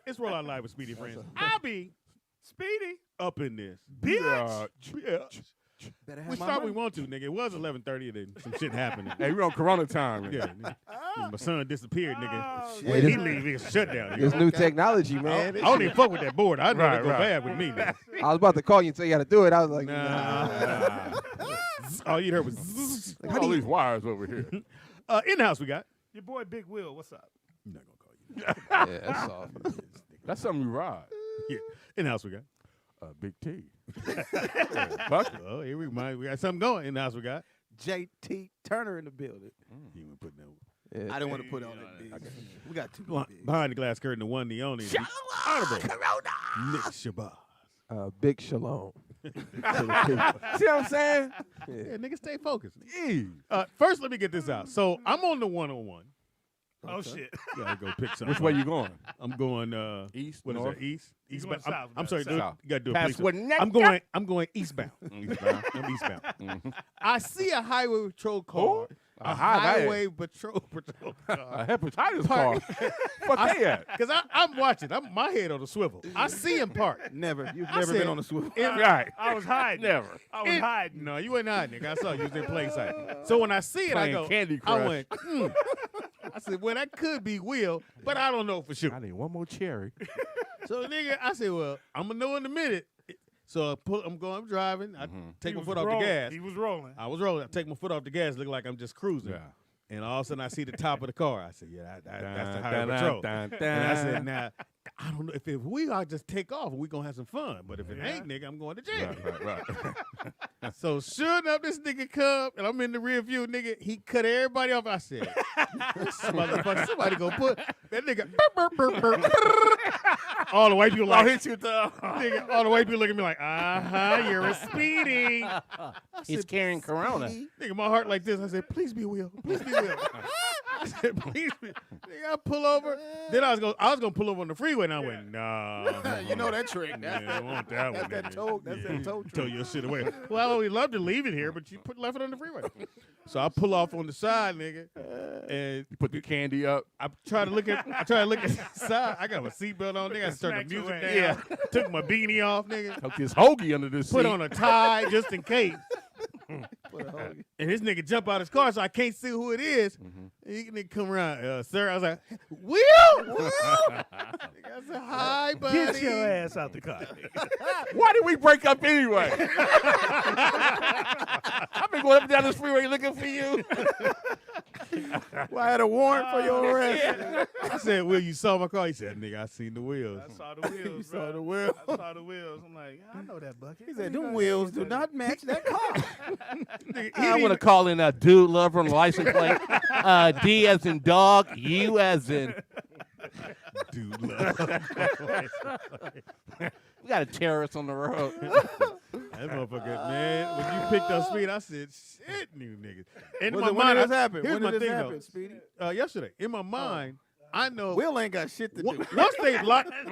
It's Roll Out Live with Speedy Friends. I'll be Speedy. up in this. Bitch. Better We have my start money. we want to, nigga. It was 11:30 and then some shit happened. Hey, we on Corona time. Yeah, nigga. My son disappeared, nigga. Oh, Hey, He this- leave, it's shut down. It's Nigga. new technology, man. I don't even fuck with that board. I know Right, it go right. bad with me, nigga. I was about to call you and tell you how to do it. I was like, Nah. All you heard was zzz. Like, All these wires over here. In the house we got. Your boy Big Will, what's up? I'm not gonna call you. yeah, that's soft. That's something you ride. Yeah. In the house we got. Big T. Fuck it. Oh, here we got something going. In the house we got. JT Turner in the building. You ain't put no. Yeah. I didn't want to put on that big. We got two big. Behind the glass curtain, the one, the only. the Honorable Nick Shabazz. Big shalom. See what I'm saying? Yeah, nigga, stay focused. Eve. First, let me get this out. So I'm on the 101. Oh, shit. Gotta go pick something. Which way you going? I'm going East, what is north? that? East. You Eastbound. going south, I'm man, sorry, dude. south. You gotta do a Past police. what? I'm going eastbound. Eastbound. I'm eastbound. Mhm. I see a highway patrol car. A highway patrol car. A hepatitis car. Fuck they at? Because I'm watching. I'm my head on the swivel. I see him park. Never. You've I never said- been on a swivel. Right. I was hiding. Never. I was hiding. No, you ain't hiding, nigga. I saw you was in plain sight. So when I see it, I Playing go, Candy I Crush. went, I said, well, that could be Will, but I don't know for sure. I need one more cherry. So, nigga, I said, well, I'm going to know in a minute. So I'm driving. I take He my was foot off the rolling. gas. He was rolling. I was rolling. I take my foot off the gas, look like I'm just cruising. Yeah. And all of a sudden, I see the top of the car. I said, yeah, that's the Dun, highway dun, patrol. dun, dun, And I said, dun. now, I don't know. If we are just take off, we going to have some fun. But if it ain't, nigga, I'm going to jail. Right. So sure enough, this nigga come, and I'm in the rear view, nigga. He cut everybody off. I said, motherfucker, somebody gonna put that nigga. Burp, burp, burp, burp. All the white people like, hit you with the. nigga, all the white people look at me like, you're a Speedy. He's carrying Corona. Nigga, my heart like this. I said, please be Will. Please be Will. I said, please be. Nigga, I pull over. Then I was gonna pull over on the freeway, and I went, nah. You know that trick. Yeah, I want that one. That's that nigga. toe. That's that toe Tow trick. your shit away. Well, we love to leave it here, but you left it on the freeway. So I pull off on the side, nigga, and You put the candy up. I try to look at the side. I got my seatbelt on, nigga. I turned the Smacked your music ass. down. Took my beanie off, nigga. Took this hoagie under this Put seat. on a tie just in case. Put a hole- And this nigga jump out his car, so I can't see who it is. He nigga come around, sir. I was like, Will? Nigga, I said, hi, buddy. Get your ass out the car. Why did we break up anyway? I've been going up and down this freeway looking for you. Well, I had a warrant for your arrest. I said, Will, you saw my car? He said, nigga, I seen the wheels. I saw the wheels. You bro. saw the wheel. I saw the wheels. I'm like, I know that bucket. He said, them wheels do not match that car. Nigga, I want to call in a dude lover on the license plate. D as in dog, U as in. dude love. We got a terrorist on the road. That motherfucker, man. When you picked up Speed, I said, shit, new niggas. And in my When mind, did this happen? Here's When my did this thing, happen, Speedy? though. Yesterday. In my mind, I know. Will ain't got shit to do.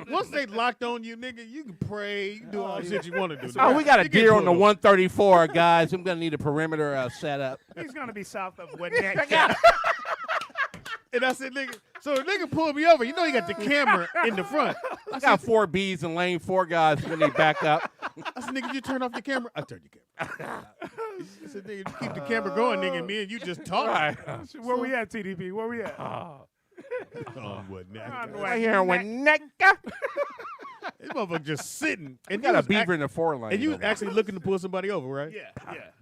Once they locked on you, nigga, you can pray, you can do all the shit you want to do. Oh, we got a You get deer on the pulled over. 134, guys. I'm going to need a perimeter set up. He's going to be south of Winnetka. And I said, nigga, so the nigga pulled me over. You know he got the camera in the front. I got 4 Bs in lane 4 guys when they back up. I said, nigga, you turn off the camera? I turned the camera. I said, nigga, you keep the camera going, nigga, and me and you just talk. Right. Where we at, TDP? Where we at? Oh, what now? Right here in Winnetka. This motherfucker just sitting. And Got a beaver in the 4 lane. And you was actually looking to pull somebody over, right? Yeah,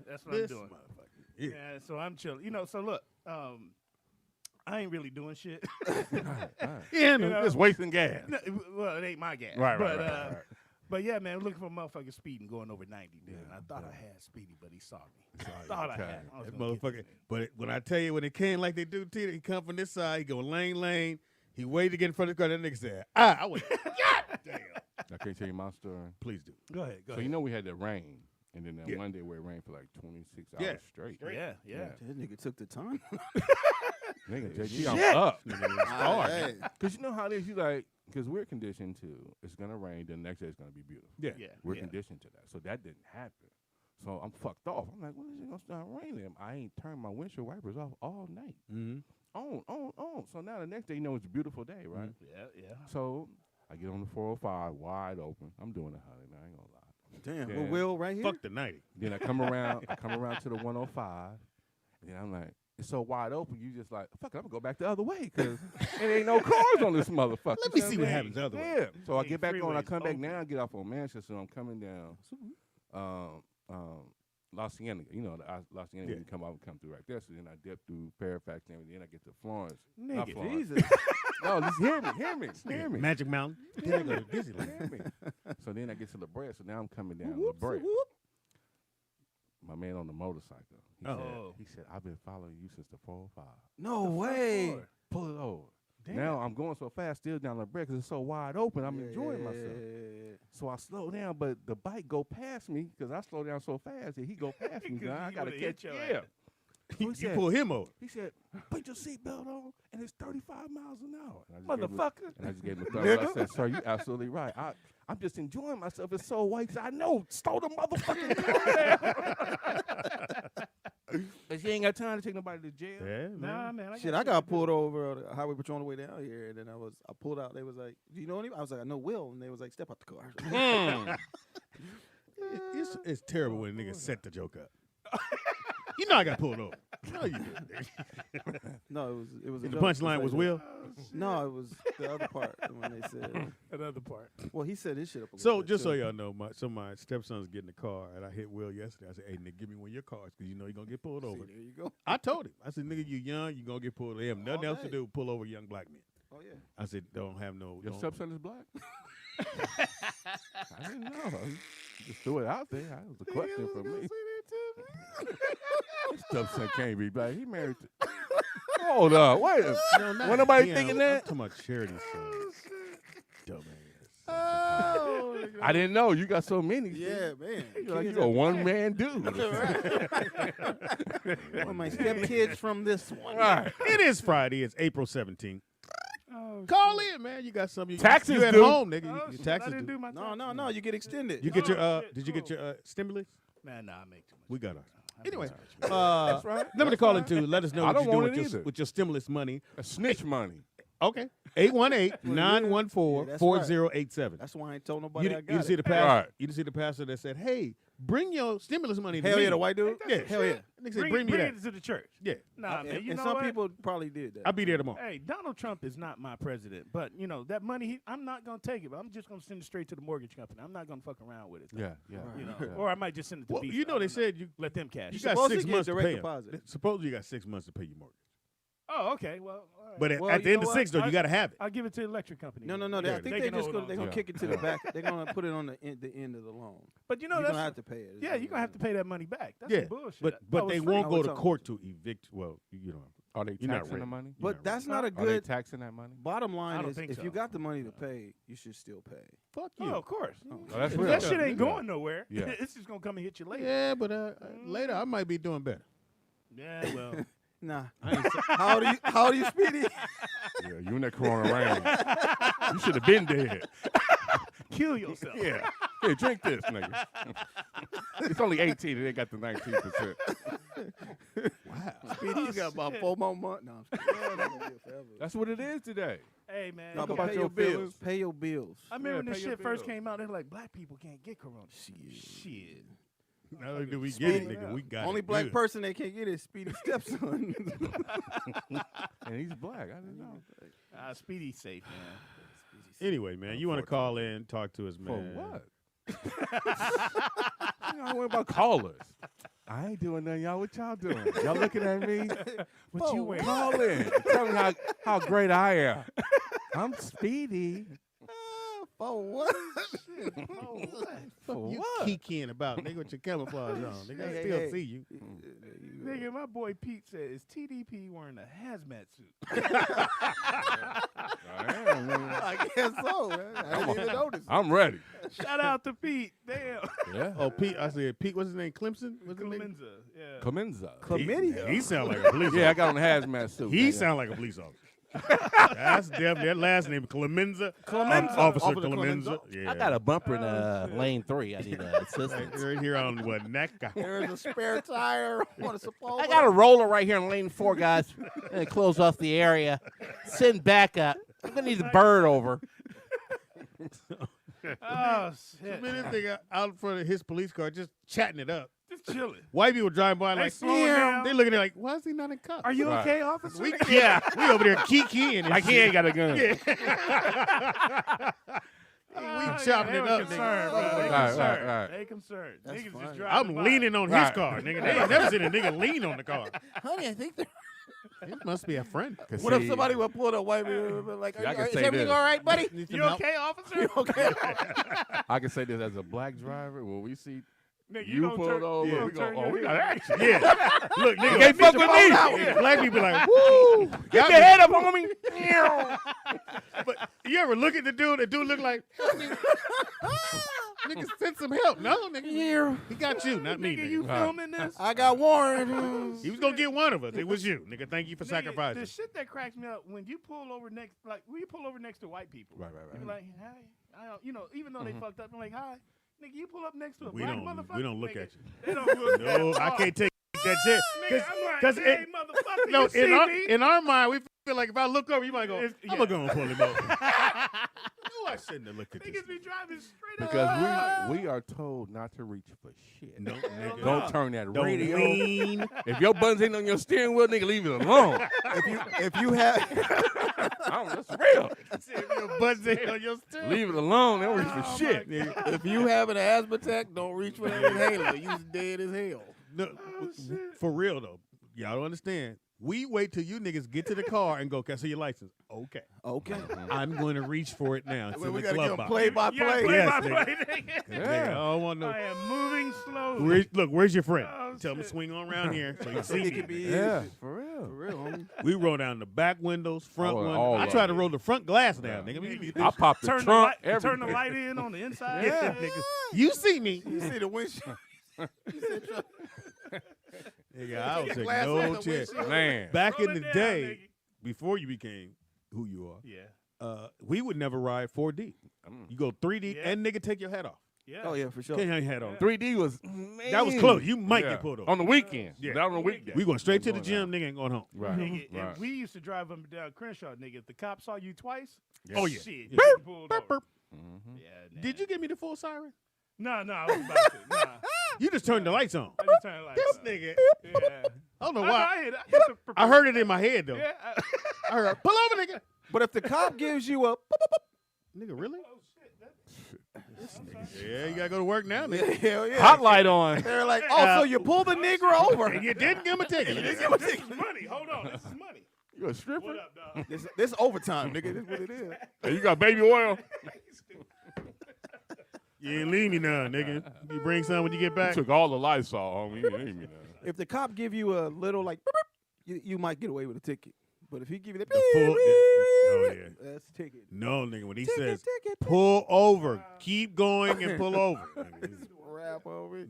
that's what This I'm doing. motherfucker. Yeah. Yeah, so I'm chilling. You know, so look, I ain't really doing shit. Yeah, You know? Just wasting gas. No, well, it ain't my gas. Right, but, right. But yeah, man, looking for a motherfucker speeding going over 90, dude. And I thought I had Speedy, but he saw me. Thought I okay. had him. I was That gonna get motherfucker. this But when I tell you, when it came like they do, Tita, he come from this side, he go lane. He waited to get in front of the car. That nigga said, I went, God damn. I can't tell you my story. Please do. nigga. Go ahead. So you know we had the rain, and then that Yeah. one day where it rained for like 26 Yeah. hours straight. Yeah. This nigga took the time. Nigga, JG, Shit. I'm up. Nigga, it's hard. Hey. Because you know how it is. You like, because we're conditioned to, it's going to rain, the next day it's going to be beautiful. Yeah. Yeah. We're yeah. conditioned to that. So that didn't happen. So I'm fucked off. I'm like, when is it going to start raining? I ain't turned my windshield wipers off all night. Mm-hmm. On. So now the next day, you know, it's a beautiful day, right? Yeah. So I get on the 405, wide open. I'm doing 100. I ain't gonna lie. Damn. Yeah. Well, Will, right here. Fuck the 90. Then I come around to the 105, and then I'm like, it's so wide open, you just like, fuck it, I'm gonna go back the other way, because there ain't no cars on this motherfucker. Let me see what happens the other way. Yeah. So I Hey, get back on, I freeways come back open. now, I get off on Manchester, and I'm coming down La Cienega. You know, La Cienega, Yeah. you come out and come through right there. So then I dip through Fairfax and everything, then I get to Florence. Not Nigga, Florence. Jesus. No, just hear me. Magic Mountain. Then I go to Disneyland. Hear me. So then I get to La Brea, so now I'm coming down La Brea. My man on the motorcycle. He said, I've been following you since the 405. No way. Pull it over. Damn. Now I'm going so fast still down La Brea because it's so wide open. I'm enjoying myself. So I slow down, but the bike go past me because I slow down so fast that he go past me. 'Cause Now I you got to wanna catch hit your yeah. ass. You said- pull him over. He said, put your seatbelt on, and it's 35 miles an hour. And Motherfucker. I just gave him a thumbs up. I said, sir, you absolutely right. I'm just enjoying myself. It's so white. I know. Stole the motherfucking car. Because you ain't got time to take nobody to jail. Yeah, Nah, man. man. Shit, I got pulled over on the highway patrol on the way down here, and then I pulled out. They was like, "Do you know anyone?" I was like, "I know Will," and they was like, "Step out the car." It's terrible when a nigga set the joke up. You know I got pulled over. No, you didn't. No, it was. a And the joke. punchline It's was like- Will. No, it was the other part when they said. Another part. Well, he said his shit up. A So little bit, just so too. y'all know, my stepson's getting in the car, and I hit Will yesterday. I said, "Hey, nigga, give me one of your cars, because you know you're gonna get pulled See, over." there you go. I told him. I said, "Nigga, you young, you gonna get pulled over. They have nothing All else to day. do. Pull over young black men." Oh yeah. I said, "Don't have no." Your don't- stepson is black? I didn't know. Just threw it out there. That was a question for me. Stepson can't be black. He married to... Hold up. Wait a No, not Wasn't nobody him. thinking I'm that? talking about Charity's son. Dumbass. I didn't know. You got so many. Yeah, man. You're like Kids you a one-man dude. One of my stepkids from this one. Right. It is Friday. It's April 17th. Oh, Call in, man. You got something. Taxes you at due. home, nigga. Oh, Your shit, taxes I didn't due. do my No. You get extended. You get your shit. did you get your stimulus? Man, nah, I make too much. We got ours. I make Anyway, too much. that's right. Number to call into. Let us know I what don't you're doing want it either. with your stimulus money. A snitch money. Okay. 818-914-4087. That's why I ain't told nobody You I didn't got see it. the pastor. Right. You didn't see the pastor that said, "Hey, bring your stimulus money." To Hell me. yeah, the white dude. Yeah. Hell yeah. Nigga said, Bring "Bring me that." it to the church. Yeah. Nah, man. You and know some what? people probably did that. I'll be there tomorrow. Hey, Donald Trump is not my president, but you know that money. I'm not gonna take it, but I'm just gonna send it straight to the mortgage company. I'm not gonna fuck around with it. though. Yeah. You know, Yeah. or I might just send it to Well, Visa. you know I they don't know. said you Let them cash. you it. got supposed to 6 get months to direct pay 'em. deposit. Supposedly you got 6 months to pay your mortgage. Oh, okay. Well, all right. But Well, at the you end know of 6 though, what? you got to have it. I'll give it to the electric company. No. then. I think They they can just hold on they're to gonna it. kick it to the back. They're gonna put it on the end of the loan. But you know You're that's gonna have to pay it. yeah. You're gonna have to pay that money back. That's Yeah, some bullshit. but That was they free. won't I go was to talking- court to evict. Well, you know. Are they You're not taxing the rich. money? But that's not a Are they good. taxing that money? Bottom I line don't is, think if so. you got the money to pay, you should still pay. Fuck you. Oh, of course. Oh, that's But real. that shit Yeah. ain't going nowhere. Yeah. It's just gonna come and hit you later. Yeah, but later I might be doing better. Yeah, well. Nah. How old are you, Speedy? Yeah, you in that corona rain. You should have been dead. Kill yourself. Yeah. Here, drink this, nigga. It's only 18 and they got the 19%. Speedy, you got about 4 more months. No, I'm just kidding. That's gonna be forever. That's what it is today. Hey, man. No, Talk but about pay your your bills. feelings. Pay your bills. I remember Yeah, when this pay your shit first bills. came out, they were like, black people can't get corona. Shit. Now that we get Speedy. it, nigga, we got Only it black good. person that can't get it is Speedy stepson. And he's black. I didn't know. Speedy's safe, man. Anyway, man, you want to call in, talk to us, For man. what? You know, what about callers? I ain't doing nothing. Y'all, what y'all doing? Y'all looking at me? What you wearing? Call in. Tell me how great I am. I'm Speedy. For what? For You what? kikiing about, nigga, with your camouflage on. Nigga, I Hey, still hey. see you. Nigga, my boy Pete said, is TDP wearing a hazmat suit? I am, nigga. I guess so, man. I didn't even notice. I'm ready. Shout out to Pete. Damn. Yeah. Oh, Pete, I said, Pete, what's his name? Clemson? What's his name? Clemenza. Yeah. Clemenza. Chlamydia. He sound like a police Yeah, I officer. got on the hazmat suit. He nigga. sound like a police officer. That's definitely, that last name, Clemenza. Clemenza. Officer Officer Clemenza. Clemenza. Yeah. I got a bumper in shit. lane 3. I need assistance. Right here on what, Naka. There's a spare tire on a Sepulveda. I got a roller right here in lane 4, guys. Gonna close off the area. Send back up. I'm gonna need the bird over. Oh shit! Man, this nigga out in front of his police car just chatting it up. Just chilling. White people driving by They like, slowing down. they looking at it like, why is he not in cuffs? Are you Right. okay, officer? We over there kikiing. and Like he shit. ain't got a gun. Yeah. We chopping it up, nigga. Concerned, bro. They Right, concerned. right. They concerned. That's Niggas funny. just driving I'm by. leaning on his Right. car, nigga. They ain't never seen a nigga lean on the car. Honey, I think they're. It must be a friend. What if somebody would pull up white people like, Yeah, I can is say everything this. all right, buddy? Need some You help? okay, officer? You okay? I can say this as a black driver. When we see Nigga, you don't pulled turn- over, you we don't go, turn oh, your we got head. action. Yeah. Look, nigga. Can't fuck with me. Yeah, black people like, woo. Get Got your me. head up, homie. But you ever look at the dude? The dude look like, nigga, send some help. No, nigga. Yeah. He got you, not me. Nigga, Nigga. you Right. filming this? I got warrant. He was gonna get one of us. It was you, nigga. Thank you for Nigga, sacrificing. the shit that cracks me up when you pull over next, like when you pull over next to white people. Right. You be like, hi, I don't, you know, even though they fucked up, I'm like, hi, nigga, you pull up next to a We black don't- motherfucker. we don't look nigga, at you. They don't look at No, us. I can't take that shit. Nigga, I'm like, Cause hey, motherfucker, no, you see me? in our mind, we feel like if I look over, you might go, It's- I'm yeah. gonna pull him over. No, I shouldn't have looked at this. Niggas be driving straight up. Because we are told not to reach for shit. No, nigga. Don't turn that Don't radio. lean. If your buttons ain't on your steering wheel, nigga, leave it alone. If you have That's real. Your butt's in on your steering. Leave it alone. Don't reach for Oh, shit. my God. if you have an asthma attack, don't reach for that inhaler. You's dead as hell. No, for real though, y'all don't understand. We wait till you niggas get to the car and go, can I see your license? Okay. Okay. I'm going to reach for it now. It's Well, in we the gotta glove give box. play by Yeah, play. play Yes, by nigga. play, nigga. Nigga, I don't want no. I am moving slowly. Where's your friend? Oh, Tell him to shit. swing on around here so you see It me. could be Yeah, easy. for real. For real, homie. We roll down the back windows, front Oh, one. all I of try to it. roll the front glass down, Yeah. nigga. I popped the Turn the trunk. light, turn the everything. light in on the inside. Yeah, nigga. You see me. You see the windshield. Nigga, I don't take glass on no the chance. windshield. Man. Back Roll in it the down, day, nigga. before you became who you are, Yeah. we would never ride 4D. You go 3D Yeah. and nigga take your hat off. Yeah. Oh yeah, for sure. Can't have your hat on. 3D was, man. That was close. You might Yeah. get pulled over. On the weekend. Yeah. That on the weekday. We going straight to the Going gym, out. nigga ain't going home. Right. Nigga, right. and we used to drive up and down Crenshaw, nigga. If the cop saw you twice, Oh, yeah. shit, Yeah. you pulled Burp, over. burp. Mhm. Yeah, Did you give me the full siren? No, I was about to. Nah, You just turned the lights on. I just turned like This nigga. Yeah. I don't know I why. hit it. I heard it in my head though. Yeah. I heard, pull over, nigga. But if the cop gives you a Nigga, really? Oh shit. Yeah, you gotta go to work now, nigga. hell yeah, Hot light on. they're like, oh, so you pull the Negro over. And you didn't give him a ticket. This is money. Hold on. This is money. You a stripper? What up, dog? This overtime, nigga. This what it is. Hey, you got baby oil? You ain't leave me now, nigga. You bring some when you get You back. took all the lights off, homie. You didn't leave me there. If the cop give you a little like, you might get away with a ticket. But if he give you that, The full- oh, yeah. that's a ticket. No, nigga, when he Ticket, says ticket, pull over, keep going and pull over. Nigga. rap over it.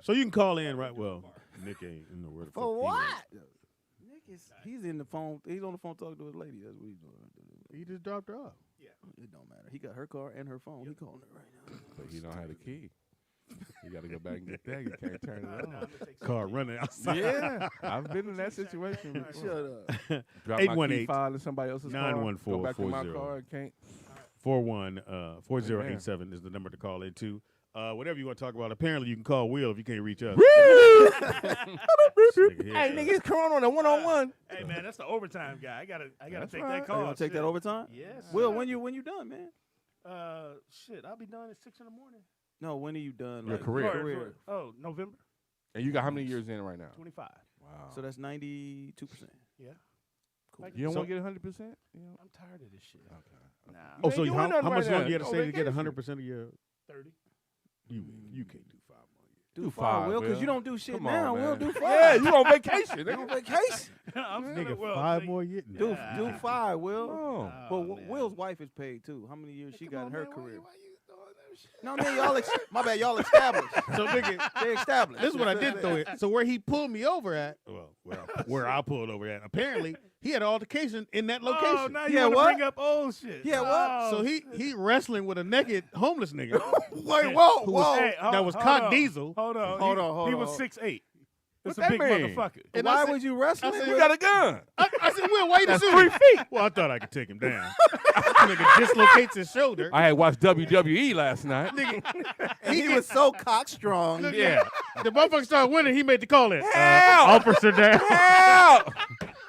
So you can call in, right? Well, Nick ain't in the word. For what? Nick is he's in the phone. He's on the phone talking to his lady. That's what he's doing. He just dropped her off. It don't matter. He got her car and her phone. He calling her right now. But he don't have the key. You got to go back and get that. You can't turn it on. Car running outside. Yeah, I've been in that situation before. Shut up. Drop my key 818 file in somebody else's car. 914 Go back to my 40. car and can't. 4087 is the number to call into. Whatever you want to talk about. Apparently, you can call Will if you can't reach us. Hey, nigga, it's Corona on a one-on-one. Hey man, that's the overtime guy. I gotta That's take right. that You call. gonna take that overtime? Yes. Will, when you done, man? Shit, I'll be done at 6 in the morning. No, when are you done? Your like, career. Oh, November And you got how many years in right now? 25. Wow. So that's 92%. Yeah. Cool. You don't So- want to get 100%? I'm tired of this shit. Okay. Nah. Oh, Man, so you how ain't nothing much right longer now. you got to Go say to get vacation. 100% of your? 30. You can't do 5 more years. Do Do five, five, Will, because Will. you don't do shit Come on, now. man. Will, do five. Yeah, you on vacation. You on Nigga. vacation. I'm Nigga, well, 5 nigga. more years. Do Yeah. do five, Will. Oh. But man. Will's wife is paid too. How many years she Come got on, in her man, career? Why you throwing that shit? No, man, y'all. My bad, y'all established. So nigga, They established. this is what I did throw it. So where he pulled me over at, where I pulled over at, apparently he had an altercation in that location. Oh, now you Yeah, want to what? bring up old shit. Yeah, what? Oh, So he wrestling with a naked homeless nigga. Wait, whoa, Who was- whoa. Hey, that was hold Cod on. Diesel. Hold on. Hold He- on, hold He on. was 6'8". It's What a big that mean? motherfucker. And Why I said- would you wrestle? I said, You got a gun. I said, Will, why you That's shooting? 3 feet. Well, I thought I could take him down. Nigga dislocates his shoulder. I had watched WWE last night. He was so cockstrong. Look, Yeah. The motherfucker started winning. He made the call in. Help! Officer down. Help!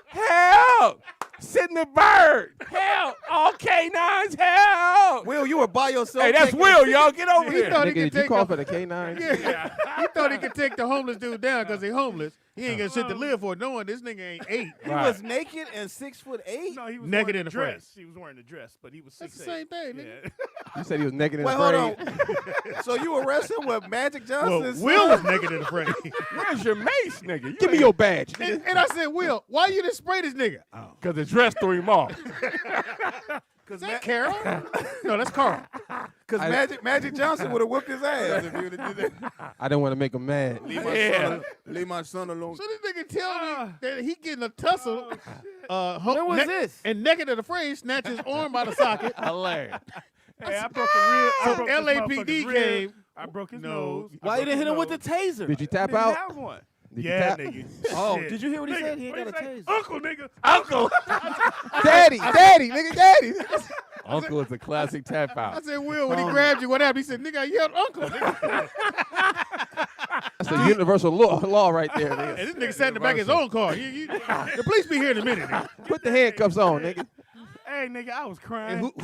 Help! Sidney Bird! Help! All K9s, help! Will, you were by yourself. Hey, that's taking- Will, y'all. Get over He here. thought he Nigga, could did you take call the- for the K9? Yeah. He thought he could take the homeless dude down because he's homeless. He ain't got shit to live for, knowing this nigga ain't 8. He was naked and 6'8". No, he was Naked wearing in a the frame. dress. He was wearing a dress, but he was 6'8". That's the same thing, nigga. Yeah. You said he was naked in Wait, the hold frame. on. So you were wrestling with Magic Well, Johnson? Will was naked in the frame. Where's your mace, nigga? You Give me your badge. And I said, Will, why you didn't spray this nigga? Oh. Because the dress threw him off. Is that Carol? No, that's Carl. Because Magic Johnson would have whooped his ass if he would have did that. I didn't want to make him mad. Leave my son alone. So this nigga tell me that he getting a tussle. When was this? And naked in the frame, snatch his arm by the socket. Hilarious. Hey, I broke a rib. So I broke this LAPD motherfucker's rib. came. I broke his No. nose. Why you didn't hit him with the taser? Did you tap Didn't out? have one. Did you Yeah, tap? nigga. Oh, Shit. did you hear what he Nigga, said? He ain't what'd got a he say? taser. Uncle, nigga. Uncle. Daddy, nigga, daddy. Uncle is a classic tap I out. said, Will, when he grabbed you, what happened? He said, nigga, I yelled uncle. Nigga. That's the universal law right there. Nigga. And this nigga sat in the back of his own car. The police be here in a minute. Nigga. Put the handcuffs on, nigga. Hey, nigga, I was crying. And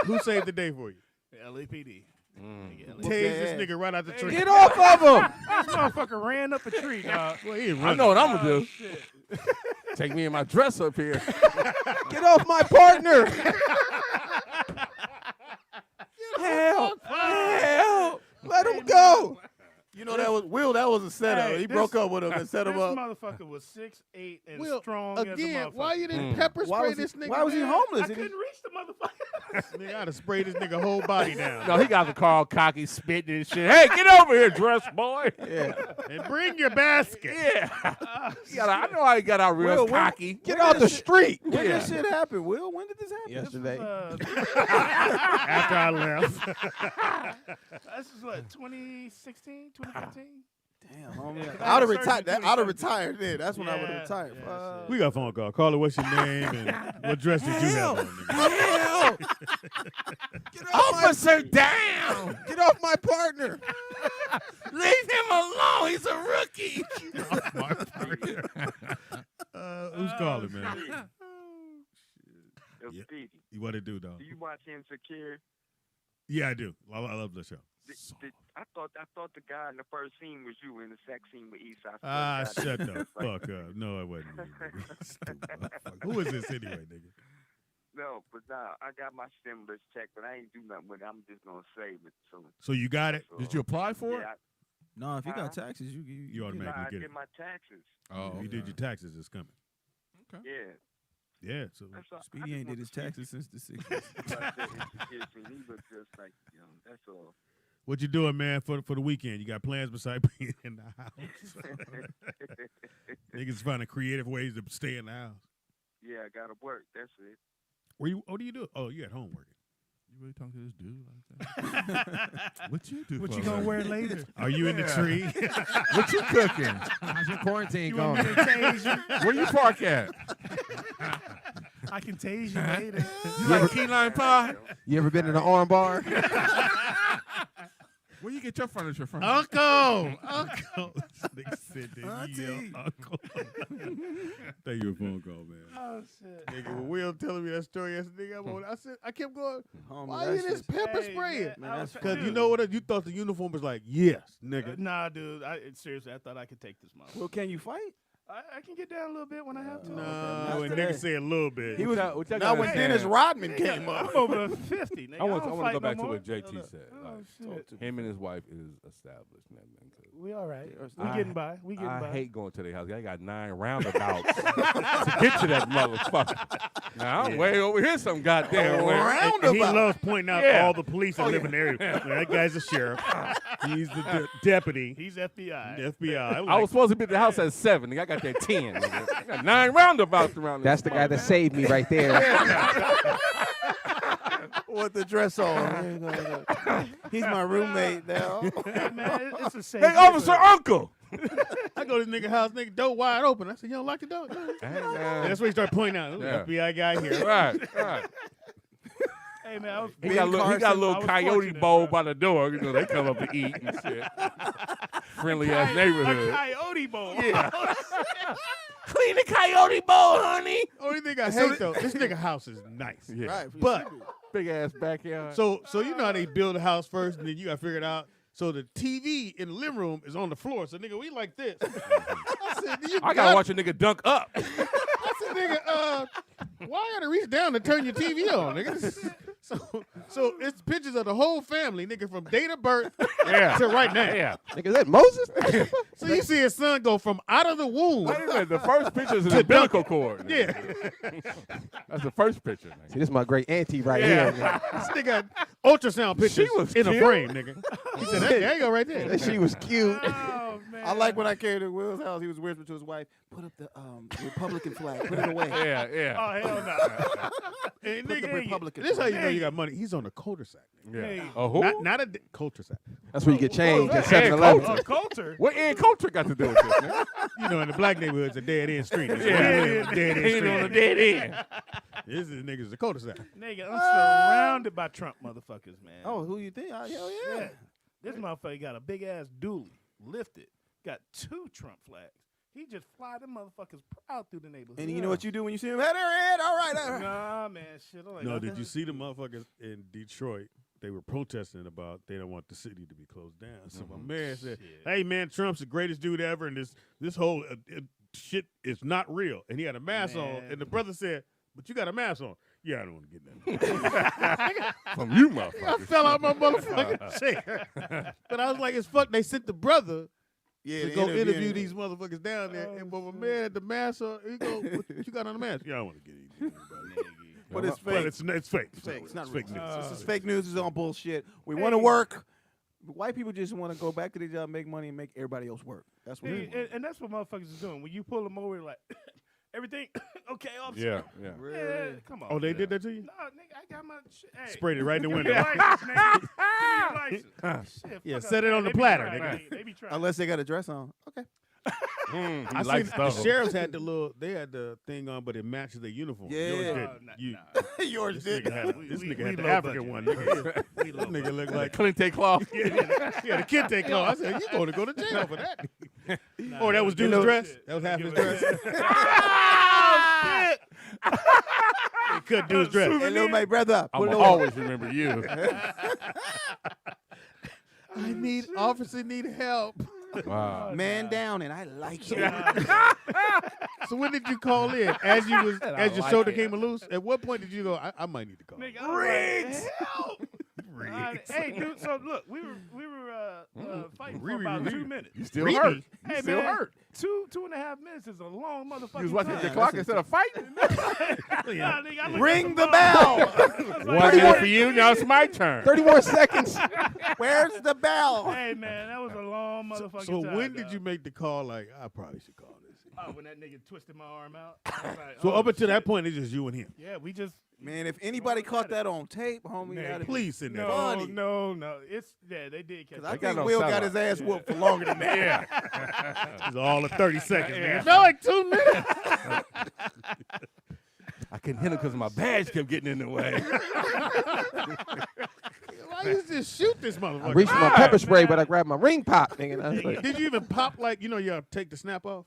who saved the day for you? LAPD. Tased this nigga right out the tree. Get off of him. This motherfucker ran up a tree, dog. Well, he ain't I running. know what I'm going to do. Take me and my dress up here. Get off my partner. Help! Help! Let him go. You know that was Will. That was a setup. Hey, He this- broke up with him and set This him up. motherfucker was 6'8" and Will, strong as a again, motherfucker. why you didn't pepper Why spray was this nigga? Why was he man? homeless? I He couldn't didn't- reach the motherfucker. Nigga, I'd have sprayed this nigga whole body down. No, he got the car cocky, spitting and shit. Hey, get over here, dress boy. Yeah. And bring your basket. Yeah. I know how he got out real Will, when- cocky. Get out the street. When did this shit happen, Will? When did this happen? Yesterday. After I left. This is what, 2016, 2015? Damn, homie. Yeah, 'cause I I'd have had retired. surgery I'd have 2017. retired then. That's when I would have Yeah, retired. yeah, We got a phone call. Caller, what's your name and what dress did you have on? Nigga? Help. Get off Officer down! Get off my partner. Leave him alone. He's a rookie. My partner. Who's calling, man? Yo, Yeah. Speedy, You what it do, dog? do you watch Insecure? Yeah, I do. I love the show. I thought the guy in the first scene was you in the sex scene with Eastside. Ah, shut the fuck up. No, it wasn't me, nigga. Stupid motherfucker. Who is this anyway, nigga? No, but nah, I got my stimulus check, but I ain't do nothing with it. I'm just gonna save it. So you got it? So, Did you apply for it? yeah, No, if you Huh? got taxes, you You I automatically get did it. my taxes. Oh, You did your taxes. It's coming. Yeah. Yeah. So That's all. I Speedy just ain't want did his to see taxes since the 60s. He was just like, that's all. what you doing, man, for the weekend? You got plans beside being in the house? Niggas finding creative ways to stay in the house. Yeah, I gotta work. That's it. What do you do? Oh, you at home working. You really talking to this dude like that? What you do? What for you a gonna living? wear later? Are you in the tree? What you cooking? How's your quarantine You want me going? to tase you? Where you park at? I can tase you later. You like key lime pie? You ever been in an arm bar? Where you get your furniture from? Uncle! This nigga said that Auntie. he yelled uncle. Thank you for a phone call, man. Oh, shit. Nigga, when Will telling me that story yesterday, I said, I kept going, Homie, why that you just shit's- pepper Hey, spray it? man, I was- Because you dude, know what? You thought the uniform was like, yes, nigga. Nah, dude. Seriously, I thought I could take this motherfucker. Well, can you fight? I can get down a little bit when I have to. No, and today. nigga say a little bit. He was What y'all now gotta when understand- Dennis Rodman came up. I'm over 50. Nigga. I want don't to fight go back no to more. what JT said. Oh, Like, shit. him and his wife is established, man. 'cause We all right. We I- getting by. We getting I by. hate going to their house. I got 9 roundabouts to get to that motherfucker. Now I'm way over here some goddamn way. And he loves pointing out Yeah. all the police that live in the area. That guy's a sheriff. He's the deputy. He's FBI. The FBI. I was supposed to be at the house at 7. Nigga, I got there at 10. Nigga. I got 9 roundabouts around That's the this guy that saved me right there. With the dress on. He's my roommate now. Hey, man, it's a safe Hey, Officer neighborhood. Uncle! I go to this nigga house, nigga door wide open. I said, you don't lock the door? No. Hey, And man. that's when he started pointing out, Yeah. FBI guy here. Right. Hey man, I was He got a little, I little was coyote fortunate, bowl bro. by the door. You know, they come up and eat and shit. Friendly ass A neighborhood. coyote bowl. Yeah. Clean the coyote bowl, honey. Only thing I hate though, this nigga house is nice. Yeah. Right. But Big ass backyard. so you know how they build a house first and then you gotta figure it out. So the TV in the living room is on the floor. So nigga, we like this. I said, I gotta watch a nigga dunk up. I said, nigga, why I gotta reach down to turn your TV on, nigga? So it's pictures of the whole family, nigga, from date of birth to right now. Yeah. Nigga, is that Moses? So you see his son go from out of the womb. Wait a minute. The first picture is an umbilical cord. Yeah. That's the first picture. Nigga. See, this is my great auntie right Yeah. here. Man. This nigga ultrasound pictures was in a cute. frame, nigga. He said, there you go right there. That she was cute. Oh man. I like when I came to Will's house. He was whispering to his wife, "Put up the Republican flag. Put it away." Yeah. Oh hell no. And Put the nigga, Republican. this is how you flag. know you got money. He's on the cul-de-sac. Yeah. Hey. Oh, who? Not a cul-de-sac. That's where you get changed at Hey, 7-Eleven. A culture. What Ed Coulter got to do with this, man? You know, in the black neighborhoods, a dead end street. It's Yeah. really a dead end Ain't street. on the dead end. This is niggas a cul-de-sac. Nigga, I'm surrounded by Trump motherfuckers, man. Oh, who you think? Hell yeah. Shit. This motherfucker got a big ass dually, lifted, got 2 Trump flags. He just fly them motherfuckers proud through the neighborhood. And you know what you do when you see him? Hey there, Ed. All right. Nah, man, shit. I'm like, No, oh, did that you is- see the motherfuckers in Detroit? They were protesting about they don't want the city to be closed down. So my man said, Shit. "Hey man, Trump's the greatest dude ever, and this whole shit is not real." And he had a mask on, Man. and the brother said, "But you got a mask on." Yeah, I don't want to get that. From you, I motherfucker. fell out my motherfucking chair. But I was like, "It's fuck." They sent the brother Yeah. to the go interview him. these motherfuckers down there, Oh, and but my man had the mask on. He go, "What you got on the mask?" Yeah, I don't want to get anybody. But it's But fake. it's fake. It's fake. It's not fake real. news. This is fake news. It's all bullshit. We want to work. White people just want to go back to their job, make money, and make everybody else work. That's what we Hey, want. and that's what motherfuckers is doing. When you pull them over, like, everything okay, officer? Yeah. Yeah, come on. Oh, they man. did that to you? No, nigga, I got my shit. Hey, Sprayed it right in the give me window. your license, nigga. Give me your license. Shit, Yeah, fuck set up, it on man. the They be platter, trying, nigga. They be trying. Unless they got a dress on. Okay. He I likes seen the those. sheriffs had they had the thing on, but it matches their uniform. Yeah. Yours Oh, didn't. nah. Yours This nigga had, We- this we- nigga we had the low African budget. one. Nigga. We This low nigga budget. looked like Clemente cloth. yeah, the kente cloth. I said, "You going to go to jail for that?" Nah, Oh, that was you dude's know- dress. shit. That was half his Give it- dress. Oh, shit. They cut dude's dress. Hey, little my brother. I Pull it will over. always remember you. I need officer need help. Wow. Man down, and I like it. So when did you call in? As you was as your like shoulder it. came loose. At what point did you go? I might need to call. Nigga, I was like, help. Riggs. Hey, dude. So look, we were fighting for about 2 minutes. You still Reedy. hurt. Hey, You still man, hurt. 2.5 minutes is a long motherfucking You was watching time. the clock instead of fighting. Nah, nigga, I looked Ring at the phone. bell. I was like, One more for you. Now it's my turn. 30 more seconds. Where's the bell? Hey man, that was a long motherfucking So time. when did dog. you make the call? Like I probably should call this. Oh, when that nigga twisted my arm out. I was like, So oh, up until that shit. point, it's just you and him. Yeah, we just. Man, if anybody caught that on tape, homie, Man, that'd be Please send that. No, funny. no. It's they did catch. Because I it. got think no Will got satellite. his ass whooped for longer than that. Yeah. It's all of 30 seconds, Yeah. man. It felt like 2 minutes. I couldn't hit him because my badge kept getting in the way. Why you just shoot this I motherfucker? reached for my pepper spray, but I grabbed my ring pop, nigga. And I was like, Did you even pop like you take the snap off?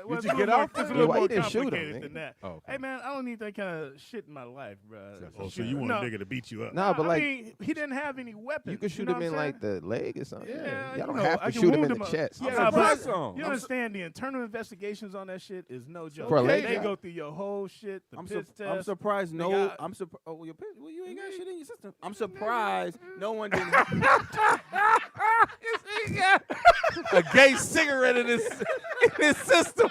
Well, Did it's you a get little off? more- It's a Yeah, little why you more didn't shoot him, complicated nigga? than that. Oh, okay. Hey man, I don't need that kind of shit in my life, bro. Oh, so you want a nigga to beat you up? nah, but I like, mean, he didn't have any weapons. you could shoot know him what in I'm like saying? the leg or something. Yeah, Y'all you don't know, have I to can shoot him wound in the up. chest. Yeah, I'm but surprised on. you understand the internal investigations on that shit is no joke. For a leg They shot? go through your whole shit, the I'm, piss I'm test. surprised no. Nigga, I'm surprised. Oh, well, you ain't got shit in your system. I'm surprised no one didn't. A gay cigarette in his system.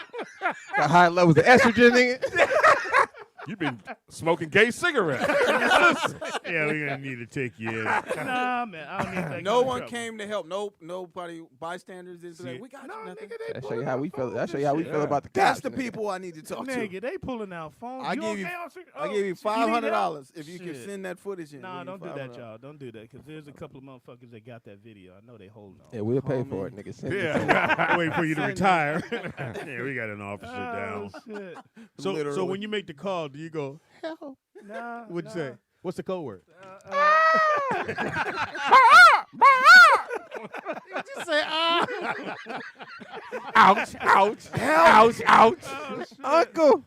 Got high levels of estrogen, nigga. You've been smoking gay cigarettes. Yeah, we're gonna need to take you in. Nah, man, I don't need that. No kind of one trouble. came to help. Nobody bystanders didn't say, See, we got No, you nothing. nigga, they That show pulling you how out we feel. phones That show and you how we shit. feel about the That's cops. the nigga. people I need to talk to. Nigga, they pulling out phones. I you gave you- okay, officer? I gave you shit, need help? $500 if you could Shit. send that footage in. Nah, Give me don't do that, $500. y'all. Don't do that, because there's a couple of motherfuckers that got that video. I know they holding on. Yeah, we'll pay for it, nigga. Send it to us. Yeah, waiting for you to Send retire. Yeah, we got an officer down. Shit. So Literally. when you make the call, do you go help? Nah. What'd you say? What's the code word? Just say Ouch, ouch, ouch, ouch. Oh, shit. Uncle.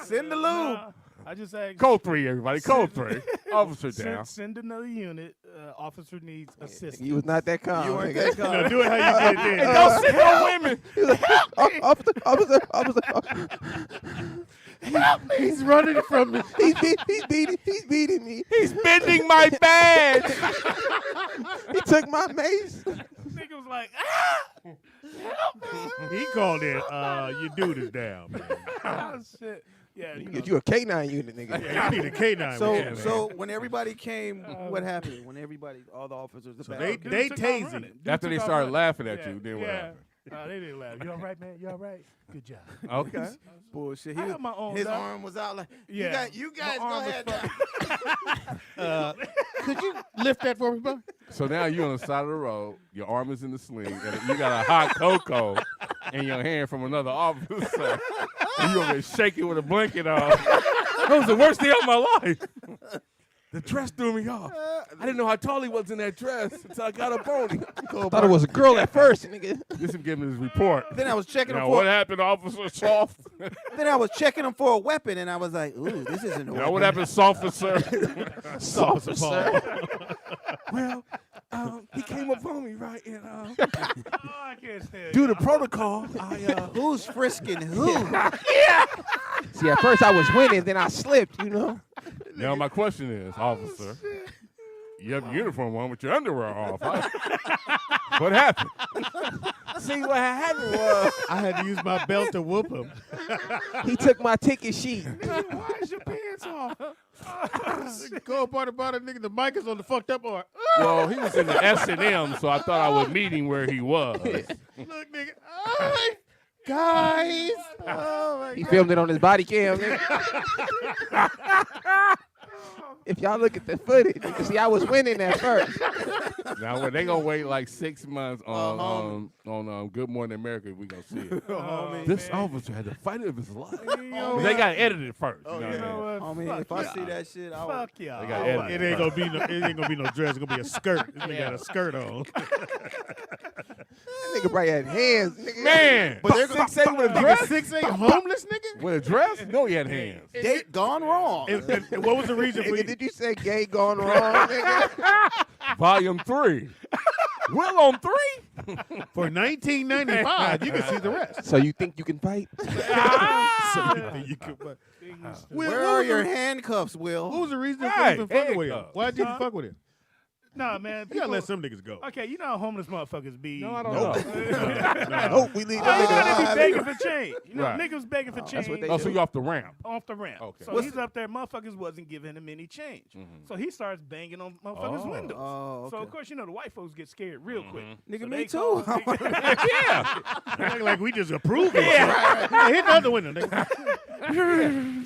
Send the lube. Nah, I just asked. Code 3, everybody. Code 3. Officer down. Send another unit. Officer needs assistance. You was not that calm. You weren't nigga. that No, calm. do it how you did it then. Don't sit no women. He was like, officer. He's running from me. He's beating me. He's bending my badge. He took my mace. Nigga was like, He called in. Your dude is down, man. oh shit. Yeah, you know. You a K9 unit, nigga. Yeah, you need a K9. So, man. so when everybody came, what happened? When everybody, all the officers, the So bad they- Dude they took off tased running. him. Dude After took they off started running. laughing at Yeah, you, then what yeah. happened? They didn't laugh. You all right, man? You all right? Good job. Okay. bullshit. I He got my own his dog. arm was out like, Yeah. you My guys go arm was ahead. Could you lift that for me, bro? So now you're on the side of the road, your arm is in the sling, and you got a hot cocoa in your hand from another officer. And you over there shaking with a blanket on. That was the worst day of my life. The dress threw me off. I didn't know how tall he was in that dress until I got up on him. I thought it was a girl at first, nigga. This is giving his report. Then I was checking him Now, for. what happened, Officer Soft? Then I was checking him for a weapon, and I was like, "Ooh, this isn't a Now, weapon." what happened, Officer? Well, he came up on me, right? And Oh, I can't stand due you. to protocol, Who's frisking who? See, at first I was winning, then I slipped, you know. Now my question is, officer, you have your uniform on with your underwear off. Huh? What happened? See, what happened was I had to use my belt to whoop him. he took my ticket sheet. Why is your pants off? Go about it, nigga. The mic is on the fucked up part. Well, he was in the S&M, so I thought I would meet him where he was. Look, nigga. Ay, guys. Oh, my He God. filmed it on his body cam, nigga. If y'all look at the footage, you can see I was winning at first. Now, when they gonna wait like 6 months on Good Morning America, we gonna see it. This officer had the fight of his life. They got edited first. you know what I mean? what? I mean, if I see that shit, I would. Fuck y'all. They got Oh, edited. It ain't gonna be no dress. It's gonna be a skirt. This nigga got a skirt on. That nigga probably had hands, nigga. Man, But they're 6'8" with a Nigga, dress? 6'8" homeless nigga. With a dress? No, he had hands. Date gone wrong. And what was the reason for Nigga, you? did you say gay gone wrong, nigga? Volume 3. Will on 3? For 1995, you can see the rest. So you think you can fight? So you can- but- Will, Where what are was your the- handcuffs, Will? What was the reason for Right, even fucking with him? handcuffs. Why did you fuck with him? Nah, man. You gotta people- let some niggas go. Okay, you know how homeless motherfuckers be. No, I don't Nope. know. Nope, we leave Oh, that you know nigga they be alive. begging for change. You know, Right. niggas begging for that's change what they Oh, so you off the ramp. off the ramp. Okay. So he's up there. Motherfuckers wasn't giving him any change. So he starts banging on motherfuckers' Oh. windows. Oh, So okay. of course, you know the white folks get scared real quick. Nigga, So me they too. call- Act like we just approve it. Yeah. Hit the other window, nigga.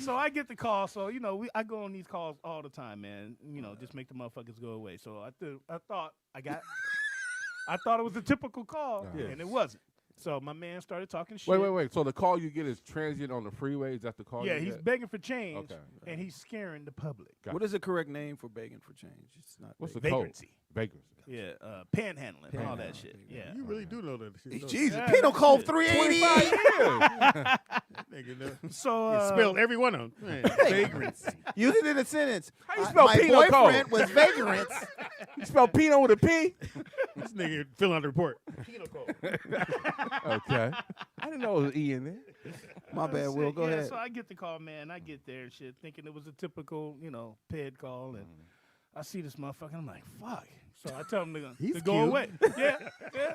So I get the call. So you know, I go on these calls all the time, man. You know, just make the motherfuckers go away. So I thought it was a typical call, and it wasn't. So my man started talking shit. Wait. So the call you get is transient on the freeway? Is that the call Yeah, you he's get? begging for change, Okay. and he's scaring the public. Got What is the correct name for begging for change? It's not. What's the Vagrancy. code? Vagrancy. Yeah, panhandling, all that shit. Yeah. You really do know that shit. don't you? Jesus, Yeah, penal that's code it. 380. Nigga, know. So You spelled every one of them. Man, vagrants. Use it in a sentence. How you spell my penal code? boyfriend was vagrants. You spell Pino with a P? This nigga filling out the report. Okay. I didn't know it was E in there. My bad, Will. Go ahead. So I get the call, man. I get there and shit, thinking it was a typical, you know, ped call, and I see this motherfucker. I'm like, fuck. So I tell him to He's go cute. away. Yeah.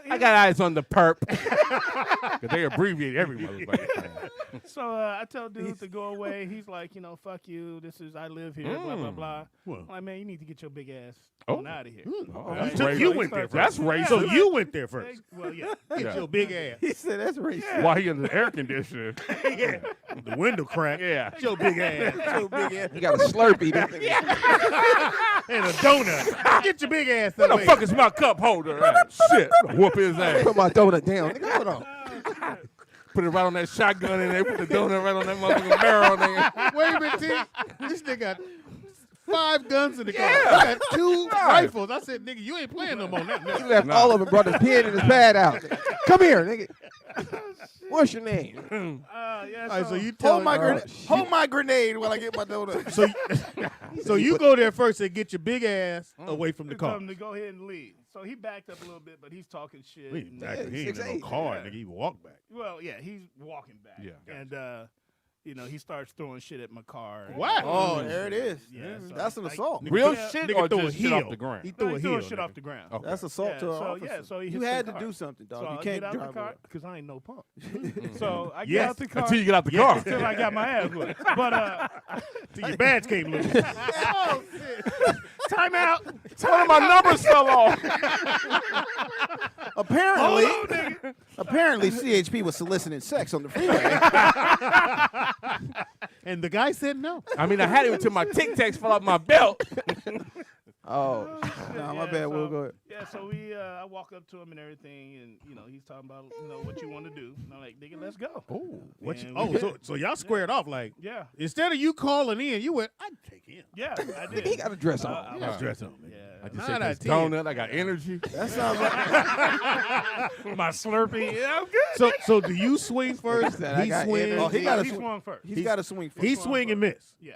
I got eyes on the perp. Because they abbreviate every motherfucker. So I tell dude to go away. He's like, fuck you. I live here, blah, blah, blah. Well. I'm like, man, you need to get your big ass Oh. on out of here. That's So racist. you went there first. That's racist. So you went there first. Well, yeah. Get your big ass. He said that's racist. Why he in the air conditioner? Yeah. The window crack. Yeah. Get your big ass. So big ass. You got a Slurpee. That nigga. And a donut. Get your big ass Where the away. fuck is my cup holder at? Shit. Whoop his ass. Put my donut down. Nigga, hold on. Put it right on that shotgun and they put the donut right on that motherfucking barrel. Nigga. Wait a minute, T. This nigga got 5 guns in the car. Yeah. He got 2 rifles. I said, nigga, you ain't playing no more. He Nigga. left all of them, brought his pen and his pad out. Come here, nigga. What's your name? Yeah, All right, so you tell Hold my grenade while I get my donut. So you go there first and get your big ass away from the tell car. him to go ahead and leave. So he backed up a little bit, but he's talking shit. He and- ain't in no 6'8". car, Yeah. nigga. He walked back. Well, yeah, he's walking back. Yeah. And, he starts throwing shit at my car. Wow. Oh, there it is. Yeah, so That's an assault. Real Yeah. shit Nigga or threw a just shit off heel. the ground? He No, threw he a threw heel. shit nigga. off the ground. Okay. That's assault Yeah, to an so, officer. yeah, so he You hits had the to car. do something, dog. So You I can't get out the drive car away. because I ain't no punk. So I get Yes. out the car Until you get out the car. until I got my ass whooped. But Till your badge came loose. oh shit! Time out. One of my numbers fell off. Apparently, CHP was soliciting sex on the freeway. And the guy said no. I mean, I had it until my Tic Tacs fell off my belt. Oh, Nah, my bad. We'll go ahead. Yeah, so I walk up to him and everything, and he's talking about what you want to do. And I'm like, nigga, let's go. Oh, what you? And we- So y'all squared off like Yeah, instead of you calling in, you went, I'd take him. yeah, I did. he got a dress on. I Got was- dress on, man. Yeah, I just 9 said out this of 10. donut. I got energy. That sounds like my Slurpee. Yeah, I'm good. So do you swing first? said, I He got swing. energy. Oh, he got he a swung first. he's got to swing first. He swing and miss. Yeah.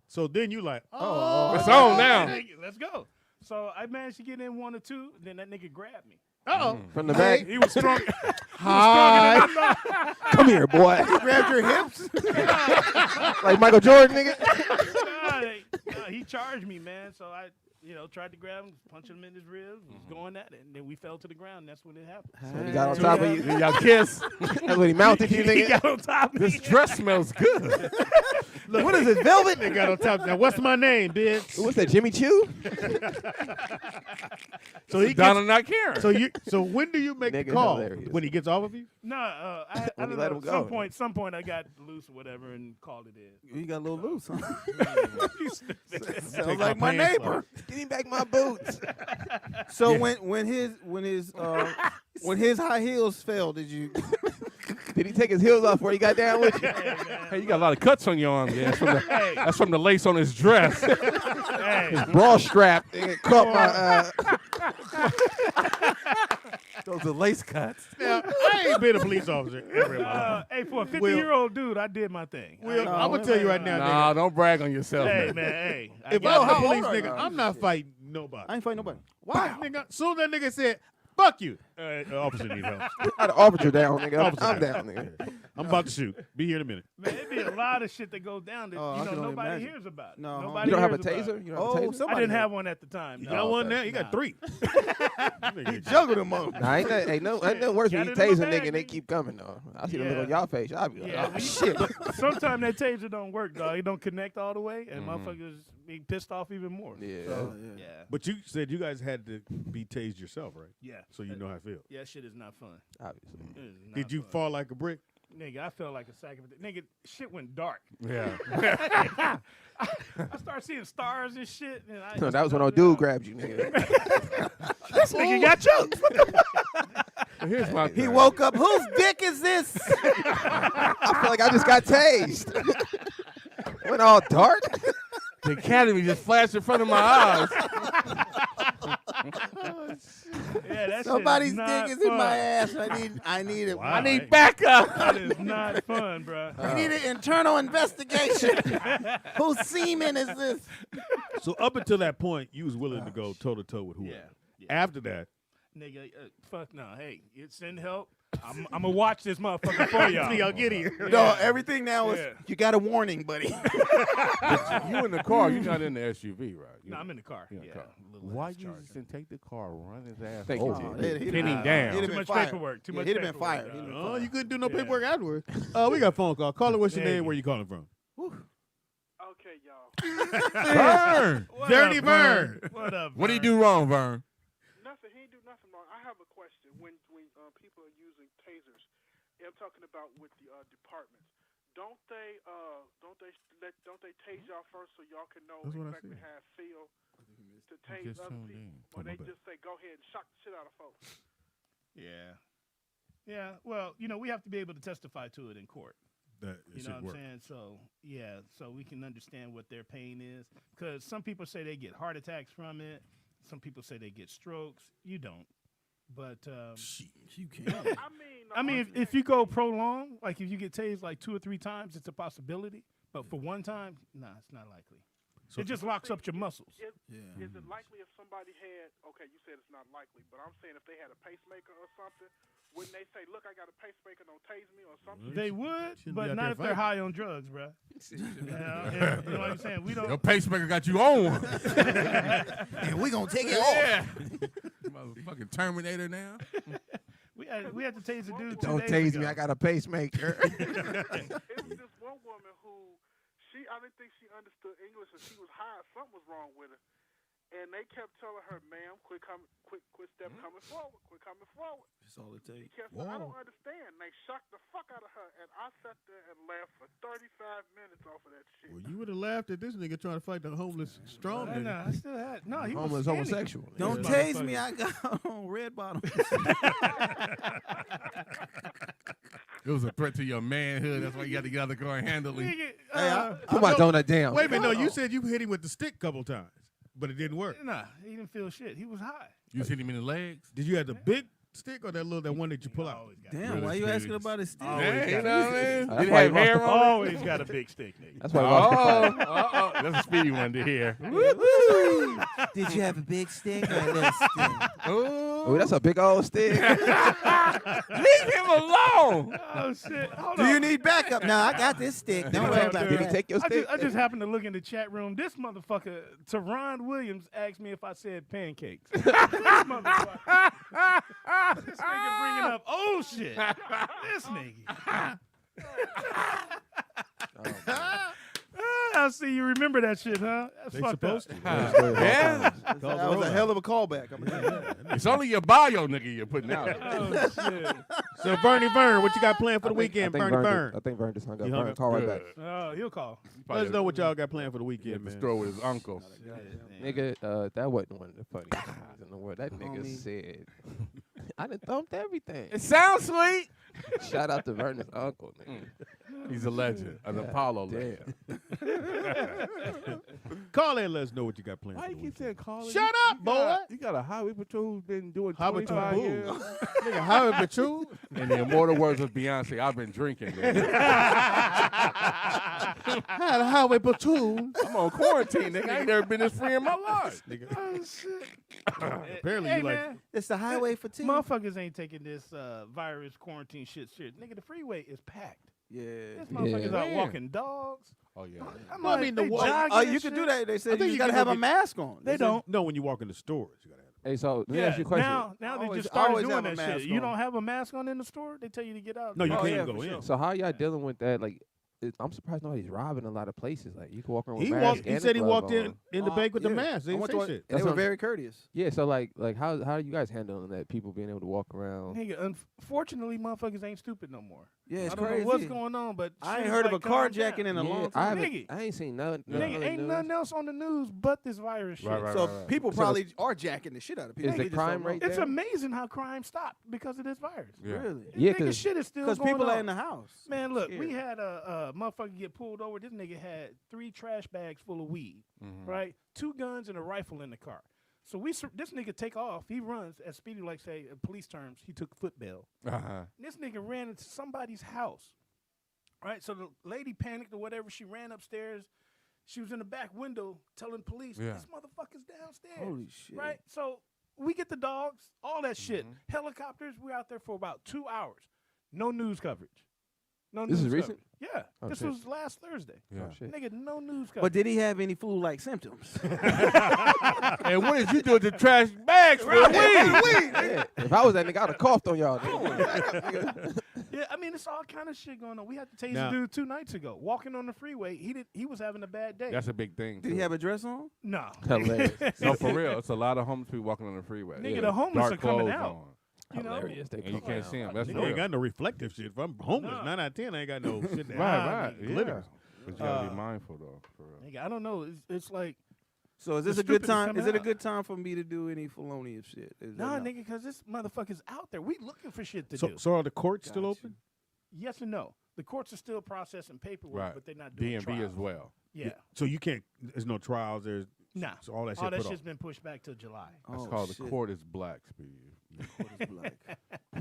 So then you like, oh, It's on now. Nigga, let's go. So I managed to get in 1 or 2. Then that nigga grabbed me. oh. From the back. He was strong. Hi. Come here, boy. Grabbed your hips. Like Michael Jordan, nigga. He charged me, man. So I, tried to grab him, punching him in his ribs, was going at it, and then we fell to the ground. And that's when it happened. So he got on top of you. Then y'all kiss. That's when he mounted you, He nigga. got on top of me. This dress smells good. Look, what is it? Velvet? They got on top. Now, what's my name, bitch? What's that, Jimmy Choo? So he Donna gets, not caring. so when do you make the Nigga call? hilarious. When he gets off of you? No, I When don't he let know. him go. Some point I got loose or whatever and called it in. You got a little loose, huh? Take Sounds like my pants neighbor. off. Give me back my boots. So when his high heels fell, did you? Did he take his heels off before he got down with you? Hey, you got a lot of cuts on your arm. Yeah, that's from the lace on his dress. Hey, Bra strap. Nigga, caught my. Those are lace cuts. Now, I ain't been a police officer ever in my life. hey, for a 50-year-old dude, I did my thing. Will, No, I'm gonna tell you right now, Nah, don't brag on yourself. Hey, man. man, hey. if Well, I'm how a police old are nigga, you? I'm not fighting nobody. I ain't fighting nobody. Why? Nigga, soon as that nigga said, fuck you. Officer need help. I the officer down, nigga. Officer I'm down. down, nigga. I'm about to shoot. Be here in a minute. Man, it'd be a lot of shit that goes down that Oh, I can only nobody imagine. hears about. No, Nobody You don't have a hears about taser? it. You don't have a taser? I somebody didn't did. have one at the time. You No. got one okay. now? You got Nah. 3. Juggle them up. Nah, ain't nothing worse when Got you it in my tase a bag, nigga and they nigga. keep coming, though. I see the look Yeah. on y'all face. I'll be like, Yeah, oh, we- shit. Sometimes that taser don't work, dog. It don't connect all the way, and motherfuckers be pissed off even more. Yeah. So, yeah. But you said you guys had to be tased yourself, right? Yeah. So you know how it feels. Yeah, shit is not fun. Obviously. It is not Did you fun. fall like a brick? Nigga, I felt like a sack of it. Nigga, shit went dark. Yeah. I started seeing stars and shit. And I No, just that was when felt old it dude out. grabbed you, nigga. This nigga got choked. Here's my He thing. woke up. Whose dick is this? I feel like I just got tased. Went all dark. The academy just flashed in front of my eyes. Yeah, that Somebody's shit is dick not is in fun. my ass. I need it. Wow. I need backup. That is not fun, bro. We need an internal investigation. Whose semen is this? So up until that point, you was willing to go toe to toe with whoever. Yeah. After that, Nigga, fuck no. Hey, you send help. I'm gonna watch this motherfucker for y'all. Until y'all get here. No, everything now is Yeah. you got a warning, buddy. You in the car, you're not in the SUV, right? No, I'm in the car. You in the Yeah. car. a little Why less you charging. just didn't take the car, run his ass Thank you, over, T. pin him down? He'd have Too been much fired. paperwork. Too much He'd have been paperwork, fired. dog. He'd have been Oh, fired. you couldn't do no Yeah. paperwork afterwards. We got a phone call. Caller, what's your Yeah, name? yeah. Where you calling from? Okay, y'all. Vern! What Dirty up, Vern. What up? What did he Vern? do wrong, Vern? Nothing. He ain't do nothing wrong. I have a question. When people are using tasers, I'm talking about with the departments. Don't they tase y'all first so y'all can know That's what I exactly said. how it feel to tase just other tuned people, in. or Oh, my they bad. just say go ahead and shock the shit out of folks? Yeah. Yeah. Well, we have to be able to testify to it in court. That You know what I'm saying? So, yeah, so we can understand what their pain is. Because some people say they get heart attacks from it. Some people say they get strokes. You don't. But, You can. I mean, if you go prolonged, like if you get tased like 2 or 3 times, it's a possibility. But for one time, nah, it's not likely. It just locks up your muscles. Is it likely if somebody had? Okay, you said it's not likely, but I'm saying if they had a pacemaker or something, wouldn't they say, "Look, I got a pacemaker, don't tase me" or something? They would, Shouldn't be but out not there if they're high on drugs, bro. You know what I'm saying? We Your don't. pacemaker got you on one. And we gonna take it off. Yeah. Motherfucking Terminator now. We had to tase a dude. 2 Don't days tase me. ago. I got a pacemaker. It's this one woman who I didn't think she understood English, and she was high. Something was wrong with her, and they kept telling her, "Ma'am, quit coming forward, quit coming forward." That's all it She takes. kept saying, "I don't understand." They shocked the fuck out of her, and I sat there and laughed for 35 minutes off of that shit. Well, you would have laughed at this nigga trying to fight the homeless strong nigga. No, I still had no. He Homeless was skinny. homosexual. Don't Yeah. tase me. I got on red bottoms. It was a threat to your manhood. That's why you got to get out of the car and handle it. Nigga, Put my donut down. Wait a minute, no, you said you hit him with the stick a couple times, but it didn't work. Nah, he didn't feel shit. He was high. You just hit him in the legs. Did you have the big stick or that one that you pull out? Damn, why you asking about his stick? Yeah, you know what I mean? That's Did it why have he lost hair the- on it? Always got a big stick, nigga. That's why. I lost That's a Speedy one to hear. Did you have a big stick or a little stick? Oh, that's a big old stick. Leave him alone. Oh shit! Hold Do on. you need backup? No, I got this stick. Don't worry about Did he that. take your stick? I just happened to look in the chat room. This motherfucker, Teron Williams, asked me if I said pancakes. This motherfucker. This nigga bringing up old shit. This nigga. I see you remember that shit, huh? That's They fucked up. supposed to. Yeah. That was a hell of a callback. I'm gonna tell you. It's only your bio, nigga, you're putting out. Oh shit! So Bernie Vern, what you got planned for the I think weekend, Bernie Vern? I think Vern just hung up. He hung Vern, up? call right back. Good. Oh, he'll call. Let us know what y'all got planned for the He weekend, at the man. store with his uncle. Nigga, that wasn't one of the funniest things in the world. That nigga Homie. said, I done thumped everything. It sounds sweet. Shout out to Vern's uncle, nigga. He's a legend, an Apollo legend. Call in, let us know what you got planned. Why for you the keep weekend. saying calling? Shut up, boy. You got a highway patrol who's been doing Highway 25 patrol. years. Nigga, Highway Patrol? In the immortal words of Beyonce, I've been drinking. nigga. Had a Highway Patrol. I'm on quarantine, nigga. I ain't never been this free in my life. Oh shit! Apparently Hey you like man, It's the highway for two. motherfuckers ain't taking this virus quarantine shit serious. Nigga, the freeway is packed. Yeah. This motherfuckers out Man. walking dogs. Oh, yeah. I'm Well, I like, mean, the they wa- jogging Oh, and you can do shit. that. They I said think you you gotta can have go a get- mask on. They don't. No, when you walk in the stores, you gotta have Hey, so let me Yeah, ask you a question. now they Always- just started always doing have a that mask shit. You on. don't have a mask on in the store, they tell you to get out. No, you Oh, can't yeah, even go for in. sure. So how y'all dealing with that? Like, I'm surprised nobody's robbing a lot of places. Like, you can walk around with He a mask walked. He and said a he glove walked in on. the bank with the yeah. mask. They I didn't went say to shit. and they That's were what- very courteous. Yeah, so like how are you guys handling that? People being able to walk around. Nigga, unfortunately, motherfuckers ain't stupid no more. Yeah, it's I don't crazy. know what's going on, but I shit ain't is heard of a like calming carjacking down. in a long I time. haven't. Nigga. I ain't seen nothing. Nigga, ain't nothing else on the news but this virus shit. Right, right, So right. people So probably are jacking the shit out of people. Is the They just crime don't know. rate It's there? amazing how crime stopped because of this virus. Yeah. Really? Yeah, Nigga, 'cause- shit is still Because going people on. are in the house. Man, look, we Scared. had a motherfucker get pulled over. This nigga had 3 trash bags full of weed, Mhm. right? 2 guns and a rifle in the car. So this nigga take off. He runs, as Speedy like say in police terms, he took foot bail. Uh-huh. This nigga ran into somebody's house, right? So the lady panicked or whatever. She ran upstairs. She was in the back window telling police, Yeah. this motherfucker's downstairs. Holy shit. Right? So we get the dogs, all that shit. Helicopters, we're out there for about 2 hours. No news coverage. No This news is recent? coverage. Yeah. Oh, this shit. was last Thursday. Yeah. Oh, shit. Nigga, no news coverage. But did he have any flu-like symptoms? And what did you do with the trash bags for the weed? Yeah. If I was that nigga, I'd have coughed on y'all. Nigga. Yeah, I mean, it's all kind of shit going on. We had to tase Now- a dude 2 nights ago. Walking on the freeway, he was having a bad day. That's a big thing. Did he too. have a dress on? No. Hilarious. No, for real. It's a lot of homeless people walking on the freeway. Nigga, the homeless Dark are coming clothes out. on. You know? Hilarious. They And you come can't out. see them. That's Nigga real. ain't got no reflective shit. If I'm homeless, No. 9 out of 10, I ain't got no shit that Right. glitters. But you gotta be mindful though, for real. Nigga, I don't know. It's like, So is this The a good stupid is time? coming Is it a out. good time for me to do any felonious shit? Is that nah, not- nigga, because this motherfucker's out there. We looking for shit to So, do. so are the courts still Got open? Yes and no. The courts are still processing paperwork, Right. but they're not doing DMV trials. as well. Yeah. So you can't. There's no trials. There's Nah. so all that shit All that put shit's off. been pushed back till July. That's Oh, called shit. the court is black, Speedy. Court is black.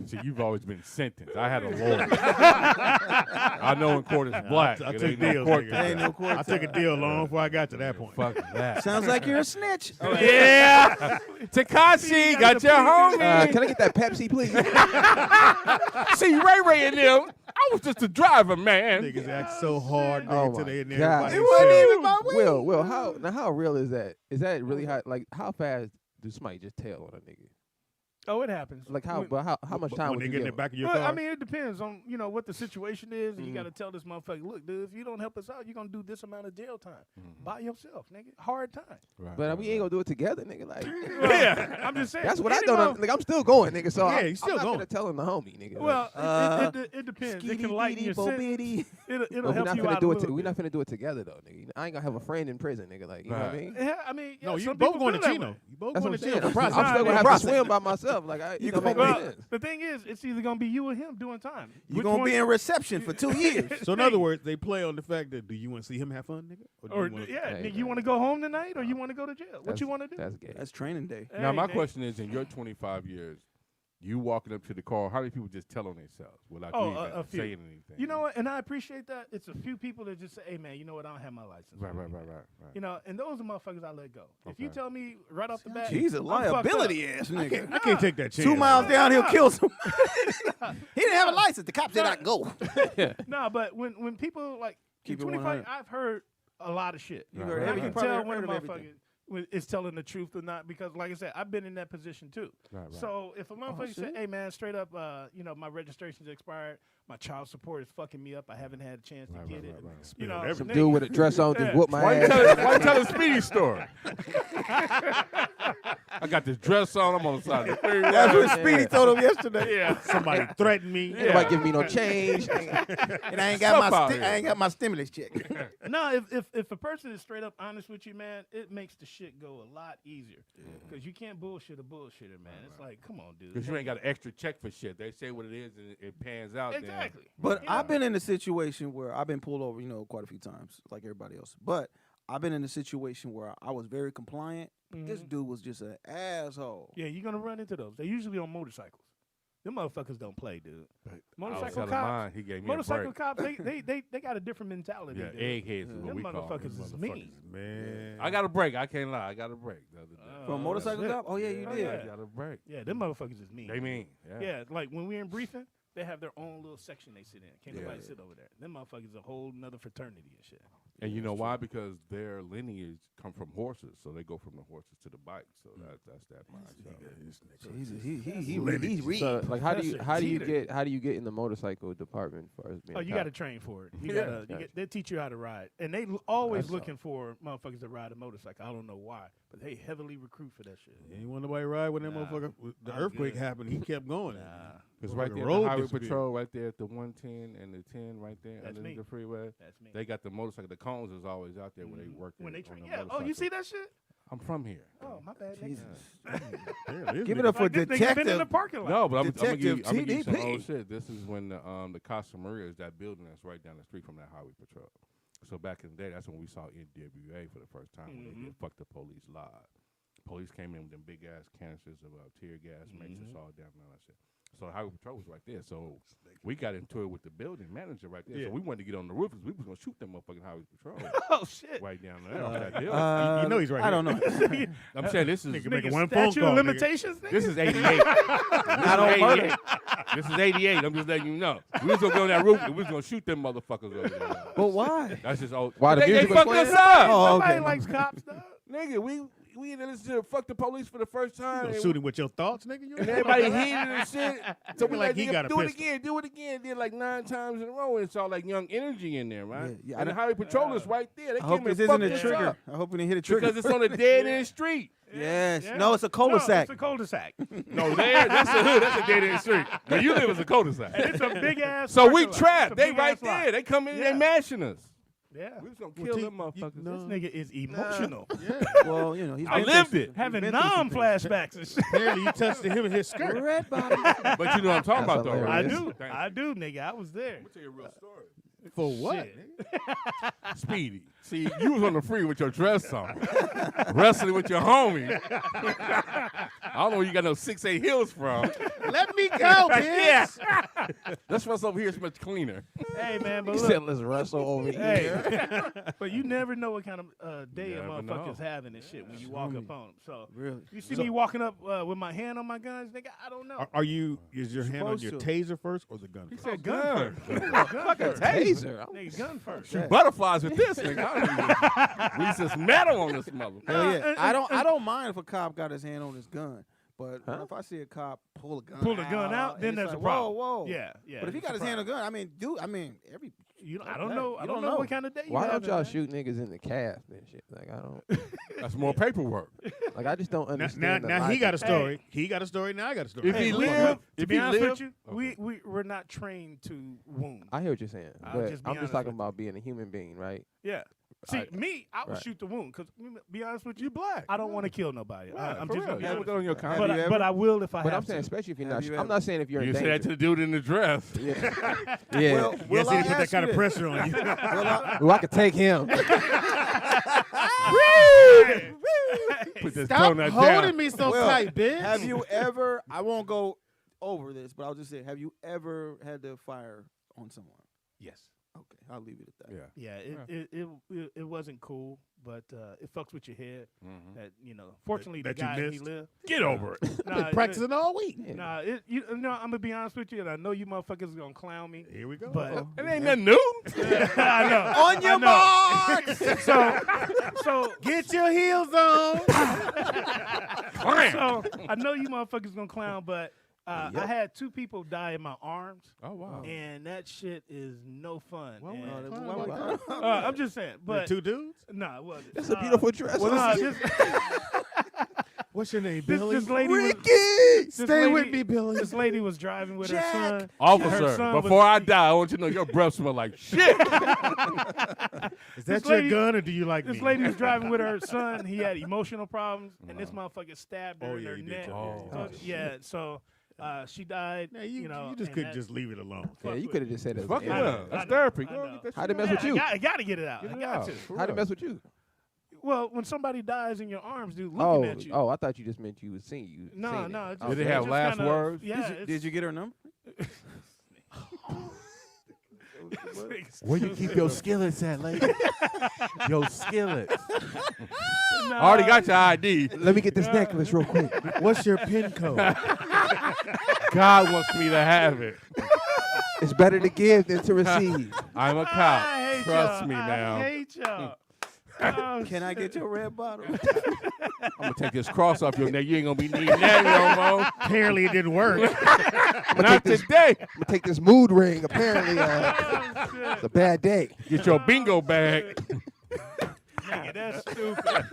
See, you've always been sentenced. I had a lawyer. I know in court is black. I It took ain't no deals. court nigga. case. Ain't no court I took a deal long before I got to that point. Fuck that. Sounds like you're a snitch. Yeah. Takashi got your homie. Can I get that Pepsi, please? See, Ray Ray and them. I was just a driver, man. Niggas act so hard, nigga, Oh till my they in there. God. by It wasn't themselves. even my weed. Will, how real is that? Is that really hot? Like, how fast do somebody just tell on a nigga? Oh, it happens. Like, how much But time when would they you get in give the 'em? back of your Well, car? I mean, it depends on what the situation is, and you got to tell this motherfucker, look, dude, if you don't help us out, you're gonna do this amount of jail time by yourself, nigga. Hard time. Right, But right, we ain't gonna do it together, nigga. Like, Yeah, I'm just saying. that's what I any don't. mother- Like, I'm still going, nigga. So Yeah, I'm he's still not going. gonna tell him the homie, nigga. Well, Uh, it depends. It Skitty, can lighten bitty, your bo sentence. bitty. It'll But we're help not you finna out do a it. little We're bit. not finna do it together, though, nigga. I ain't gonna have a friend in prison, nigga. Like, you know what I Right. mean? Yeah, I mean, yeah, No, you some both people going to feel that Chino. way. You both That's going what to I'm Chino saying. for I'm process. still gonna have to swim by myself. Like, You don't gonna make be- no Well, sense. the thing is, it's either gonna be you or him doing time. You're Which gonna one- be in reception for 2 years. So in other words, they play on the fact that do you want to see him have fun, nigga? do Or you wanna- yeah, Hey, nigga, you man. want to go home tonight or you want to go to jail? What That's- you want to do? That's gay. That's training day. Now, my Hey, question is, in your 25 years, you walking up to the car, how many people just tell on themselves without Oh, you even a few. saying anything? You know what? And I appreciate that. It's a few people that just say, "Hey, man, you know what? I don't have my license." Right. You know, and those are motherfuckers I let go. If you Okay. tell me right off the bat, He's a I'm fucked up. liability ass nigga. I can't take that chance. 2 miles down, he'll kill somebody. He didn't have a license. The cop said I go. No, but when people like Keep it in 25, 100. I've heard a lot of shit. You And heard I everything. can You probably tell when a heard of everything. motherfucker is telling the truth or not because, like I said, I've been in that position too. Right. So if a motherfucker say, shit. "Hey man, straight up, my registration's expired, my child support is fucking me up, I haven't had a chance to Right, get right, it," right, right. you know, Some nigga- dude with a dress on just Yeah. whooped my Why you ass. tell a Speedy story? I got this dress on. I'm on the side of the freeway. That's what Speedy told him yesterday. Yeah. Somebody threatened me. Ain't nobody giving me no change. And I ain't Stuff got out my here. I ain't got my stimulus check. No, if a person is straight up honest with you, man, it makes the shit go a lot easier. Because you can't bullshit a bullshitter, man. It's like, come on, dude. Because you ain't got an extra check for shit. They say what it is and it pans out. then- Exactly. But Yeah. I've been in a situation where I've been pulled over, quite a few times, like everybody else. But I've been in a situation where I was very compliant. This dude was just an asshole. Yeah, you're gonna run into those. They're usually on motorcycles. Them motherfuckers don't play, dude. I was Motorcycle telling cops. mine, he gave me Motorcycle a break. cops, they got a different mentality. Yeah, dude. eggheads is what Them we call motherfuckers them. is mean. Man. I got a break. I can't lie. I got a break the other day. From a motorcycle shit. cop? Oh, yeah, you Oh, did. I yeah. got a break. Yeah, them motherfuckers is mean. They mean. Yeah. Yeah, like when we're in briefing, they have their own little section they sit in. Can't Yeah. nobody sit over there. Them motherfuckers a whole nother fraternity and shit. And you know why? Because their lineage come from horses, so they go from the horses to the bikes. So that's that mindset. He's read. So, like, how do you Cheater. get in the motorcycle department first? Oh, you got to train for it. You gotta, they teach you how to ride, and they always That's looking for motherfuckers to ride a motorcycle. I don't know why, but they heavily recruit for that shit. Ain't want nobody ride when that Nah, motherfucker. The I'm earthquake good. happened. He kept going. Because right Motherfucking there, road the highway disappeared. patrol, right there at the 110 and the 10, right there That's underneath me. the freeway. That's me. They got the motorcycle. The cones is always out there when they work. When they on train, the yeah. Oh, motorcycle. you see that shit? I'm from here. Oh, my bad. nigga. Jesus. Yeah, this Give it nigga- up for Like this nigga been in the Detective. parking lot. No, but I'm gonna give Detective you some TDP. old shit. This is when the Casa Maria is that building that's right down the street from that highway patrol. So back in the day, that's when we saw NWA for the first time when they did Fuck the Police live. Police came in with them big ass canisters of tear gas, makes us all down and all that shit. So highway patrol was right there. So we got into it with the building manager right there. Yeah. So we wanted to get on the roof because we was gonna shoot them motherfucking highway patrol Oh shit. right down there. off that hill. You know he's right I here. don't know. I'm saying this is Nigga making Nigga, one phone statute call. of nigga. limitations, nigga? this is 88. Not on murder. This is 88. I'm just letting you know. We was gonna go on that roof and we was gonna shoot them motherfuckers over there. But why? That's just old. Why the they music was fucked playing? us up. Oh, Nobody okay. likes cops, dog. Nigga, we fuck the police for the first time. You and shoot him with your thoughts, nigga. You And everybody heated and shit. So we Like like, he nigga, got a do it pistol. again, do it again. Did like 9 times in a row, and it's all like young energy in there, right? Yeah, And the highway patrol is right there. They I hope came and this isn't fucked a us trigger. up I hope we didn't hit a trigger. because it's on a dead end street. Yes. Yeah. No, it's a cul-de-sac. No, it's a cul-de-sac. No, there, that's a hood. That's a dead end street. Where you live is a cul-de-sac. And it's a big ass. So we parking lot. trapped. It's a They big right ass lot. there. They come in Yeah. and they mashing us. Yeah. We was gonna kill them motherfuckers. This nigga is emotional. Well, you know, he's I been lived through- it. Having he's been through some things. non-flashbacks and shit. Apparently you touched him in his skirt. Red bottom. But you know what I'm talking That's about, though, hilarious. right? I do. Thank I do, nigga. I was there. Let me tell you a real story. For what? Shit. Speedy. See, you was on the free with your dress on, wrestling with your homie. I don't know where you got no 6'8" heels from. Let me go, bitch. This dress over here is much cleaner. Hey, man, but He look. said, let's wrestle over here. Hey, but you never know what kind of day a Never motherfucker's know. having and shit when you walk up on them. So Really? you see me walking up with my hand on my guns, nigga. I don't know. Are you? Is your hand on Supposed your to. taser first or the gun? He First? said gun first. Gun first. Taser. Nigga, gun first. Shoot butterflies with this nigga. I don't even release metal on this mother. Hell yeah. and- I don't mind if a cop got his hand on his gun, but if I see a cop pull a gun, Pull the gun out, and then it's there's like, a problem. Whoa, whoa. Yeah, yeah. But if he it's got a his hand on problem. a gun, every I don't know. I You don't don't know what kind of day you Why having, don't y'all man. shoot niggas in the calf and shit? Like I don't. That's more paperwork. Like I just don't Now, understand. now he the got a logic. story. He got a story. Now I got a story. If he Hey, look, live, to if be he honest live, with you, we're not trained to wound. I hear what you're saying, I'll but just be I'm just honest talking with you. about being a human being, right? Yeah. See, I would Right. shoot the wound because, be honest with you, you black. I don't want to kill nobody. I'm For just real. gonna be You have honest. it on your Have conscience. you But ever? I will if I But have I'm saying, to. especially if you're Have not. you I'm ever- not saying if you're You in say that danger. to the dude in the dress. Yeah. Well, yeah. Yes, will he I didn't put that ask kind you of this? pressure on you. Well, I could take him. Put this Stop donut holding down. me so Well, tight, bitch. Have you ever? I won't go over this, but I'll just say, have you ever had to fire on someone? Yes. Okay, I'll leave it at that. Yeah. Yeah, it wasn't cool, but it fucks with your head. Mhm. That fortunately that the you guy he missed? lived. Get over it. Nah, Practicing all week. Nah, I'm gonna be honest with you, and I know you motherfuckers gonna clown me. Here we go. But It ain't nothing new. I know. On your marks. So Get your heels on. so I know you motherfuckers gonna clown, but I had 2 people die in my arms, Oh wow. and that shit is no fun. And- Why- I'm just saying, but 2 dudes. no, it wasn't. That's a beautiful dress. Nah, What's your name, Billy? this lady was, Stay with me, Billy. This lady was driving with her son. Her Officer, son was- before I die, I want you to know your breath smell like shit. Is that This your lady- gun or do you like This me? lady was driving with her son. He had emotional problems, and this motherfucker stabbed her Oh, in yeah, her he did neck. tell me. Oh, Yeah, so she died. Now, you know, just and couldn't that- just leave it alone. Yeah, you could have just said it. Fuck it I know, up. I That's know, therapy. I Go know. get that How'd shit it mess out. with you? I gotta get it out. Get I it got out. to. For How'd it real. mess with you? Well, when somebody dies in your arms, dude, looking at you. Oh, I thought you just meant you was seeing you. No, seen no. It. It's Oh, Did it it's have just last kinda- words? Yeah. Did you get her number? Where you keep your skillets at, lady? Your skillets. No, I already got your ID. Let me get this necklace real quick. What's your pin code? God wants me to have it. It's better to give than to receive. I'm a I cop. hate Trust y'all. me now. I hate y'all. Oh, Can I get your red bottle? I'm gonna take this cross off your neck. You ain't gonna be needing that no more. Apparently it didn't work. Not today. I'm gonna take this mood ring. Apparently, oh, shit. it's a bad day. Get your bingo bag. Nigga, that's stupid. That's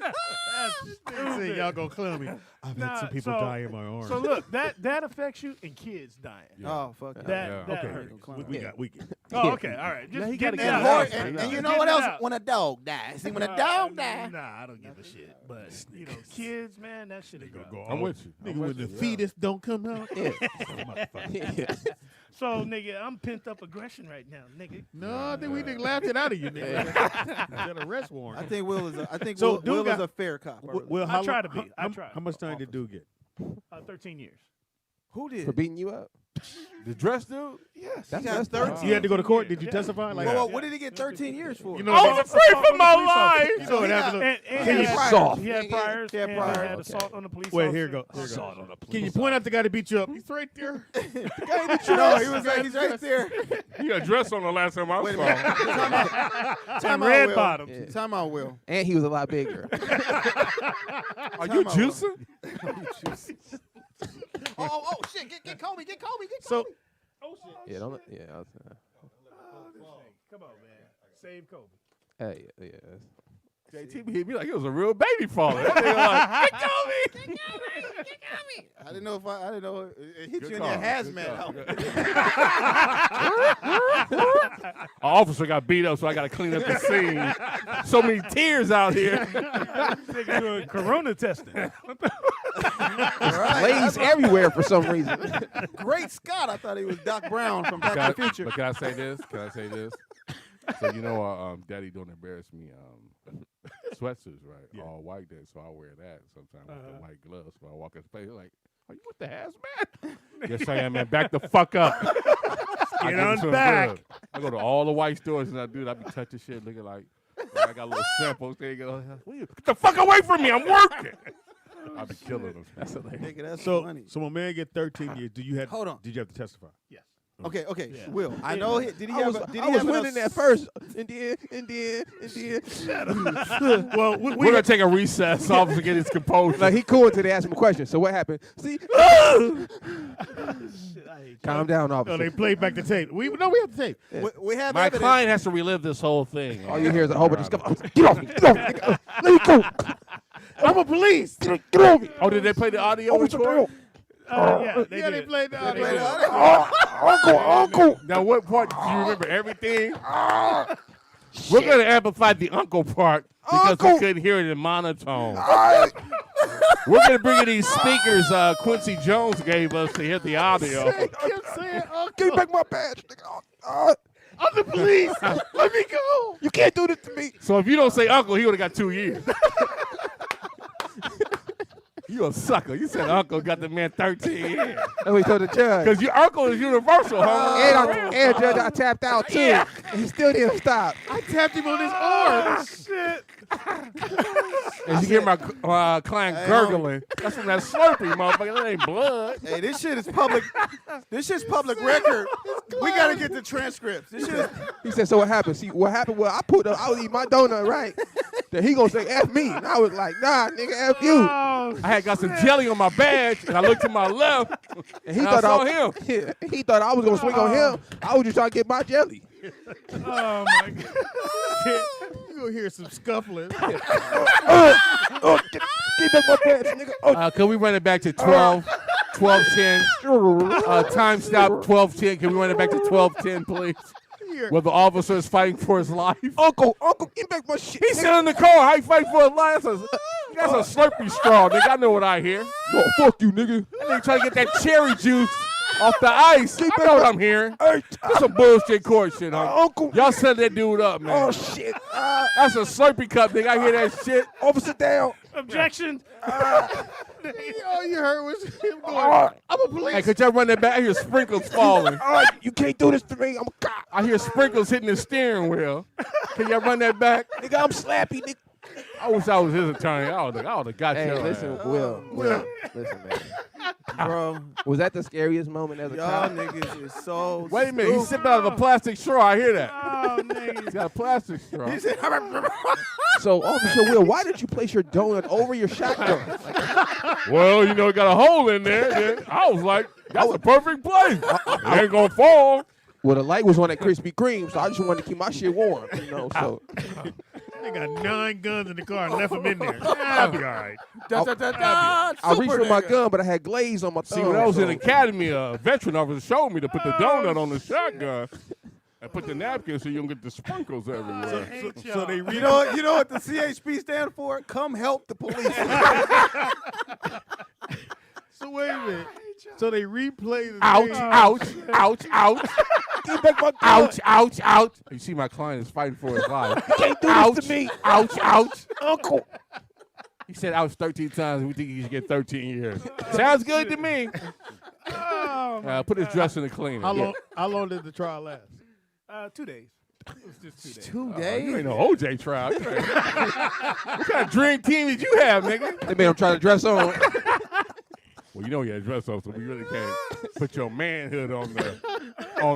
See, stupid. y'all gonna clown me. I've had Nah, some people so- die in my arms. So look, that affects you and kids dying. Oh, fuck yeah. That okay, hurts. we got. Oh, okay, all right. Just he get gotta it get out. hard, And you know Get what it else? out. When a dog dies. See, when a dog dies. Nah, I don't give a shit. But kids, man, that shit is rough. I'm with you. Nigga, when the fetus don't come out. Yeah. Motherfucker. Yeah. So, nigga, I'm pent up aggression right now, nigga. No, I think we didn't laughed it out of you, nigga. That arrest warrant. I think Will is. So, Will dude is got- a fair cop. Will, I try to be. I try. How much time did dude get? 13 years. Who did? For beating you up. The dress dude? Yes. That's 13. You had to go to court. Did you Yeah. testify? Like, Well, what did he get 13 years for? you know, I was afraid for my life. you know what happened? And he priors. soft. He had priors. He had and priors. had assault on the police Wait, officer. here you go. Here you go. Assault on the police Can you point out the guy that beat you up? He's right there. No, he was like, he's right there. He had a dress on the last time I Wait a saw minute. him. Time red out, Will. bottoms. Time out, Will. And he was a lot bigger. Are you Time out. juicing? oh, shit. Get Kobe. Get Kobe. Get So, Yeah, don't. Yeah. Come on, man. Save Kobe. Hey, yeah. JT hit me like it was a real baby falling. That nigga like, get Kobe! I didn't know it hit Good you in call, your good hazmat call. outfit. Our officer got beat up, so I got to clean up the scene. So many tears out here. Nigga doing corona testing. Blaze everywhere for some reason. Great Scott. I thought he was Doc Brown from Back to the Future. But can I say this? So you know, Daddy don't embarrass me. Sweatsuits, right? Yeah. All white day, so I wear that sometimes with the white gloves. So I walk in space like, are you with the hazmat? Yes, I am, man. Back the fuck up. I Get give it on to 'em back. good. I go to all the white stores and I be touching shit, looking like I got little samples. There you go. Get the fuck away from me! I'm working. I be killing them. That's hilarious. Nigga, that's so funny. my man get 13 years. Hold on. Did you have to testify? Yes. Okay, Yeah. Will. I know. Did he I have? was, Did he I was have winning at first. And then. Well, We're gonna take a recess. Officer get his composure. Like, he cool until they ask him a question. So what happened? See? Calm down, No, officer. they played back the tape. We have the tape. We have My evidence. client has to relive this whole thing. All you hear is a whole bunch of stuff. Get off me. Get off me. Nigga. Let me go. I'm a police. Get off me. Oh, did they play the audio Officer record? Will. Yeah, they Yeah, they did. played the audio. Wait, I- Uncle. Now, what part do you remember? Everything. We're gonna amplify the uncle part because Uncle. we couldn't hear it in monotone. We're gonna bring in these speakers Quincy Jones gave us to hear the audio. kept saying, Give me back my badge. Nigga. I'm the police. Let me go. You can't do this to me. So if you don't say uncle, he would have got 2 years. You a sucker. You said uncle got the man 13 years. That's what he told the judge. Because your uncle is universal, homie. And Judge, I tapped out too. Yeah. And he still didn't stop. I tapped him on his arm. Shit. And you hear my client gurgling. That's from that Slurpee, motherfucker. That ain't blood. Hey, this shit is public. This shit's public record. We gotta get the transcripts. This shit is. He said, so what happened? See, what happened was I was eating my donut, right? Then he gonna say, F me. And I was like, nah, nigga, F you. Oh, I had got some jelly on my badge, and I looked to my left, And he and thought I saw I, him. Yeah, he thought I was gonna swing on him. I was just trying to get my jelly. oh my God. You gonna hear some scuffling. Get back my badge, nigga. Can we run it back to 12:10? Time stop 12:10. Can we run it back to 12:10, please? Where the officer is fighting for his life. Uncle, get back my shit. He's sitting in the car. How you fighting for his life? That's a Slurpee straw, nigga. I know what I hear. No, fuck you, nigga. That nigga trying to get that cherry juice off the ice. I know what I'm hearing. Hey, That's some bullshit court shit, huh? Uncle. Y'all set that dude up, man. Oh, shit. That's a Slurpee cup, nigga. I hear that shit. Officer down. Objection. All you heard was him going, I'm a police. Hey, could y'all run that back? I hear sprinkles falling. All right, you can't do this to me. I'm a cop. I hear sprinkles hitting the steering wheel. Can y'all run that back? Nigga, I'm slappy, nigga. I wish I was his attorney. I would have got Hey, your listen, ass. Will, listen, man. Bro, Was that the scariest moment as a y'all cop? niggas is so. Wait a minute. He's sipping out of a plastic straw. I hear that. Oh, nigga. He's got a plastic straw. So, Officer Will, why did you place your donut over your shotgun? Well, you know, it got a hole in there. Then I was like, that's a perfect place. It ain't going to fall. Well, the light was on that Krispy Kreme, so I just wanted to keep my shit warm, you know. So, They got 9 guns in the car and left them in there. I'll be all right. I reached for my gun, but I had glaze on my thumb. See, when I was so in academy, a veteran officer showed me to put the donut on the shotgun and put the napkin so you don't get the sprinkles everywhere. So they You know what the CHP stand for? Come help the police. So wait a minute. So they replay the Ouch, thing. ouch, ouch, ouch. Get back my gun. Ouch, ouch, ouch. You see my client is fighting for his life. Can't do Ouch, this to me. ouch, ouch. Uncle. He said ouch 13 times. We think he should get 13 years. Sounds good to me. Oh, my Put his God. dress in the cleaner. How long did the trial last? 2 days. It was just 2 days. 2 You days. ain't no OJ trial. You ain't- what kind of dream team did you have, nigga? They made him try to dress on. Well, you know you had dress on, so we really can't put your manhood on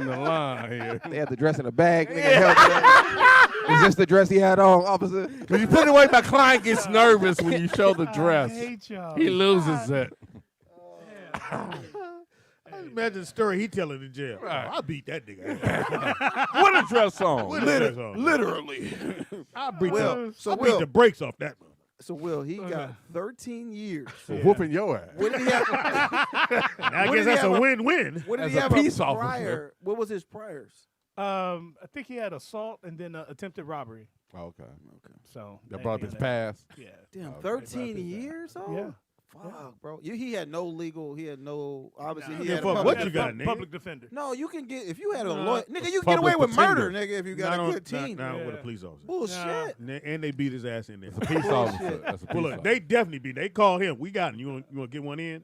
the line here. They had the dress in a bag. Nigga held it. Is this the dress he had on, officer? When you put it away, my client gets nervous when you show the dress. I hate y'all. He loses it. Imagine the story he telling in jail. Right. I beat that nigga. What a dress on. Literally. I beat So I beat Will, the brakes off that. so Will, he got 13 years. For whooping your ass. What did he have? I What guess did he that's a have win-win. What did As he a have peace a officer. prior? What was his priors? I think he had assault and then attempted robbery. Oh, okay. So That brought up his that- past. Yeah. Damn, Oh, 13 years old? Yeah. Fuck, bro. He had no legal, obviously he give had a a fuck public what you got, nigga. Public defender. No, you can get, if you had a Nah. lawyer, nigga, you can get away Public with murder, pretender. nigga, if you got a good team. Not with a Yeah. police officer. Bullshit. And they beat his ass in there. It's a peace officer. That's a peace Well, look, officer. they definitely beat. They called him. We got him. You want to get one in?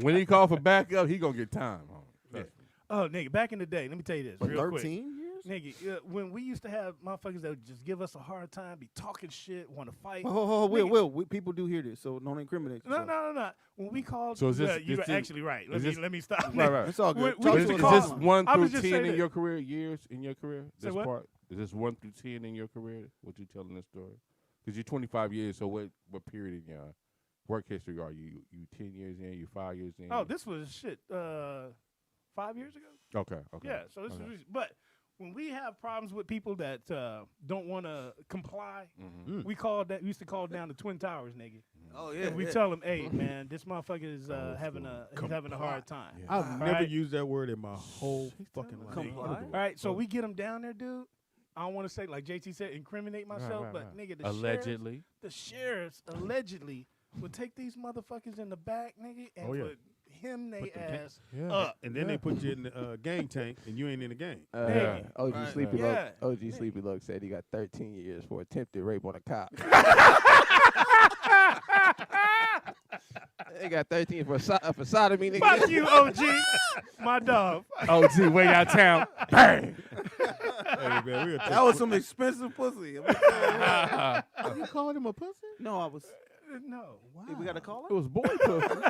When he call for backup, he gonna get time. Yeah. Oh, nigga, back in the day, let me tell you this But real quick. 13 years? Nigga, when we used to have motherfuckers that would just give us a hard time, be talking shit, want to fight. Will, people do hear this, so don't incriminate No, yourself. no. When we called, So is this- yeah, you this were is- actually right. is this- Let me stop. Right, right. It's all good. We Talk used to to us call- Is this offline. 1 I through was just 10 saying in that- your career? Years in your career? Say This what? part? Is this 1 through 10 in your career? What you telling this story? Because you're 25 years. So what period in your work history are you? You 10 years in? You 5 years in? Oh, this was shit. 5 years ago. Okay. Yeah. So this is, but when we have problems with people that don't want to comply, Mhm. we used to call down the Twin Towers, nigga. Oh, yeah. And we tell them, hey, man, this motherfucker is having a hard time. I've All never right. used that word in my whole fucking life. Comply? All right, so we get them down there, dude. I don't want to say, like JT said, incriminate myself, right, but right. nigga, Allegedly. the sheriffs allegedly would take these motherfuckers in the back, nigga, and Oh, yeah. put him they ass Yeah. up. And then they put you in the gang tank, and you ain't in the gang. Yeah. OG Right. Sleepy Yeah. Lug. OG Sleepy Lug said he got 13 years for attempted rape on a cop. They got 13 for sodomy, nigga. Fuck you, OG, my dog. OG, way out town. Bang. Hey, man, we'll take That was some expensive pussy. You called him a pussy? No, I was. No, Hey, we got to call It him? was boy pussy.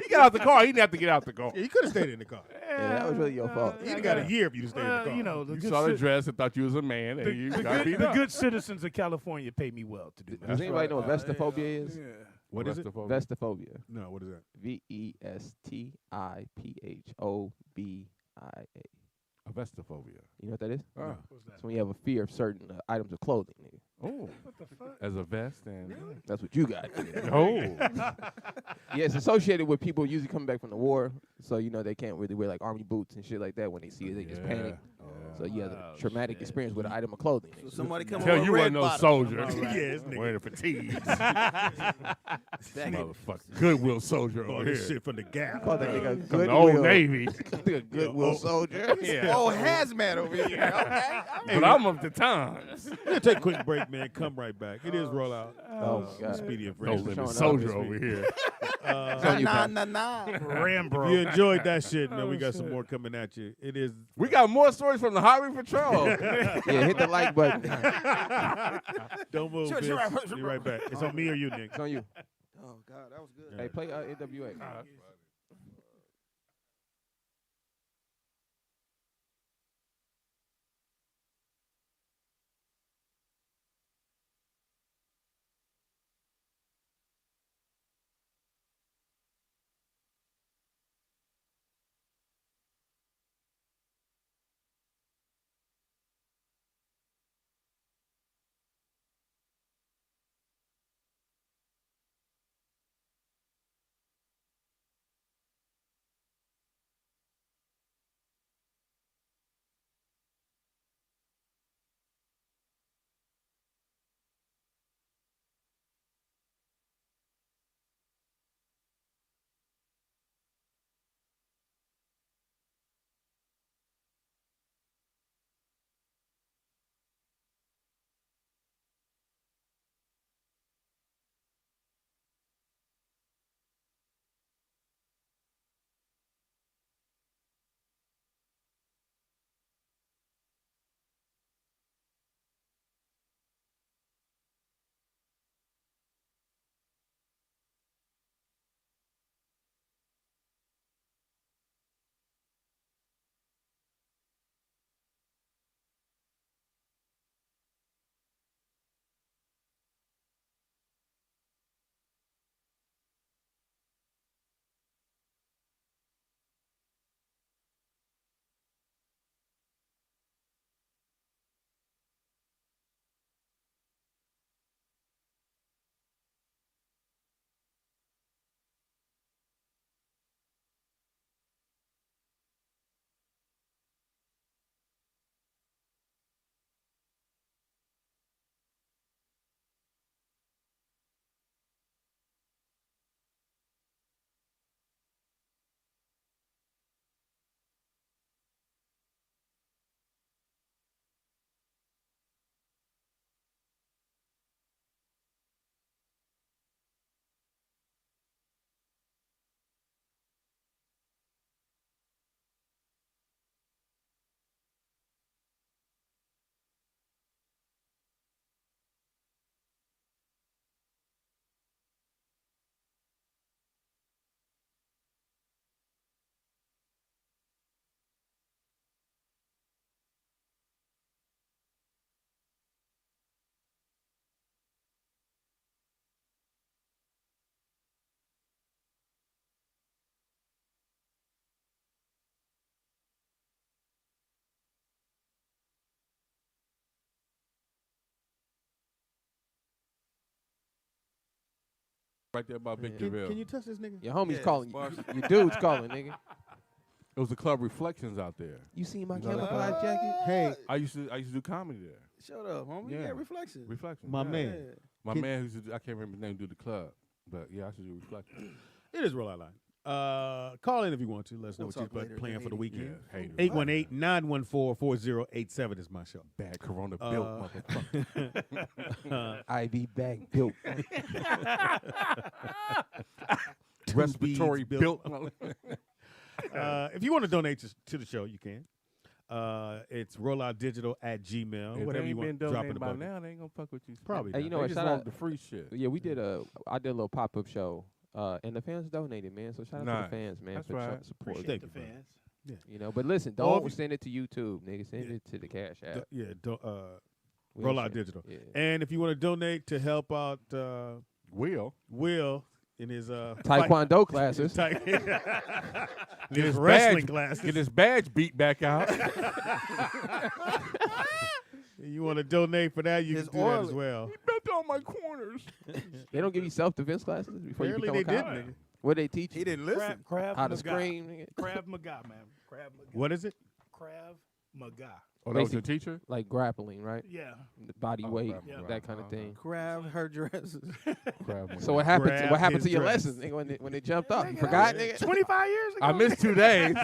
He got out the car. He didn't have to get out the car. Yeah, you could have stayed in the car. Yeah, that was really your fault. You got a year if you stayed in the car. You know, the You good saw the cit- dress and thought you was a man, and you got beat the up. good citizens of California pay me well to do that. Does anybody know what vestophobia is? What is it? Vestophobia. Vestophobia. No, what is that? VESTIPHOBIA. A vestophobia. You know what that is? No. It's when you have a fear of certain items of clothing, nigga. Oh, What the fuck? as a vest and That's what you got. nigga. oh, Yeah, it's associated with people usually coming back from the war, so you know they can't really wear like army boots and shit like that. When they see it, they just panic. So you have a traumatic experience with an item of clothing. So somebody come tell over you red wasn't no bottom. soldier. Yes, nigga. Wearing the fatigues. Motherfucker, Goodwill soldier Oh, over this here. shit from the Gap. Call that nigga From the Goodwill. old Navy. Nigga Goodwill soldier. Yeah. Oh, hazmat over here. Okay. But I'm of the times. We'll take a quick break, man. Come right back. It is Rollout. Oh my God. Speedy and No Friends. limit showing up soldier this over week. here. Nah. If you enjoyed that shit, man, we Oh, got some shit. more coming at you. It is. We got more stories from the Highway Patrol. Yeah, hit the like button. Don't move, Sure, bitch. Be right back. It's on me or you, Nick. It's on you. Oh, God, that was good. Hey, play NWA. right there by Victorville. Can you touch this nigga? Your homie's Yeah, calling. Sparks. Your dude's calling, nigga. It was the club Reflections out there. You seen my You know that camouflage jacket? Hey, I used to do comedy there. Shut up, homie. Yeah. Yeah, Reflections. Reflections. my yeah. man. My Can- man who's I can't remember his name, do the club, but yeah, I should do Reflections. It is Roll Out Line. Call in if you want to. Let us know We'll what you're talk later. playing for the Yeah, weekend. haters. 818-914-4087 is my show. Bad Corona built motherfucker. IV bag built. Respiratory beads built. If you want to donate to the show, you can. It's rolloutdigital@gmail. If Whatever they you ain't been want, drop in donating the by bucket. now, they ain't gonna fuck with you. Probably Hey, you know They what? just Shout want out. the free shit. Yeah, we did I did a little pop-up show, and the fans donated, man. So shout out to Nice. the fans, man, That's for right. support. Thank the you, brother. fans. You know, but listen, Well, don't if you- send it to YouTube, nigga. Send Yeah. it to the Cash App. We We Roll ain't Out shit. Digital. Yeah. And if you want to donate to help out Will. Will in his Taekwondo classes. his his wrestling badge- classes. Get his badge beat back out. You want to donate for that, you His can do that as oil- well. Built all my corners. They don't give you self-defense classes before Apparently you they become a did, cop? nigga. What they teach He you? didn't listen. Krav How to Maga. scream, nigga. Krav Maga, man. Krav Maga. What is it? Krav Maga. Oh, that was Basic- your teacher? Like grappling, right? Yeah. The body Oh, weight, grappling, Yeah. that kind of okay. thing. Grab her dresses. Crab So what happened? Grab What happened his to your dress. lessons, nigga, when they jumped off? You Nigga, forgot, I- nigga? 25 years ago? I missed 2 days.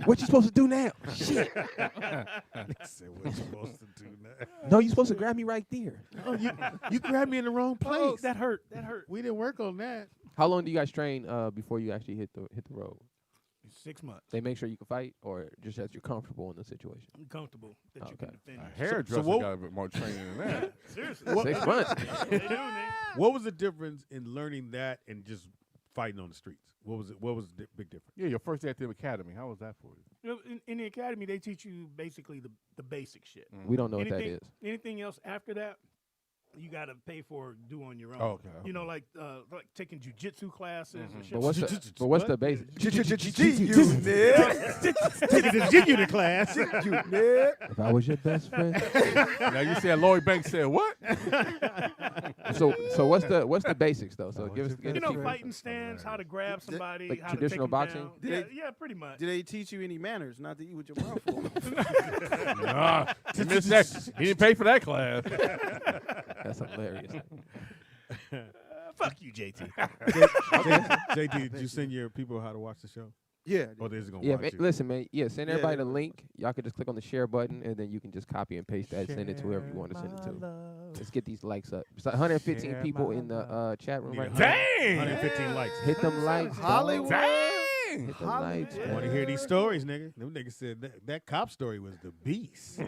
What you supposed to do now? Shit. Said what you supposed to do now. No, you supposed to grab me right there. Oh, you grabbed me in the wrong place. Oh, that hurt. That hurt. We didn't work on that. How long do you guys train before you actually hit the road? 6 months. They make sure you can fight, or just that you're comfortable in the situation. I'm comfortable that you Okay. can defend. A hairdresser what- got a bit more training than that. Seriously. 6 months. They do, nigga. What was the difference in learning that and just fighting on the streets? What was it? What was the big difference? Yeah, your first day at the academy. How was that for you? You know, in the academy, they teach you basically the basic shit. We don't know what that Anything- is. Anything else after that, you got to pay for or do on your own. Oh, okay. You know, like taking jujitsu classes and shit. But what's the basic? Taking the unit class. If I was your best friend. Now you said Lloyd Banks said what? So what's the basics though? So give us. You know, fighting stance, how to grab somebody, like how traditional to take 'em boxing? down. Did Yeah, pretty much. Did they teach you any manners not to eat with your mouth full? Nah, he missed that. He didn't pay for that class. That's hilarious. Fuck you, JT. JT, did you send your people how to watch the show? Yeah. Or they're just gonna Yeah, watch man, it? listen, man. Yeah, send everybody Yeah. the link. Y'all can just click on the share button, and then you can just copy and paste that, and send it to whoever you want to send it to. Let's get these likes up. It's like 115 Share people my in the chat room Need right 100 now. Dang! 115 likes. Hit them likes, dog. Hollywood. Dang! Hit them likes, I want man. to hear these stories, nigga. Them niggas said that cop story was the beast.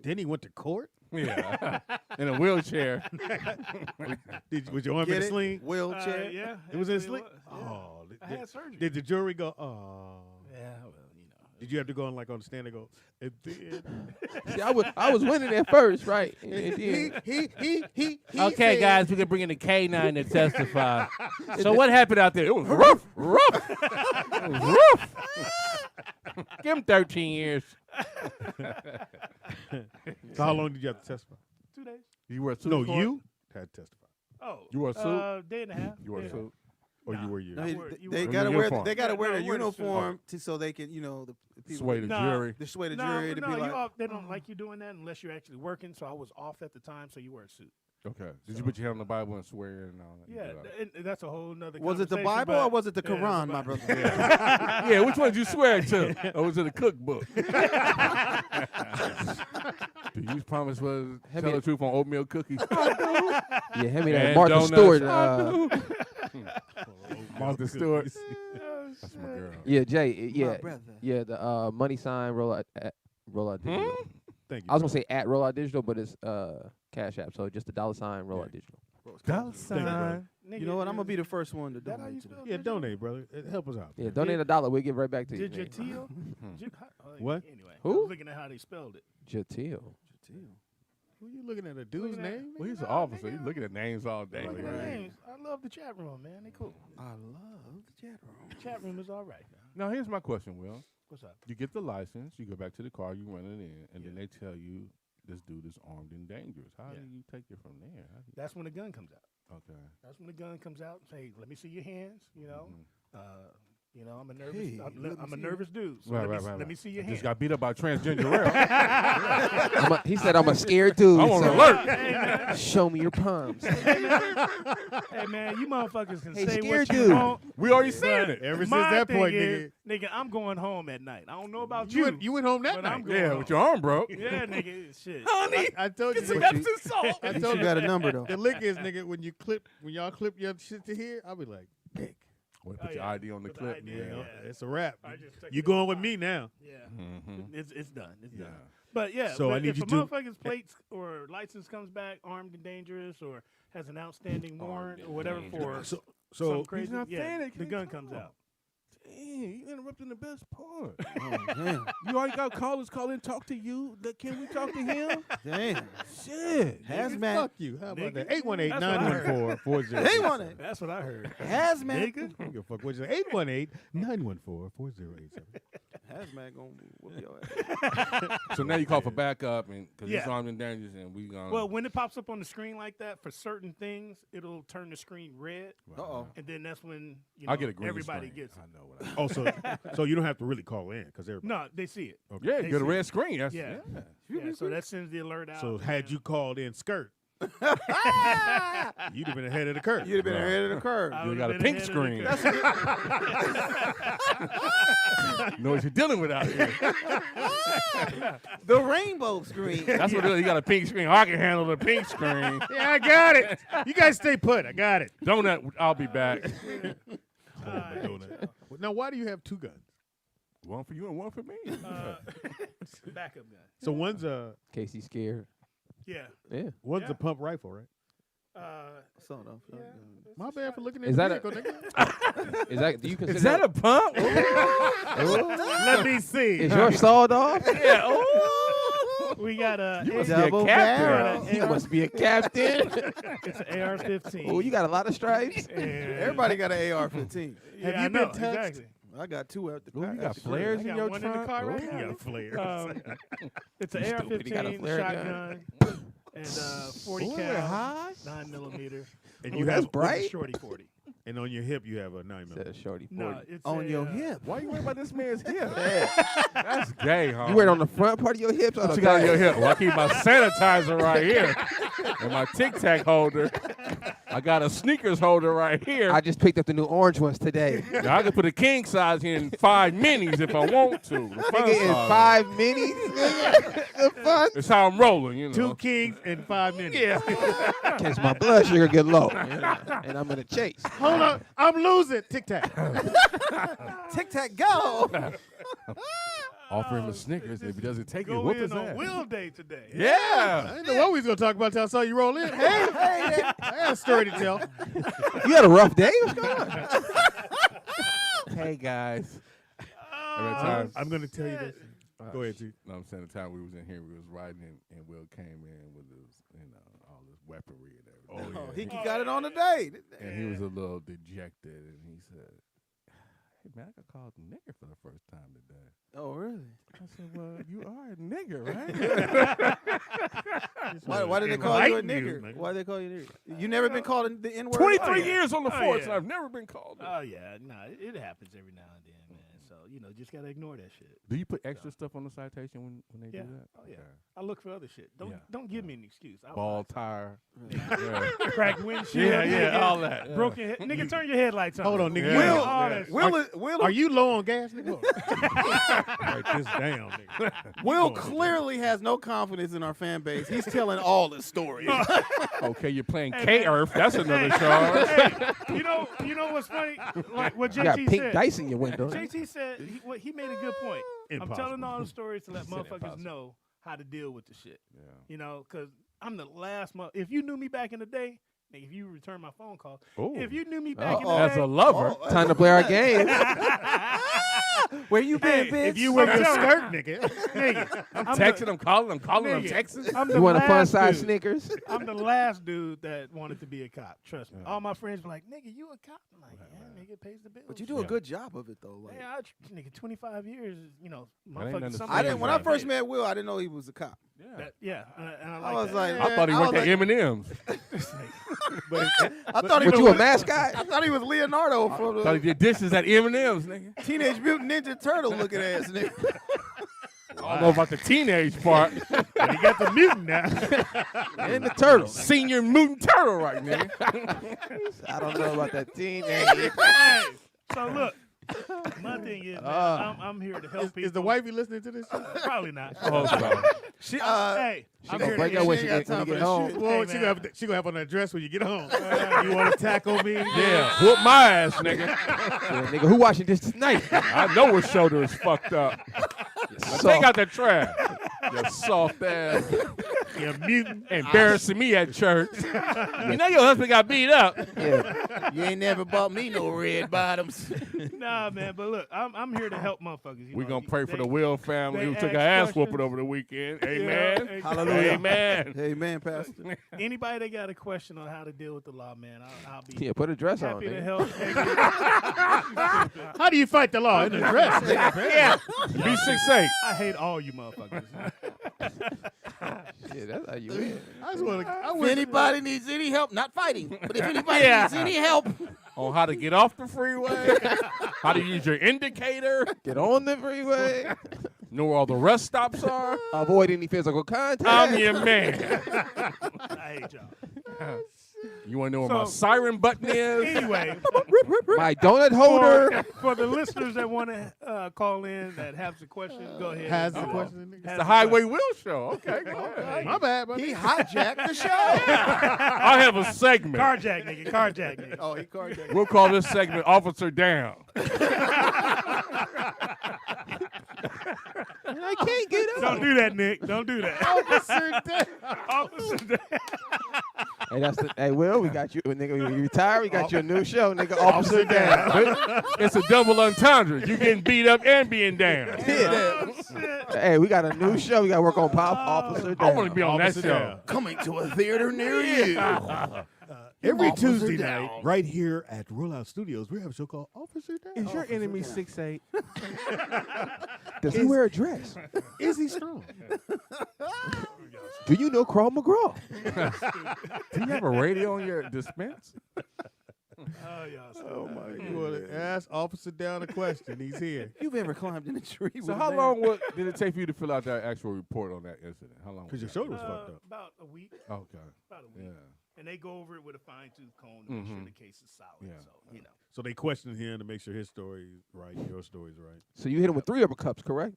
Then he went to court. Yeah, in a wheelchair. Was your arm in Get a it? sling? Wheelchair. Yeah. It was in a actually sling. was, yeah. Oh, I had surgery. did the jury go? Oh, Yeah, well, you know. did you have to go on like on the stand and go? And then See, I was winning at first, right? And then, he Okay, said- guys, we can bring in the Canine to testify. So what happened out there? It was rough, rough. It was rough. Give him 13 years. So how long did you have to testify? 2 days. You were a suit. No, court? you had to testify, Oh. You wore a suit? Day and a half. You were a Yeah. suit. or Nah. you were you? No, I wear- you they wear- gotta In wear uniform. they gotta Yeah, wear no, their I wear the suit. uniform so they can the people Sway the Nah. jury. to sway the No, jury to no, be you like off, they don't like you doing that unless you're actually working. So I was off at the time, so you wear a suit. Okay. Did you put your hand on the Bible and swear and all that? You Yeah, did all that? and that's a whole nother. was it the conversation, Bible or but- was it the Yeah, it's the Quran, my Bible. brother? Yeah, which one did you swear to? Or was it a cookbook? Do you promise was Hand tell me the truth on oatmeal cookies? yeah, hand me that And Martha donuts. Stewart. Martha Stewart. Oh, That's my girl. Yeah, Jay. Yeah, brother. yeah. The money sign roll out digital. Thank you. I was gonna say at roll out digital, but it's Cash App. So just the $sign roll out digital. Dollar Thank you, brother. You know what? I'm gonna be the first one to That how you donate. spell Yeah, digital? donate, brother. Help us out. Yeah, donate $1. We'll give right back to you. Did your nigga. teal? What? Anyway, Who? I was looking at how they spelled it. Jatil. Who you looking at? A dude's Looking at- name? Well, he's an officer. He's looking at names all day. Look at the right. names. I love the chat room, man. They cool. I love the chat room. The chat room is all right. Now. Now, here's my question, Will. What's up? You get the license, you go back to the car, you run it in, and then they tell you this dude is armed and dangerous. How do you take it from there? That's when the gun comes out. Okay. That's when the gun comes out. Say, let me see your hands. You know, I'm a nervous. Hey, I'm a nervous dude. So Right, let me see your hands. Just got beat up by transgender. He said, "I'm a scared dude." I'm on so alert. Hey, man. Show me your palms. Hey, man, you motherfuckers can Hey, say scared what you dude. want. We already saying it. Ever since My that thing point, is, nigga, I'm going home at night. I don't know about you you. went home that but night. I'm going Yeah, home. with your arm broke. Yeah, nigga, shit. I told you, Get some nigga, Epsom salt. I You told you got a number though. the lick is, nigga, when y'all clip your shit to here, I'll be like, dick. Well, put Oh, your yeah. ID on the Put the clip. ID, Yeah, yeah. it's a wrap. I just take You it going off. with me now? Yeah, Mm-hmm. it's done. It's Yeah. done. But yeah, So but I need if you a to- motherfucker's plates or license comes back armed and dangerous or has an outstanding warrant or whatever for So some crazy, not yeah, saying it, the can't gun talk. comes out. Dang, you interrupting the best part. Oh, damn. You already got callers call in, talk to you. Can we talk to him? Damn. Shit. Hazmat. Fuck you. How about that? Nigga. 818-914-4087. They want it. That's what I heard. Hazmat. Nigga. I don't give a fuck what you say. 818-914-4087. Hazmat gonna whoop your ass. So now you call for backup, and because it's Yeah. armed and dangerous, and we gonna. Well, when it pops up on the screen like that, for certain things, it'll turn the screen red, Uh-oh. and then that's when I get a green everybody screen. gets it. I know what I Oh, so you don't have to really call in because everybody. No, they see it. Yeah, They you get a see red screen. That's, Yeah. yeah. Yeah, so that sends the alert out. So and had then you called in skirt, you'd have been ahead of the curve. You'd have been ahead of the curve. I You would've got a been pink ahead of the screen. curve. know what you're dealing with out here. The rainbow screen. That's what it is. You got a pink screen. I can handle the pink screen. Yeah, I got it. You guys stay put. I got it. Donut, I'll be back. Now, why do you have two guns? One for you and one for me. Backup gun. So one's In case he's scared. Yeah. Yeah. a Yeah. pump rifle, right? So, no, My bad for looking at Is the that vehicle, nigga. Is that? Do you consider Is that a pump? Let me see. Is your sawed off? Yeah. Oh. We got a. You must be a Double captain. barrel. You must be a captain. It's an AR-15. Oh, you got a lot of stripes. Everybody got an AR-15. Yeah, Have I you know, been touched? Exactly. I got two at the Ooh, car. you got at the flares I in got your one trunk? in the car right You now. got flares. It's an Stupid, he got a AR-15 flare gun. shotgun and 40 Ooh, cal, high? 9mm. And Oh, you that's have bright. Shorty 40. and on your hip you have a 9mm. Said a shorty 40. No, it's On your hip. Why you worried about this man's hip? That's gay, huh? You wear it on the front part of your hips? Or What the you got on your back? hip? Well, I keep my sanitizer right here and my Tic Tac holder. I got a sneakers holder right here. I just picked up the new orange ones today. Now, I can put a king size in 5 minis if I want to. The fun Nigga, in size. 5 minis. Nigga. The fuck? It's how I'm rolling, you know. 2 kings in 5 minutes. Yeah. Catch my blood sugar get low. And I'm in a chase. Hold on. I'm losing. Tic Tac. Tic Tac, go. Offer him a Snickers. If he doesn't take it, Go whoop in his on ass. Will Day today. I Yeah. didn't know what we was going to talk about until I saw you roll in. Hey, I got a story to tell. You had a rough day? What's going on? Hey, guys. Every time, I'm going to tell you this. Go ahead, T. no, I'm saying the time we was in here, we was riding, and Will came in with his, all this weaponry and everything. Oh, he got it on the day. And he was a little dejected, and he said, "Hey man, I got called a nigger for the first time today." Oh, really? I said, "Well, you are a nigger, right?" Why did they call you a Enlighten you, nigger? man. Why they call you a nigger? You never been called the N-word? 23 years on the Oh, force, yeah. and I've never been called it. Oh, yeah. Nah, it happens every now and then, man. So, just got to ignore that shit. Do you put extra stuff on the citation when they Yeah. do that? Oh, yeah. Okay. I look for other shit. Don't give me an excuse. Ball tire. Crack windshield. Yeah, all that. Broken head. Nigga, turn your headlights on. Hold on, nigga. Yeah. All that shit. Will Are you low on gas, nigga? Write this down, nigga. Will clearly has no confidence in our fan base. He's telling all the stories. Okay, you're playing Hey, K-Earth. That's another charge. Hey, you know what's funny? Like what You got JT pink said. dice in your window. JT said he made a good point. I'm Impossible. telling all the stories to let motherfuckers impossible. know how to deal with the shit. Yeah. Because I'm the last if you knew me back in the day, Nigga, if you return my phone call, Ooh. if you knew me back in the As day, a lover. Time to play our game. Where you been, Hey, bitch? If you wear your I'm skirt, nigga. nigga, I'm texting, I'm calling, I'm nigga, texting. I'm the You want a fun last size dude. Snickers? I'm the last dude that wanted to be a cop. Trust me. All my friends were like, "Nigga, you a cop?" I'm like, "Yeah, nigga, pays the bills." But you do a good job of it though. Like, Yeah, nigga, 25 years. You know, That ain't nothing motherfucker. to I didn't. When I Yeah. first met Will, I didn't know he was a cop. Yeah, and I I like was that. like, I thought he I worked was at M&M's. I thought he What was you a mascot? I thought he was Leonardo from Thought he the did dishes at M&M's, nigga. Teenage Mutant Ninja Turtle looking ass nigga. I don't know about the teenage part. But he got the mutant now. And the turtles. Senior mutant turtle right now. I don't know about that teenage. Hey, so look, my thing is, man, I'm here to help people. Is the wifey listening to this shit? Probably not. Oh, God. She Hey, She I'm gonna here break to up when she you ain't get, got when you time get for home. that Well, Hey, she gonna have on that dress when you get home. You want to tackle me? Yeah, whoop my ass, nigga. Yeah, nigga, who watching this tonight? I know her shoulder is fucked up. Now take out the trash. You soft ass. You mutant. Embarrassing me at church. You know your husband got beat up. Yeah. You ain't never bought me no red bottoms. Nah, man, but look, I'm here to help motherfuckers. You We know, gonna pray for they- the Will family they who took ask an ass whooping questions. over the weekend. Amen. Yeah, Hallelujah. Amen. Amen, Pastor. Anybody that got a question on how to deal with the law, man, I'll be Yeah, put a dress on, happy to nigga. help. How do you fight the law in the dress? Yeah. Be 6'8". I hate all you motherfuckers. Yeah, that's how you win. I just want If anybody needs any help, not fighting, but if anybody Yeah. needs any help, On how to get off the freeway, how to use your indicator, Get on the freeway. know where all the rest stops are. Avoid any physical contact. I'm your man. I hate y'all. You want to know where my So- siren button is? Anyway, My donut holder. for the listeners that want to call in that have some questions, go ahead. Has the Oh. question? Has The a Highway Will Show. Okay, go ahead. My bad, buddy. he hijacked the show. I have a segment. Carjack, nigga. Carjack, nigga. Oh, he carjacked. We'll call this segment Officer Down. I can't get up. Don't do that, Nick. Don't do that. Officer Dan. Officer Dan. Hey, that's the. Hey, Will, we got you, nigga. You retire. We got you a new show, nigga. Officer down. It's a double entendre. You getting beat up and being down. Yeah. Hey, we got a new show. We got to work on Pop Officer I down. want to be on that Officer show. Down. Coming to a theater near you. Every Officer Tuesday Down. night, right here at Rollout Studios, we have a show called Officer Down. Is your enemy 6'8"? Does he wear a dress? Is he strong? Do you know Carl McGraw? Do you have a radio on your dispense? Oh, y'all. Oh my! You want to ask Officer Down a question? He's here. You've ever climbed in a tree? So with how a long did it take for you to fill out that actual report on that incident? How long? Because your was shoulder was fucked up. About a week. that? Okay. About a week. Yeah. And they go over it with a fine-tooth comb to make sure the case is solid. Yeah. So, you know. So they questioned him to make sure his story is right, your story's right. So you hit him with 3 uppercuts, correct?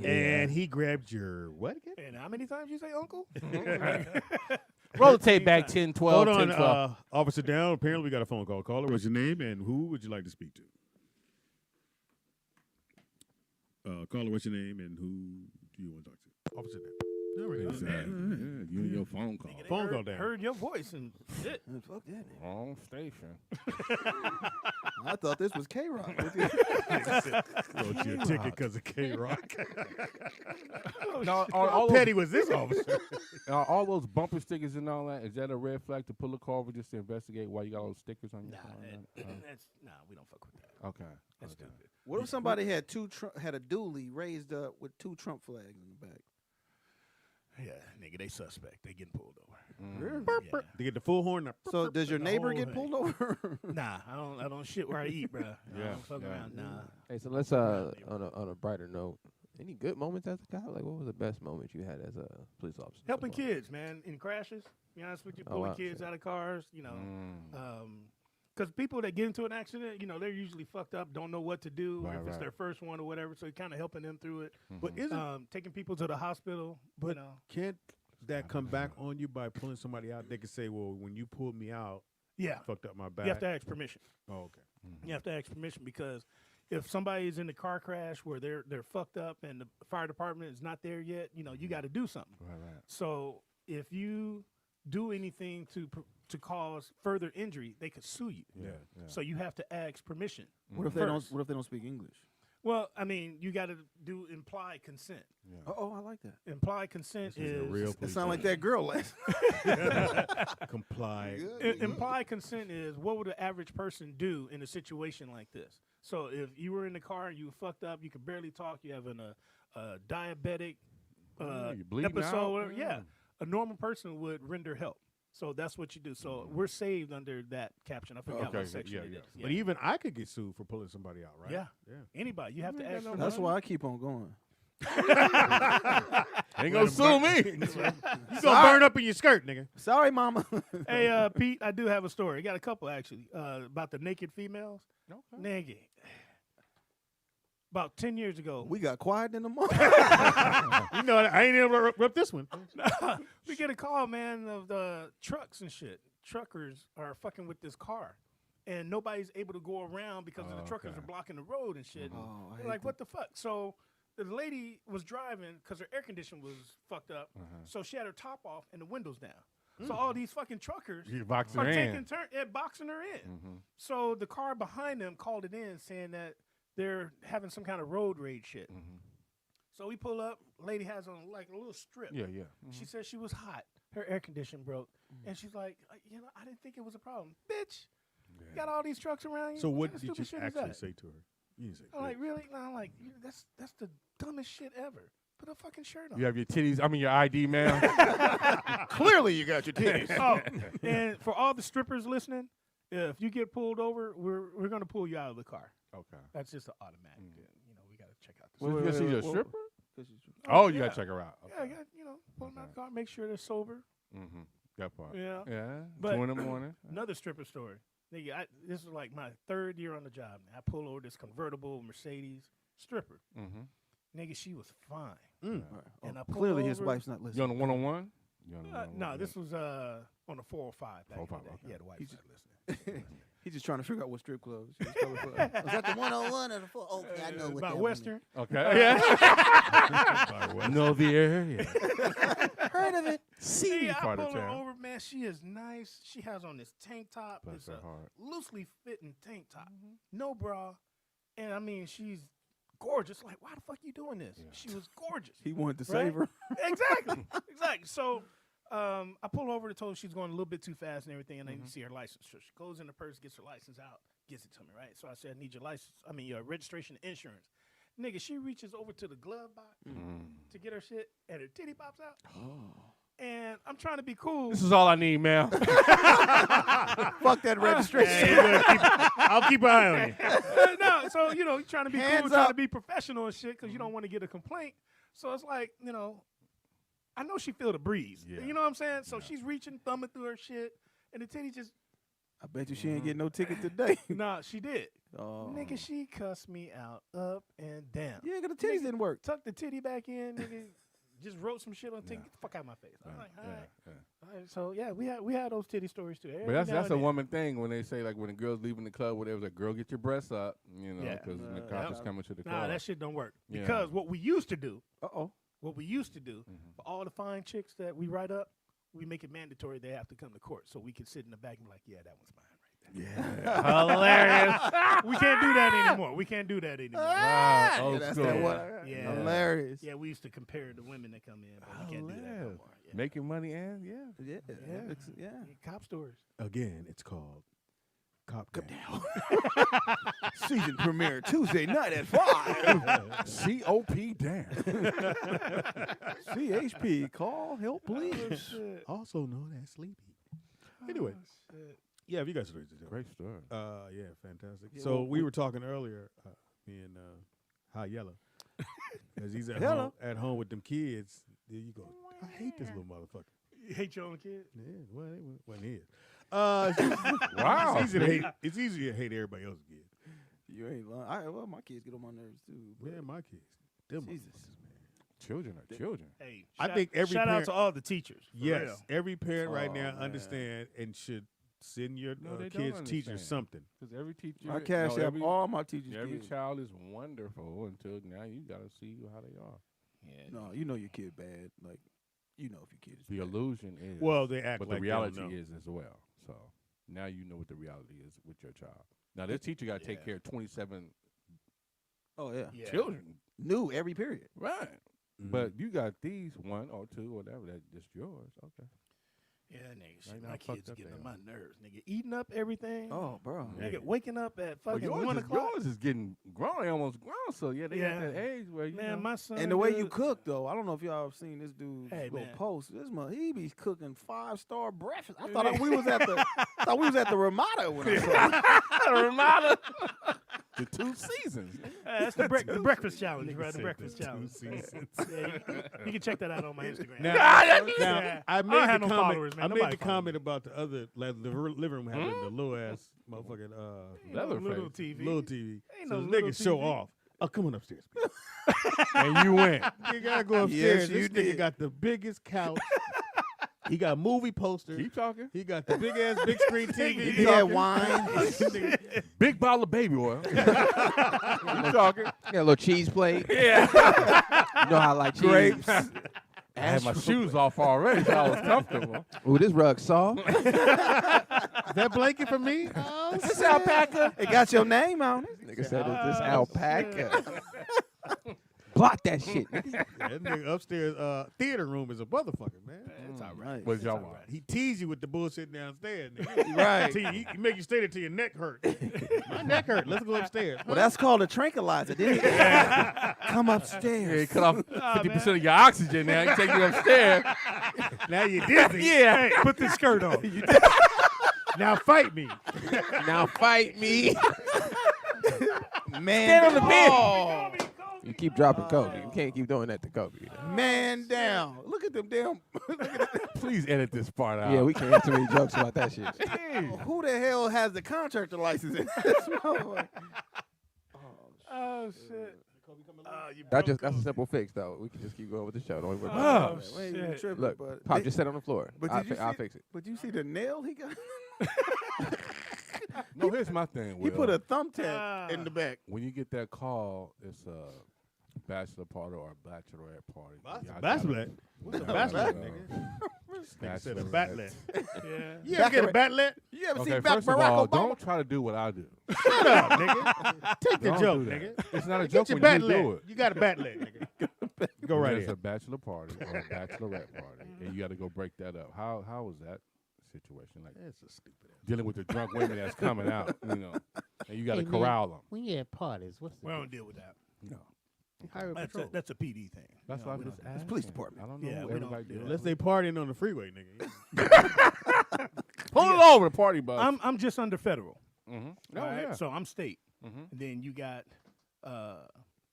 And he grabbed your what again? And how many times you say uncle? Roll the tape back 10, 12, Hold 10, on, 12. Officer Down. Apparently, we got a phone call. Caller, what's your name and who would you like to speak to? Caller, what's your name and who do you want to talk to? Officer Down. All right. You and your phone call. Phone call down. Heard your voice and shit. Fuck that. Wrong station. I thought this was K-Rock. Wrote you a ticket because of K-Rock. Now, How petty was this officer? all those bumper stickers and all that, is that a red flag to pull a call over just to investigate why you got all those stickers on your Nah, car? we don't fuck with that. Okay. That's okay. stupid. What if somebody had had a dually raised up with 2 Trump flags in the back? Yeah, nigga, they suspect. They getting pulled over. To get the full horn. So does your neighbor whole get thing. pulled over? Nah, I don't shit where I eat, bro. I Yeah, don't fuck yeah. around. Nah. Hey, so let's on a brighter note. Any good moments as a cop? Like, what was the best moment you had as a police officer? Helping kids, man, in crashes. Be honest with you, Oh, pulling wow. kids out of cars. You know, because people that get into an accident, you know, they're usually fucked up, don't know what to do, or Right, if it's right. their first one or whatever. So kind of helping them through it. But isn't Taking people to the hospital. But you know, can't that come back on you by pulling somebody out? They could say, "Well, when you pulled me out, yeah, fucked up my back." you have to ask permission. Oh, okay. You have to ask permission because if somebody is in the car crash where they're fucked up and the fire department is not there yet, you know, you got to do something. Right, right. So if you do anything to cause further injury, they could sue you. Yeah. So you have to ask permission. What if they don't? What if they don't speak English? Well, I mean, you got to do implied consent. Yeah. Oh, I like that. Implied consent is real. It sounds like that girl last. Comply. Implied consent is what would the average person do in a situation like this? So if you were in the car and you were fucked up, you could barely talk, you have a diabetic you bleeding episode, out? yeah, a normal person would render help. So that's what you do. So we're saved under that caption. I forgot what section it is. Yeah. But even I could get sued for pulling somebody out, right? Yeah. Anybody. You have to ask for That's why I keep on going. Ain't gonna sue me. You gonna burn up in your skirt, nigga. Sorry, mama. Hey, Pete, I do have a story. I got a couple, actually, about the naked females. Nigga. About 10 years ago. We got quiet in the morning. You know, I ain't able to rep this one. We get a call, man, of the trucks and shit. Truckers are fucking with this car. And nobody's able to go around because of the truckers are blocking the road and shit. They're like, what the fuck? So the lady was driving because her air conditioner was fucked up. So she had her top off and the windows down. So all these fucking truckers are taking turns boxing her in. So the car behind them called it in saying that they're having some kind of road rage shit. So we pull up. Lady has on like a little strip. Yeah. She said she was hot. Her air conditioner broke. And she's like, I didn't think it was a problem. Bitch, you got all these trucks around you. So what kind did of you stupid shit is actually that? say to her? You didn't say, I'm like, really? No, I'm like, that's the dumbest shit ever. Put a fucking shirt on. You have your titties. I mean, your ID, man. Clearly, you got your titties. Oh, and for all the strippers listening, if you get pulled over, we're gonna pull you out of the car. Okay. That's just an automatic. You know, we gotta check out the Well, stripper. you a stripper? Oh, you yeah. gotta check her out. Okay. Yeah, I got, pull them out of the car, make sure they're sober. That part. Yeah. Yeah. But 2 in the morning. Another stripper story. Nigga, this was like my 3rd year on the job. I pull over this convertible Mercedes stripper. Nigga, she was fine. And I pulled Clearly, over. his wife's not You listening. on the one-on-one? No, this was on the 405 back in the day. Okay. Yeah, the wife's not listening. He's just trying to figure out what strip club. Was that the 101 or the 4? Okay, I know what About that Western. Okay. Yeah. Know the area. Heard of it. See, I part of pull her town. over, man. She is nice. She has on this tank top. Bless It's her a heart. loosely fitting tank top. No bra. And I mean, she's gorgeous. Like, why the fuck you doing this? She was gorgeous. He wanted to Right? save her. Exactly. So I pull over to tell her she's going a little bit too fast and everything, and I see her license. So she goes in the purse, gets her license out, gives it to me, right? So I said, I need your license. I mean, your registration and insurance. Nigga, she reaches over to the glove box to get her shit, and her titty pops out. And I'm trying to be cool. This is all I need, man. Fuck that registration. I'll keep an eye on you. No, so, you're trying to be Hands cool, trying up. to be professional and shit, because you don't want to get a complaint. So it's like, I know she feel the breeze. Yeah. You know what I'm saying? So she's reaching, thumbing through her shit, and the titty just, I bet you she ain't getting no ticket today. nah, she did. Oh. Nigga, she cussed me out up and down. Yeah, because the titties didn't work. Tuck the titty back in, nigga. Just wrote some shit on the titty. Get the fuck out of my face. I'm like, all right. All right. So, yeah, we had those titty stories, too. But that's a woman thing when they say, like, when a girl's leaving the club, whatever, like, girl, get your breasts up, Yeah. because the cop is coming to the Nah, club. that shit don't work. Yeah. Because what we used to do, Uh-oh. for all the fine chicks that we write up, we make it mandatory they have to come to court so we can sit in the back and be like, yeah, that one's mine right there. Hilarious. We can't do that anymore. Wow, old That's school. that one. Yeah. Hilarious. Yeah, we used to compare the women that come in, but we can't do that no Hilarious. more. Yeah. Making money and, Yeah. Yeah. Yeah. Cop stories. Again, it's called Cop Down. Season premiere Tuesday night at 5. COP down. CHP, call, help, please. Also known as Sleepy. Anyway. Yeah, if you guys stories to tell. Great story. Yeah, fantastic. Yeah, So well, we were talking earlier, me and High Yellow, as he's Hello. at home with them kids. There you go. I hate this little motherfucker. You hate your own kid? Yeah, well, it wasn't his. Wow. It's easy to hate everybody else's kid. You ain't lying. Well, my kids get on my nerves too. but Yeah, my kids. Them Jesus. motherfuckers, man. Children are children. Hey, I think every shout out parent- to all the teachers. for Yes, real. every parent right Oh, now man. understand and should send your No, they don't kids' teachers understand. something. Because every teacher, I cash out every, all my teachers' every kids. child is wonderful until now you got to see how they are. Yeah. No, you know your kid bad. Like, you know if your kid is The bad. illusion is. Well, they act but like the they don't reality know. is as well. So now you know what the reality is with your child. Now this teacher got to take care of 27 Oh yeah. children, New every period. right? But you got these 1 or 2 or whatever that just yours. Okay. Yeah, nigga, shit, Right now, my fucked kids up getting they on are. my nerves, nigga. Eating up everything. Oh, bro. Nigga, waking up at Well, fucking yours 1 is, o'clock. yours is getting grown. They almost grown. So yeah, they Yeah. at that age where you Man, know. my son. And the way you dude, cook though, I don't know if y'all have seen this dude Hey, go man. post. He be cooking 5-star breakfast. I thought we was at the Ramada when I saw it. Ramada. The 2 seasons. that's the breakfast challenge, Nigga right? The said breakfast the 2 challenge. seasons. Yeah, you can check that out on my Instagram. Now, Yeah. I don't made have the no comment. followers, man. I made Nobody the comment about the other like, the living room having the little ass motherfucking Little Leatherface. TV. little TV. Ain't So no the little niggas show TV. off. Oh, come on upstairs. And you went. You gotta go upstairs. Yes, This you nigga did. got the biggest couch. He got movie posters. Keep talking. He got the big ass big screen TV. He had wine. Big bottle of baby oil. Keep talking. Got a little cheese plate. Yeah. You know how I like cheese. Grapes. I had my shoes off already, so I was comfortable. Ooh, this rug soft. Is that blanket for me? Oh, This alpaca. It got your name on it. Nigga said, "Is this alpaca?" Block that shit. Nigga. Yeah, that nigga upstairs theater room is a motherfucker, man. It's all right. What y'all want? He tease you with the bullshit downstairs, nigga. Right. Till he make you stay there till your neck hurt. My neck hurt. Let's go upstairs. Well, that's called a tranquilizer. Didn't he? Come Yeah, upstairs. you cut off 50% of your oxygen now. You take you upstairs. Now you're dizzy. Yeah. Hey, put this skirt on. Now fight me. Now fight me. Man, Stand on the bed. Oh, You keep dropping Kobe. You can't keep doing that to Kobe. You know? man down. Look at them damn. Please edit this part out. Yeah, we can't have too many jokes about that shit. Who the hell has the contractor license in this motherfucker? Oh shit. That's a simple fix though. We can just keep going with the show. Don't worry about Oh it. We ain't even shit. tripping, Look, but Pop, just sit on the floor. but I'll, did you I'll see- fix it. But you see the nail he got? No, here's my thing. He Will. put a thumbtack in the back. When you get that call, it's a bachelor party or a bachelorette party. Y'all Bachelorette? What's a bachelorette, gotta- nigga? Nigga said a Bachelorette. batlet. Yeah. You ever get a batlet? You ever Okay, see first of Barack all, Obama? don't try to do what I do. Shut up, nigga. Take the Don't joke, do that. nigga. It's not a Get joke your when you do batlet. it. You got a batlet, nigga. Go right It's here. a bachelor party or a bachelorette party, and you got to go break that up. How was that situation? Like That's a stupid ass. dealing with the drunk women that's coming out, you know, and you got to Hey, man. corral them. When you at parties, what's the We don't deal with that. No, Highway patrol. That's a PD thing. that's You know, why I we just don't do asked. It's police him. department. I don't know Yeah, who we don't everybody do do that. Unless they partying on the freeway, nigga. Pull it over, the party bus. I'm just under federal. Mm-hmm. All right? So I'm state. Mm-hmm. And then you got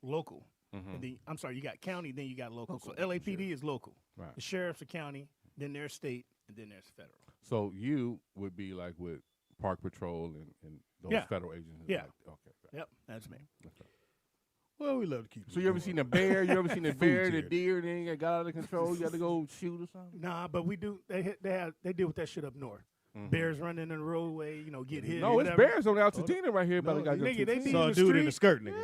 local. Mm-hmm. And then I'm sorry, you got county, then you got local. So LAPD is local. Right. The sheriff's are county, then there's state, and then there's federal. So you would be like with Park Patrol and those Yeah. federal agencies. Yeah. Like, okay. Right. Yep, that's me. Okay. Well, we love to keep. So you ever seen a bear? You ever seen a Food bear, the chair. deer, and then it got out of control? You got to go shoot or something? Nah, but we do. They deal with that shit up north. Mhm. Bears running in the roadway, you know, get hit. No, or it's whatever. bears on Altadena right here. No, But got nigga, they be Saw in a the dude in the street. skirt, nigga.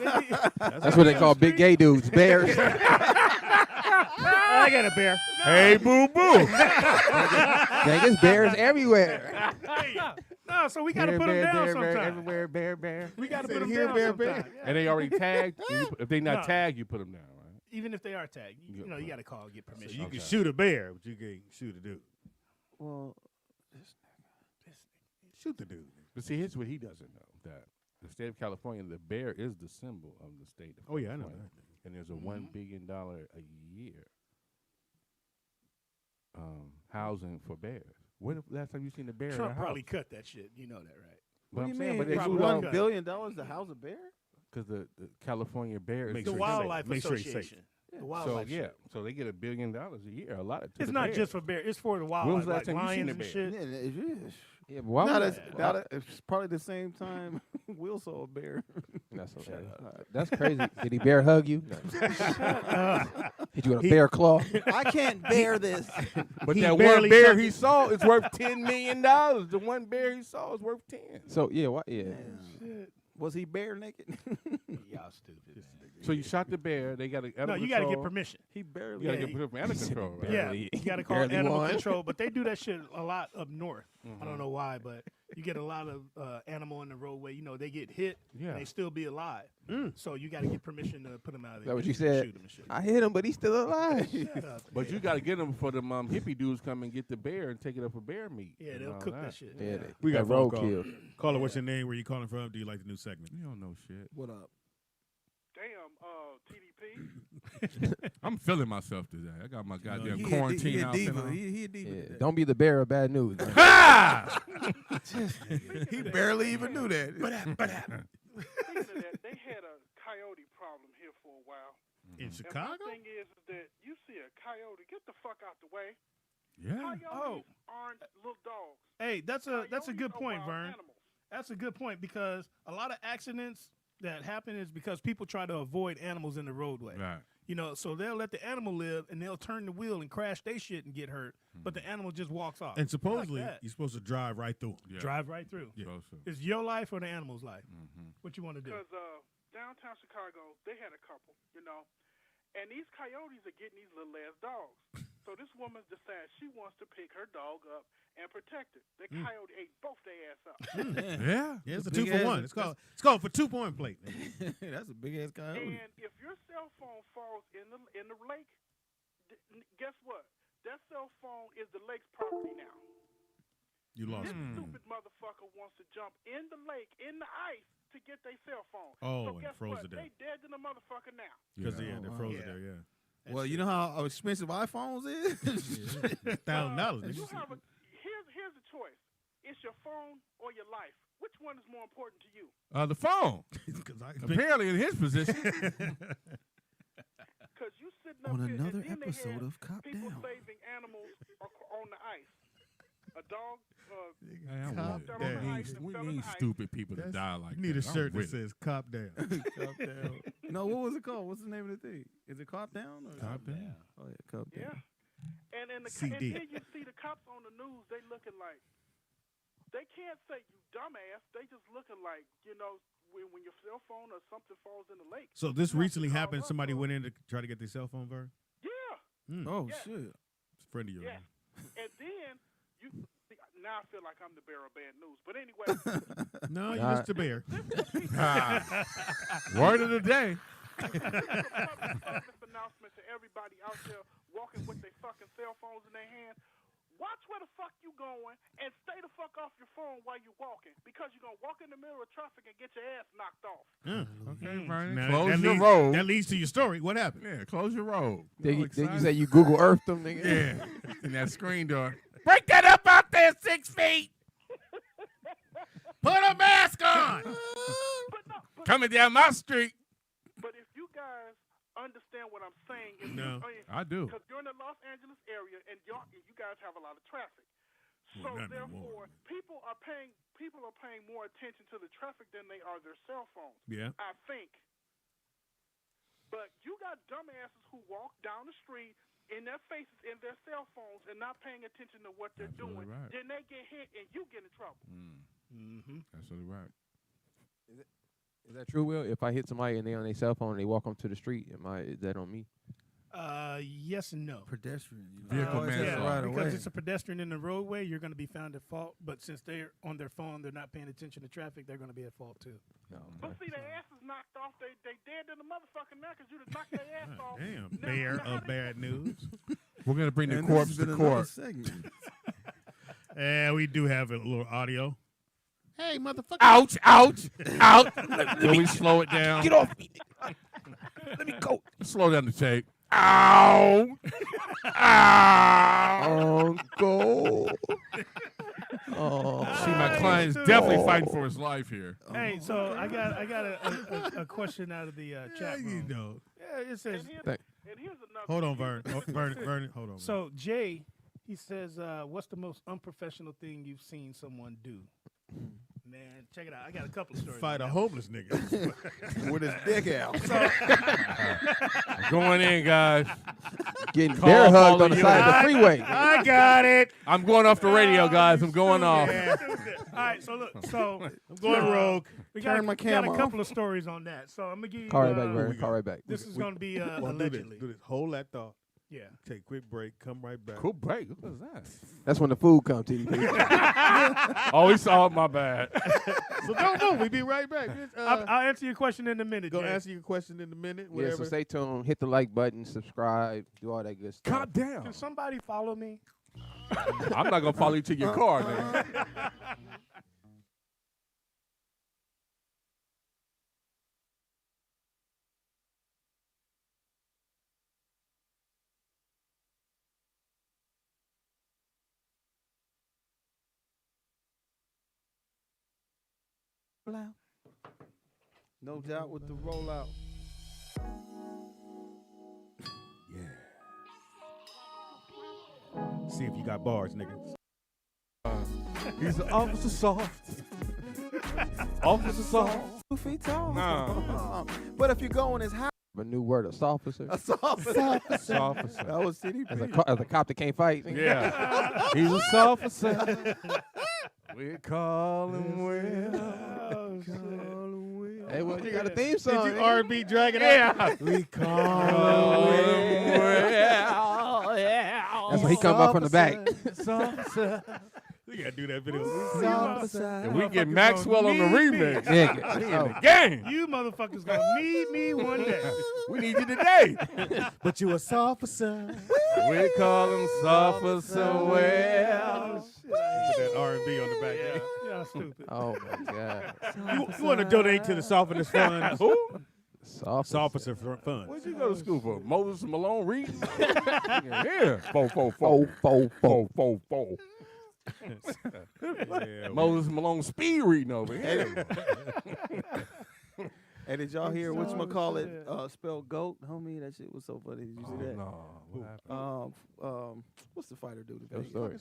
Yeah. That's what they call big gay dudes. Bears. I got a bear. Hey, boo boo. Dang, there's bears everywhere. No, so we got to Bear, put them bear, down bear, bear, sometime. everywhere, bear. We got to Said put them here, down bear, sometime. bear. Yeah. And they already tagged. If they not No. tagged, you put them down, right? Even if they are tagged, you Yeah, know, you right. got to call, get So permission. you can shoot a bear, but you can't shoot a dude. Well, Shoot the dude. But see, here's what he doesn't know: that the state of California, the bear is the symbol of the state of Oh yeah, I know California. that. And there's a $1 billion a year housing for bears. When the last time you seen a bear? Trump in a probably house? cut that shit. You know that, right? But what I'm do you saying, mean? but they Probably do won't all cut. $1 billion to house a bear? because the California bear is Make The sure he's safe. Wildlife Make sure he's safe. Association. The So wildlife. yeah, shit. so they get $1 billion a year. A lot. It's not just for bears. It's for the was wildlife, the last like time you seen lions a and bear? shit. Yeah, it is. Yeah, but why Not would as, not a, it's probably the same time Will saw a bear. That's okay. That's crazy. Did he bear hug you? No. Hit you with a bear claw? I can't bear this. But He that one barely bear sucked he it. saw is worth $10 million. The one bear he saw is worth 10. So yeah, what? Yeah. Was he bare naked? Y'all stupid. So you shot the bear. They got to No, you got to get permission. He barely. You got to get permission from animal control, right? Yeah, you got to call Barely animal won. control, but they do that shit a lot up north. I don't know why, but you get a lot of animal in the roadway. You know, they get hit, Yeah. and they still be alive. So you got to get permission to put them out of Is there. that what you Shoot said? 'em and shit. I hit him, but he's still alive. Shut up, But man. you got to get them before them hippie dudes come and get the bear and take it up for bear meat. Yeah, and they'll all cook that shit. Yeah, We got that a phone call. roadkill. Caller, what's your name? Where you calling from? Do you like the new segment? You don't know shit. What up? Damn, TDP. I'm feeling myself today. I got my goddamn He a quarantine diva. outfit on. He a diva. Yeah, today. don't be the bearer of bad news. man. Ah! He barely even knew that. Speaking of that, they had a coyote problem here for a while. In And Chicago? my thing is that you see a coyote, get the fuck out the way. Yeah. Coyotes aren't little dogs. Hey, that's a Coyotes good are point, wild Vern. animals. That's a good point because a lot of accidents that happen is because people try to avoid animals in the roadway. Right. You know, so they'll let the animal live and they'll turn the wheel and crash their shit and get hurt, but the animal just walks off. And supposedly, that. you're supposed to drive right through 'em. Yeah. Drive right through. Yeah. So, so. It's your life or the animal's life. What you want to do? Because downtown Chicago, they had a couple, you know, and these coyotes are getting these little ass dogs. So this woman decides she wants to pick her dog up and protect it. The coyote ate both their ass up. Yeah. Yeah, it's a Big 2 for ass- 1. It's called for 2-point plate. Man. That's a big ass coyote. And if your cell phone falls in the lake, guess what? That cell phone is the lake's property now. You lost This me. stupid motherfucker wants to jump in the lake, in the ice, to get their cell phone. Oh, so and guess froze what? to death. They dead to the motherfucker now. Because Yeah. they're Oh, frozen yeah. there, yeah. Well, you know how expensive iPhones is. $1,000. You nigga. have a, here's the choice. It's your phone or your life. Which one is more important to you? The phone. 'Cause I- Apparently in his position. Because you sitting up On here, another and then they episode had of Cop people Down. saving animals on the ice. A dog. Hey, I'm Cop with it. down. We ain't- We need stupid people to die like You need that. a I'm shirt that with it. says "Cop Down." Cop Down. No, what was it called? What's the name of the thing? Is it Cop Down? Or Cop Down. Oh yeah, Cop Yeah. Down. And and CD. then you see the cops on the news. They looking like they can't say you dumbass. They just looking like when your cell phone or something falls in the lake. So this you have to recently call happened. us Somebody or- went in to try to get their cell phone, Vern. Yeah. Oh Yeah. shit. It's a friend of yours. Yeah. And then you see, now I feel like I'm the bearer of bad news. But anyway, No, you're Nah. just a bear. Word of the day. this is a public service announcement to everybody out there walking with their fucking cell phones in their hand. Watch where the fuck you going and stay the fuck off your phone while you're walking, because you're gonna walk in the middle of traffic and get your ass knocked off. Okay, Vernon. Now, Close that your leads, road. That leads to your story. What happened? Yeah, close your road. Then All you excited? say you Google Earth them, nigga. Yeah. In that screen door. Break that up out there 6 feet. Put a mask on. Coming down my street. But if you guys understand what I'm saying, is No. I do. because you're in the Los Angeles area and you guys have a lot of traffic. So Well, not therefore, anymore. people are paying more attention to the traffic than they are their cell phones. Yeah. I think. But you got dumbasses who walk down the street in their faces in their cell phones and not paying attention to what they're Absolutely doing. right. Then they get hit and you get in trouble. Absolutely right. Is that true, Will? If I hit somebody and they on their cell phone and they walk onto the street, is that on me? Yes and no. Pedestrian. Vehicle always manslaughter. have to Yeah, ride because away. it's a pedestrian in the roadway, you're going to be found at fault. But since they're on their phone, they're not paying attention to traffic, they're going to be at fault too. No. But see, their ass is knocked off. They dead in the motherfucking now because you just knocked their ass off. Damn, Now- bear now how of they- bad news. We're going to bring the And corpse this has to been another court. segment. And we do have a little audio. Hey, motherfucker. Ouch, ouch, ouch. Can we slow it down? Get off me. Let me go. Slow down the tape. Ow. Ow. Uncle. Oh. See, my client's definitely fighting for his life here. Hey, so I got a question out of the chat You room. know. Yeah, it says. And here's, Thank- and here's another. Hold on, Vern. Oh, Vern, hold on. So Jay, he says, "What's the most unprofessional thing you've seen someone do?" Man, check it out. I got a couple of stories. Fight a homeless nigga. With his dick out. I'm going in, guys. Getting Call bear hugged all on the of side of the you. freeway. I got it. I'm going off the radio, guys. I'm going off. All right, so look, I'm going rogue. We Turn my got camera a couple of stories on that. So I'm gonna give you. Call right back, Vern. Call right back. This is gonna be Well, allegedly. do this. Hold that thought. Yeah. Take a quick break. Come right back. Cool break. What was that? That's when the food comes, TDP. Oh, he saw it. My bad. So don't move. We be right back. I'll answer your question in a minute. Go Jay. answer your question in a minute. Yeah, Whatever. so stay tuned. Hit the like button, subscribe, do all that good stuff. God damn. Can somebody follow me? I'm not going to follow you to your car, nigga. No doubt with the rollout. See if you got bars, nigga. He's an officer soft. Officer soft. 2 feet tall. Nah. But if you go in his house, A new word, a officer. a officer. Officer. That was CDP. As a cop that can't fight. nigga. Yeah. He's a officer. We call him Will. Hey, well, you got a theme song. Did you nigga. R&B drag it out? We call him Will. That's when he come up from the back. We gotta do that video. And we get Maxwell on the remix. Nigga. He in the game. You motherfuckers gonna need me one day. We need you today. But you a officer. We call him Officer Will. Put that R&B on the back. Yeah, yeah, stupid. Oh, my God. You want to donate to the Softness Fund? Who? Officer Fund. Where'd you go to school for? Moses Malone Reed? Here. Four. Yeah, Moses Malone speed reading over here. Hey, did y'all hear whatchamacallit spell GOAT? Homie, that shit was so funny. Did you see that? No. What happened? What's the fighter dude? story.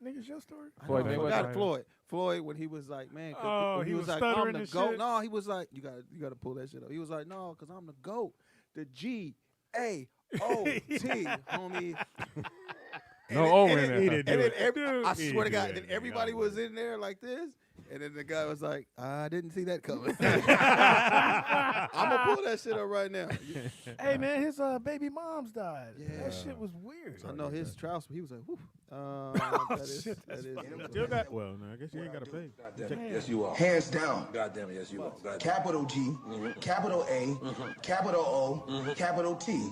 Niggas, your story? Floyd I Mayweather. forgot Floyd. Floyd, when he was like, man, Oh, when he was like, stuttering I'm the and GOAT. shit? No, he was like, you gotta pull that shit up. He was like, no, because I'm the GOAT. The GAOT, homie. No O in He there. didn't do it. I He swear to didn't do God, that. then everybody Yeah. was in there like this, and then the guy was like, I didn't see that coming. I'm gonna pull that shit up right now. Hey man, his baby mom's died. Yeah. That shit was weird. I know his trousers. He was like, whew. That is. Still got, well, no, I guess you ain't got to pay. Yes, you are. Hands down. God damn it, yes, you are. Capital G, capital A, capital O, capital T.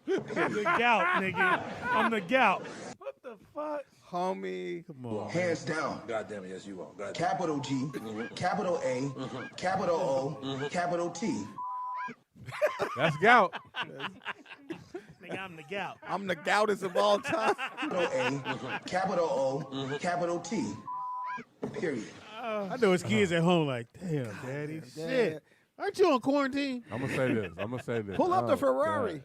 I'm the gout, nigga. I'm the gout. What the fuck? Homie. Come on. Hands down. God damn it, yes, you are. Capital G, capital A, capital O, capital T. That's gout. Nigga, I'm the gout. I'm the goutest of all time. Capital A, capital O, capital T. Period. I know his kids at home like, damn, daddy, shit. Aren't you on quarantine? I'm going to say this. Pull up the Ferrari.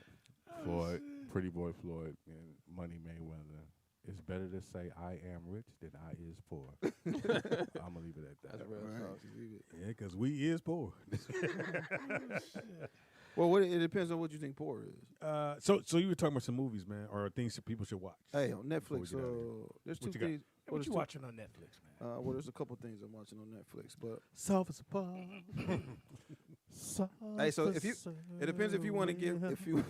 Floyd, Pretty Boy Floyd, and Money Mayweather. It's better to say I am rich than I is poor. I'm going to leave it at that. That's real talk. Yeah, because we is poor. Well, it depends on what you think poor is. So you were talking about some movies, man, or things that people should watch. Hey, on Netflix, Before we get out of here. there's What two you got? things. What there's you two- watching on Netflix, man? Well, there's a couple things I'm watching on Netflix, but Soft as a hey, so if you, it depends if you want to get if you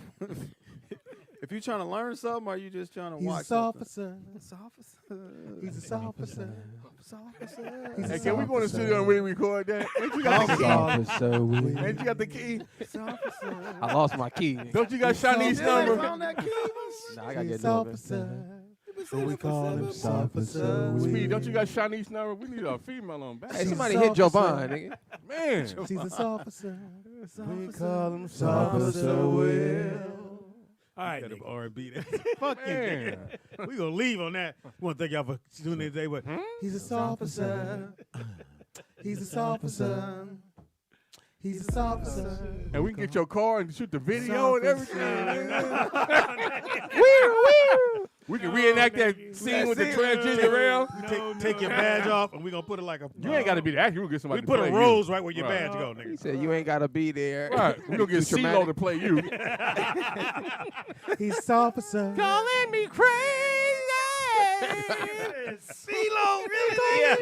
if you're trying to learn something or you just trying to watch something. He's an officer. He's a officer. Hey, can we go in the studio and really record that? Ain't you got the key? Officer, Ain't you got the key? I lost my key. Don't you got Shanice's Yeah, they number? found that key. Nah, I gotta get it. So we call him Officer. Speedy, don't you got Shanice's number? We need a female on back. Hey, somebody hit Joe Bond, nigga. Man. She's an officer. We call him Officer Will. All right, Got nigga. R&B. Fuck you, Man. nigga. We gonna leave on that. Want to thank y'all for tuning in today, but he's an officer. He's an officer. He's an officer. And we can get your car and shoot the video and everything. We can reenact that scene with the transgender rail. Take your badge off, and we gonna put it like a. You ain't got to be the actor. We get somebody. We to put play a you. rose right where your Right. badge go, nigga. He said you ain't gotta be there. Right. We gonna get CeeLo to play you. He's officer. Calling me crazy. CeeLo, really? Yeah.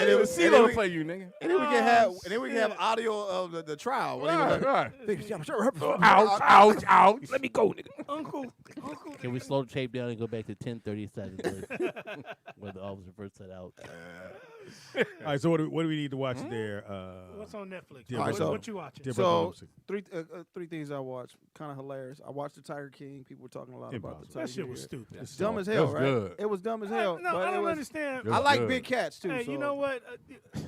And it was CeeLo to play you, nigga. And then we can have audio of the trial. When he was Right. like, I'm sure. Ouch, ouch. Let me go, nigga. Uncle. Can we slow the tape down and go back to 10:37 where the officer first set out? All right, so what do we need to watch there? What's on Netflix? Yeah, All right, what you watching? Yeah, So but- three things I watched, kind of hilarious. I watched the Tiger King. People were talking a lot about the Impossible. Tiger That shit King. was stupid. It's dumb as That hell, was right? good. It was dumb as hell. No, but I it don't was, understand. It I was like good. big cats too. Hey, so. you know what?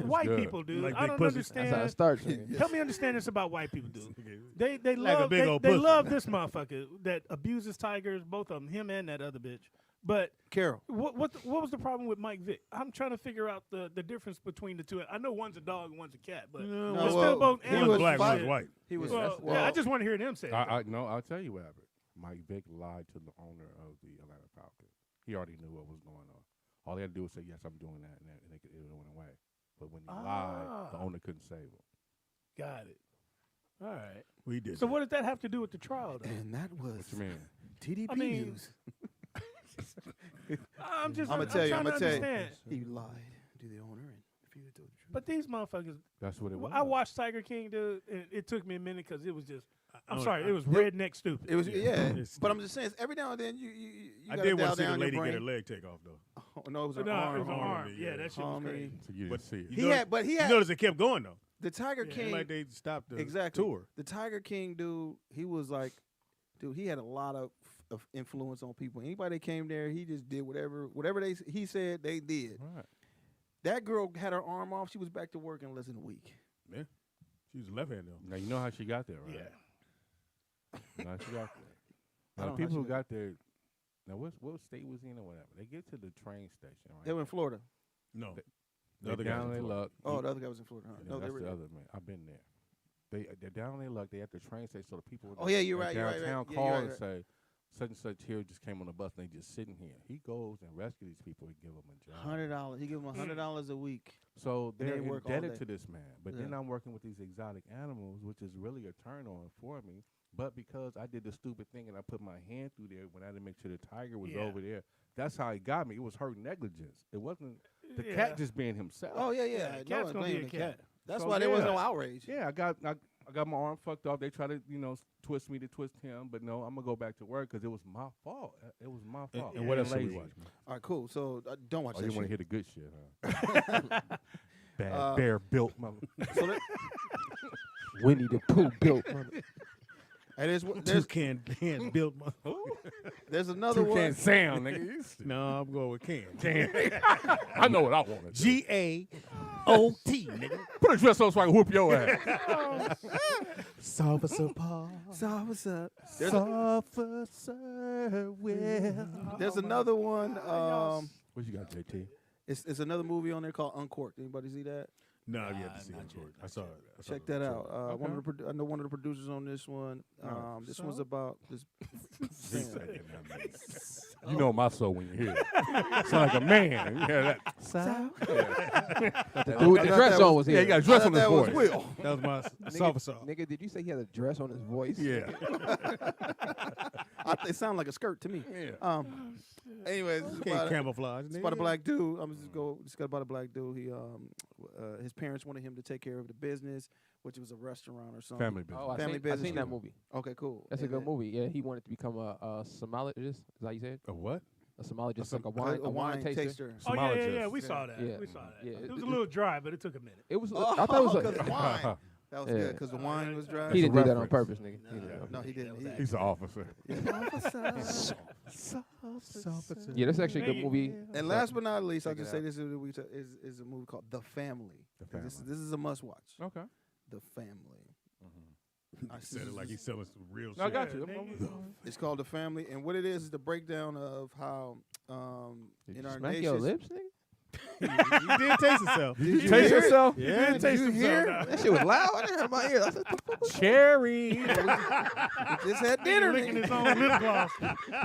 White good. people do. Like I big don't pussies. That's how it understand. starts. nigga. Help me understand this about white people, dude. They Like a love big old they pussy. love this motherfucker that abuses tigers, both of them, him and that other bitch. But Carol. what was the problem with Mike Vick? I'm trying to figure out the difference between the two. I know one's a dog and one's a cat, but No, they're well, still both he One's animals. was black, fight- one's white. He was. Well, well, yeah, I just want to hear them say it. I'll tell you what happened. Mike Vick lied to the owner of the Atlanta Falcons. He already knew what was going on. All they had to do was say, yes, I'm doing that, and it went away. But when he lied, the owner couldn't save him. Got it. All right. We did. So what does that have to do with the trial, though? and that was What you mean? TDP I mean, News. I'm just. I'ma I'm tell you, trying I'ma to tell you. understand. He lied to the owner and refused to tell the truth. But these motherfuckers. That's what it was. I watched Tiger King, dude. And it took me a minute because it was just. I'm don't- sorry, I- it was redneck stupid. It was yeah, It's but I'm just saying, every now and then you I gotta did want dial to see the down your lady get her brain. leg take off though. Oh, no, it was No, an it arm. was an arm. Yeah, Yeah, that shit was Homie. crazy. So you didn't see it. He had, but he You had notice it kept going though. the Tiger Yeah, King. Like they stopped the Exactly. tour. The Tiger King dude, he was like, dude, he had a lot of influence on people. Anybody that came there, he just did whatever he said, they did. Right. That girl had her arm off. She was back to work in less than a week. Yeah, she was left hand though. Now you know how she got there, right? Yeah. You know how she got there. I Now don't the know how people who she got there. Now what state was he in or whatever? They get to the train station, right? They were in Florida. No, They- the other They're guy. down on their luck. Oh, the other guy was in Florida. Huh? Yeah, No, they that's were. the other man. I've been there. They're down on their luck. They at the train station, so the people. Oh, yeah, you're at right, you're right, Downtown right. Yeah, call you're and right, say, such and such here just came on the bus and they just sitting here. He goes and rescues these people and give them a job. $100. He gave him $100 a week. So And they they're work all indebted day. to this man. But then Yeah. I'm working with these exotic animals, which is really a turn on for me. But because I did the stupid thing and I put my hand through there when I didn't make sure the tiger was Yeah. over there, that's how he got me. It was her negligence. It wasn't the Yeah. cat just being himself. Oh yeah, yeah. Yeah, No cat's one gonna be blaming a the cat. That's So, why there was yeah. no outrage. Yeah, I got my arm fucked off. They try to, twist me to twist him, but no, I'm gonna go back to work because it was my fault. It was my fault. And what else should we Lazy. watch? Man? All right, cool. So don't watch Oh, that you want to shit. hear the good shit, huh? Bad bear built mother. So that, Winnie the Pooh built. mother- and Two can build my. there's another Two one. can sound, nigga. No, I'm going with can. I know what I want to do. GAOT, nigga. Put a dress on so I can whoop your ass. Officer Paul. So what's up? Officer Will. There's another one. What you got, JT? It's another movie on there called Uncorked. Anybody see that? No, I've yet to see it. I saw it. Check that out. I know one of the producers on this one. This one's about this. You know my soul when you hear it. Sound like a man. Yeah, The dude with the dress on was here. yeah, you got a dress on his that was voice. Will. That was my Nigga, officer. nigga, did you say he had a dress on his voice? Yeah. It sounded like a skirt to me. Yeah. Anyways, it's Can't about, camouflage. it's about a black dude. I'm just got about a black dude. He his parents wanted him to take care of the business, which was a restaurant or something. Family business. Oh, Family I business, seen that yeah. movie. Okay, cool. That's a And good then- movie. Yeah, he wanted to become a sommelier. Is that how you said? A what? A sommelier, som- like a wine taster. Oh yeah, yeah, Somologist. we saw that. Yeah. We saw that. Yeah. It was a little dry, but it took a minute. It was. Oh, I thought it was. 'cause the wine. That was Yeah. good because the wine was dry. He didn't do that on reference. purpose, nigga. He didn't. No, he didn't. He's an officer. Yeah, that's actually a good Man. movie. And last but not least, I'll Check it just say out. this is a movie called The Family. The This Family. is a must watch. Okay. The Family. I Said it like he's selling some real No, I shit. got you. It's called The Family, and what it is the breakdown of how Did in you our smack nation. your lips, nigga? He did taste himself. Did you taste yourself? Yeah. Did taste himself now. That shit was loud. I didn't hear my ears. I said, Cherry. He just had dinner. Licking nigga. his own lip gloss.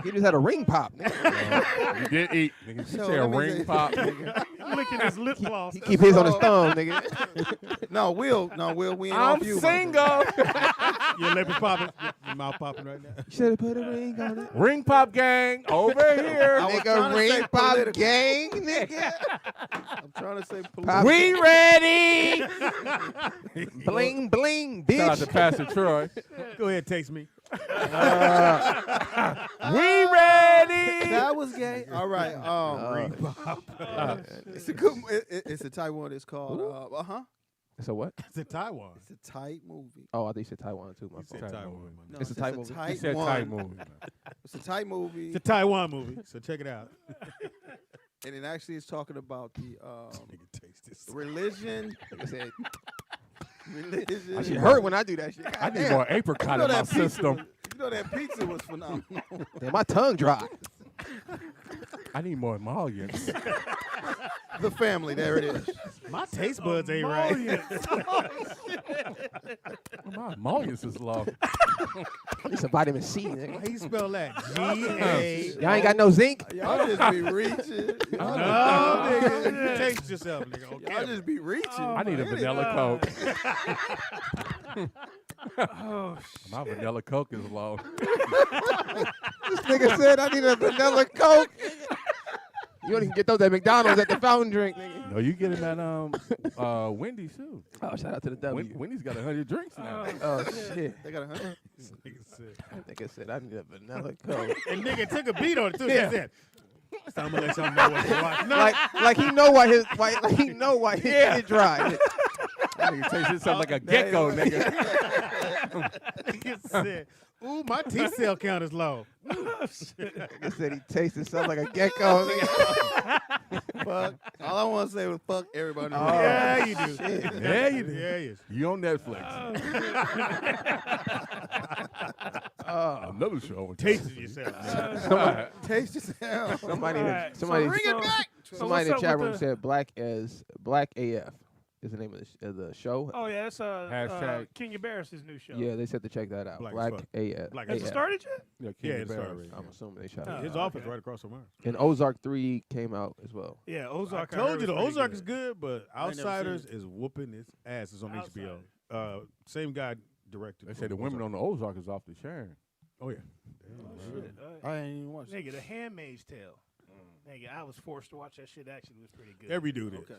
he just had a ring pop. Nigga. You did eat. Nigga. You So, say a let me ring say- pop, nigga. Licking his lip gloss. He keep his on his thumb, nigga. No, Will, we ain't I'm off you. single. Your lip is popping. Your mouth popping right now. Should have put a ring on it. Ring pop gang over here. I was Nigga, trying to say ring pop political. gang, nigga. I'm trying to say Pop- political. We ready? Bling, bling, Shout out to bitch. Pastor Troy. Go ahead, taste me. We ready? That was gay. All right. It's a good. It's a Taiwan. It's called. So what? It's in Taiwan. It's a tight movie. Oh, I think you said Taiwan too. My He said fault. Taiwan. No, It's a tight movie. He said tight movie. It's a tight movie, It's a Taiwan movie, so check it out. and it actually is talking about the Nigga, taste this. religion. Nigga said, Religion. I should hurt when I do that shit. I need more apricot in my system. You know that pizza was phenomenal. Damn, my tongue dry. I need more emollients. The family. There it is. My taste buds ain't right. My emollients is low. Need some vitamin C, nigga. How you spell that? G-A. Y'all ain't got no zinc? Y'all just be reaching. No, nigga. Taste yourself, nigga. Okay. Y'all just be reaching. I need a vanilla Coke. Oh, My vanilla Coke is low. This nigga said I need a vanilla Coke. You don't even get those at McDonald's at the fountain drink, nigga. No, you get him at Wendy's too. Oh, shout out to the W. Wendy's got 100 drinks now. Oh, shit. They got 100. Nigga said I need a vanilla Coke. And nigga took a beat on it too. Yeah. He said, so I'm gonna let y'all know what to watch. No, Like he know why his shit dry. That nigga tastes himself like a gecko, nigga. nigga said, ooh, my T cell count is low. Nigga said he tasted something like a gecko. Nigga. Fuck. All I want to say was fuck everybody. Yeah, you do. Yeah, you do. Yeah, you do. You on Netflix. Another show. Taste it yourself. Taste yourself. Somebody Alright, somebody Bring it back. somebody in the what's chat up room with said Black AF is the name of the show. Oh yeah, that's Hashtag- Kenya Barris's new show. Yeah, they said to check that out. Black as Black fuck. AF. Black Has as it AF. started yet? Yeah, Yeah, Kenny it started. Barry. I'm assuming they shot Oh. it. His office right across from ours. And Ozark 3 came out as well. Yeah, I Ozark. told heard you the was pretty Ozark good. is good, but I ain't never Outsiders seen is whooping its ass. It's on HBO. Same guy directed. They say the women on the Ozark is off the chain. Oh yeah. I ain't even watched it. Nigga, The Handmaid's Tale. Nigga, I was forced to watch that shit. Actually, it was pretty good. Every dude is. Okay.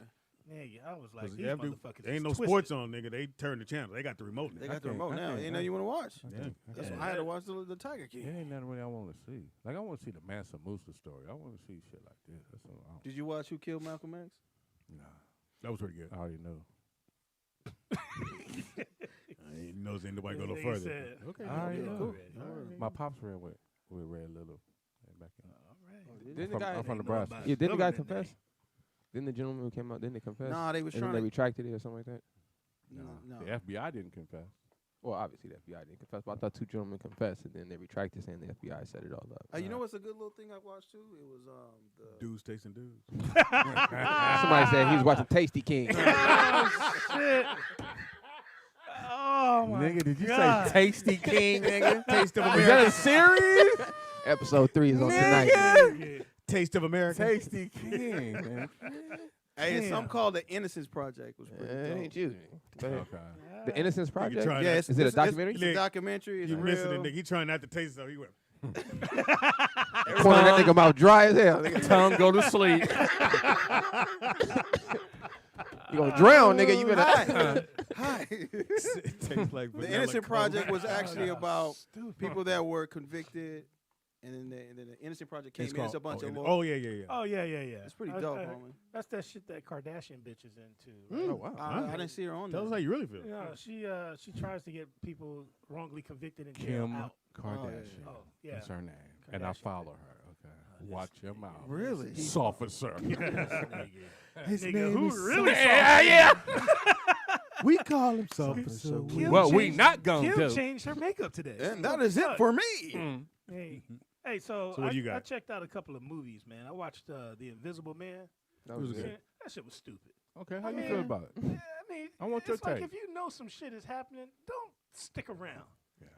Nigga, I was like, 'Cause these every- motherfuckers. Ain't is no twisted. sports on, nigga. They turn the channel. They got the remote. They now. got the can't- remote I now. can't- You know you want to watch. Yeah. That's Yeah. why I had to watch the Tiger It King. ain't nothing really I want to see. Like I want to see the Mansa Musa story. I want to see shit like this. That's all. Did you watch Who Killed Malcolm X? Nah, That was pretty good. I already know. I ain't knows anybody go no Nigga further. said- Okay. I already Yeah, know. already. My pops ran with Red Little. Back in. Didn't the guy, I'm from Nebraska. yeah, didn't the guy confess? Didn't the gentleman who came out, didn't they confess? Nah, they was and then trying they to. retracted it or something like that? No. The FBI didn't confess. Well, obviously the FBI didn't confess, but I thought two gentlemen confessed and then they retracted saying the FBI set it all up. You know what's a good little thing I watched too? It was the Dudes tasting dudes. Somebody said he was watching Tasty King. Shit. Oh my Nigga, did you God. say Tasty King, nigga? Taste of Is America. that a series? Episode 3 is on tonight. Yeah. Taste of America. Tasty King, man. Hey, it's something called the Innocence Project. Was pretty dope. Ain't you? Go ahead. Okay. The Innocence Project? trying Yeah, to- it's, Is it a it's- documentary? It's a documentary. It's You missing real. it, nigga. He trying not to taste it, so he went. Corner that nigga mouth dry as hell. Nigga. Tongue go to sleep. You gonna drown, nigga. You better. Hi. It tastes like The vanilla Innocent Coke. Project was actually about people that were convicted, and then the Innocent Project came It's in. It's a called- bunch of oh, yeah, yeah, yeah. Oh yeah, yeah, yeah. It's pretty I- dope, I- homie. That's that shit that Kardashian bitch is into. Right? Oh, wow. I didn't see her on Tell us there. how you really feel. Yeah, she tries to get people wrongly convicted and jail Kim out. Kardashian. Oh yeah. That's her name. And I Kardashian. follow her. Okay. Watch your mouth. Really? Officer. His Nigga, who is really? Yeah. We call him something. Kim What we changed- not gonna Kim do. changed her makeup today. And that is it for me. Hey, so So what you got? I checked out a couple of movies, man. I watched The Invisible Man. That was good. That shit was stupid. Okay, how you feel about it? Yeah, I mean, I want your it's like take. if you know some shit is happening, don't stick around.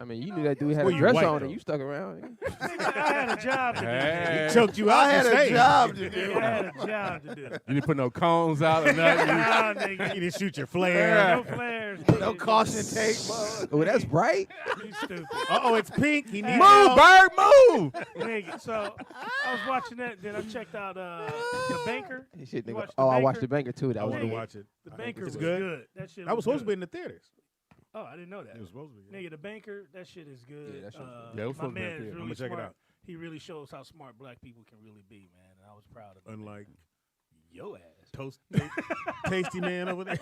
I mean, you knew that dude had Well, a you dress white, on though. and you stuck around. Nigga, I had a job to do. Hey. He choked you out. I had the a stage. job to do. Nigga, I had a job to do. You didn't put no cones out or nothing. Nah, nigga. You didn't shoot your flare. No flares. No nigga. caution tape. Oh, that's bright. You stupid. Uh-oh, it's pink. He needs Move, help. bird, move. Nigga, so I was watching that, then I checked out The Banker. Shit, You nigga. watched Oh, The I watched Banker? The Banker too. That I was want to Nigga, watch it. The I Banker think it's was good. That shit That was supposed to be good. in the theaters. Oh, I didn't know that. It was supposed to be. Nigga, The Banker, that shit is good. Yeah, that shit was good. Yeah, it was my supposed to be in man is theaters. really I'ma check it smart. out. He really shows how smart black people can really be, man. And I was proud of him. Unlike Yo ass. Toast, Tasty Man over there.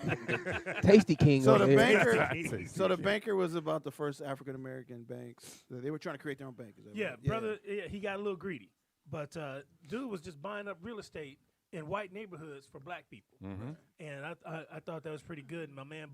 Tasty King. So over the there. banker, banker was about the first African American banks. They were trying to create their own bank. Is that Yeah, right? brother, yeah, he got a little greedy. But dude was just buying up real estate in white neighborhoods for black people. Mm-hmm. And I thought that was pretty good. And my man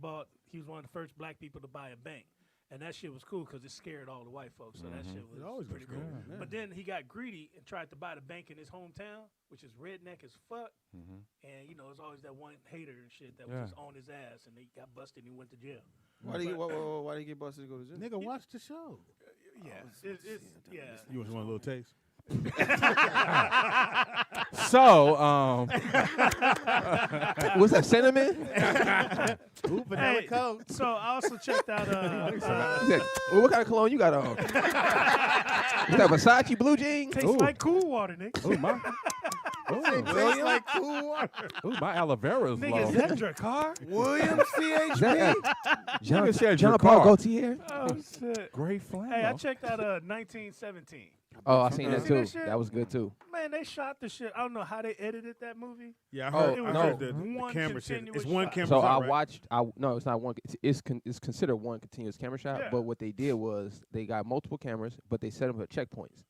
he was one of the first black people to buy a bank. And that shit was cool because it scared all the white folks. So that shit was always pretty was cool. cool, yeah. But then he got greedy and tried to buy the bank in his hometown, which is redneck as fuck. Mm-hmm. And, you know, it's always that one hater and shit that Yeah. was just on his ass. And he got busted and he went to jail. Why did he get busted to go to jail? Nigga, watch the show. Yeah. Yeah. You want one little taste? So, What's that, cinnamon? Ooh, vanilla Hey, Coke. so I also checked out He said, well, what kind of cologne you got on? Is that Versace blue jeans? tastes like cool water, nigga. oh my, Tastes like cool water. my aloe vera is Nigga, low. is that Dracar? William Is CHP. that John, Nigga said John your Paul car. Gaultier? Oh, shit. Great flame. Hey, I checked out 1917. Oh, I seen that See too. that shit? That was good too. Man, they shot the shit. I don't know how they edited that movie. Yeah, I Oh, heard, it I was no. heard just the one camera shit. It's continuous one shot. camera So shot, I right? watched. No, it's not one. It's considered one continuous camera shot. Yeah. But what they did was they got multiple cameras, but they set them at checkpoints.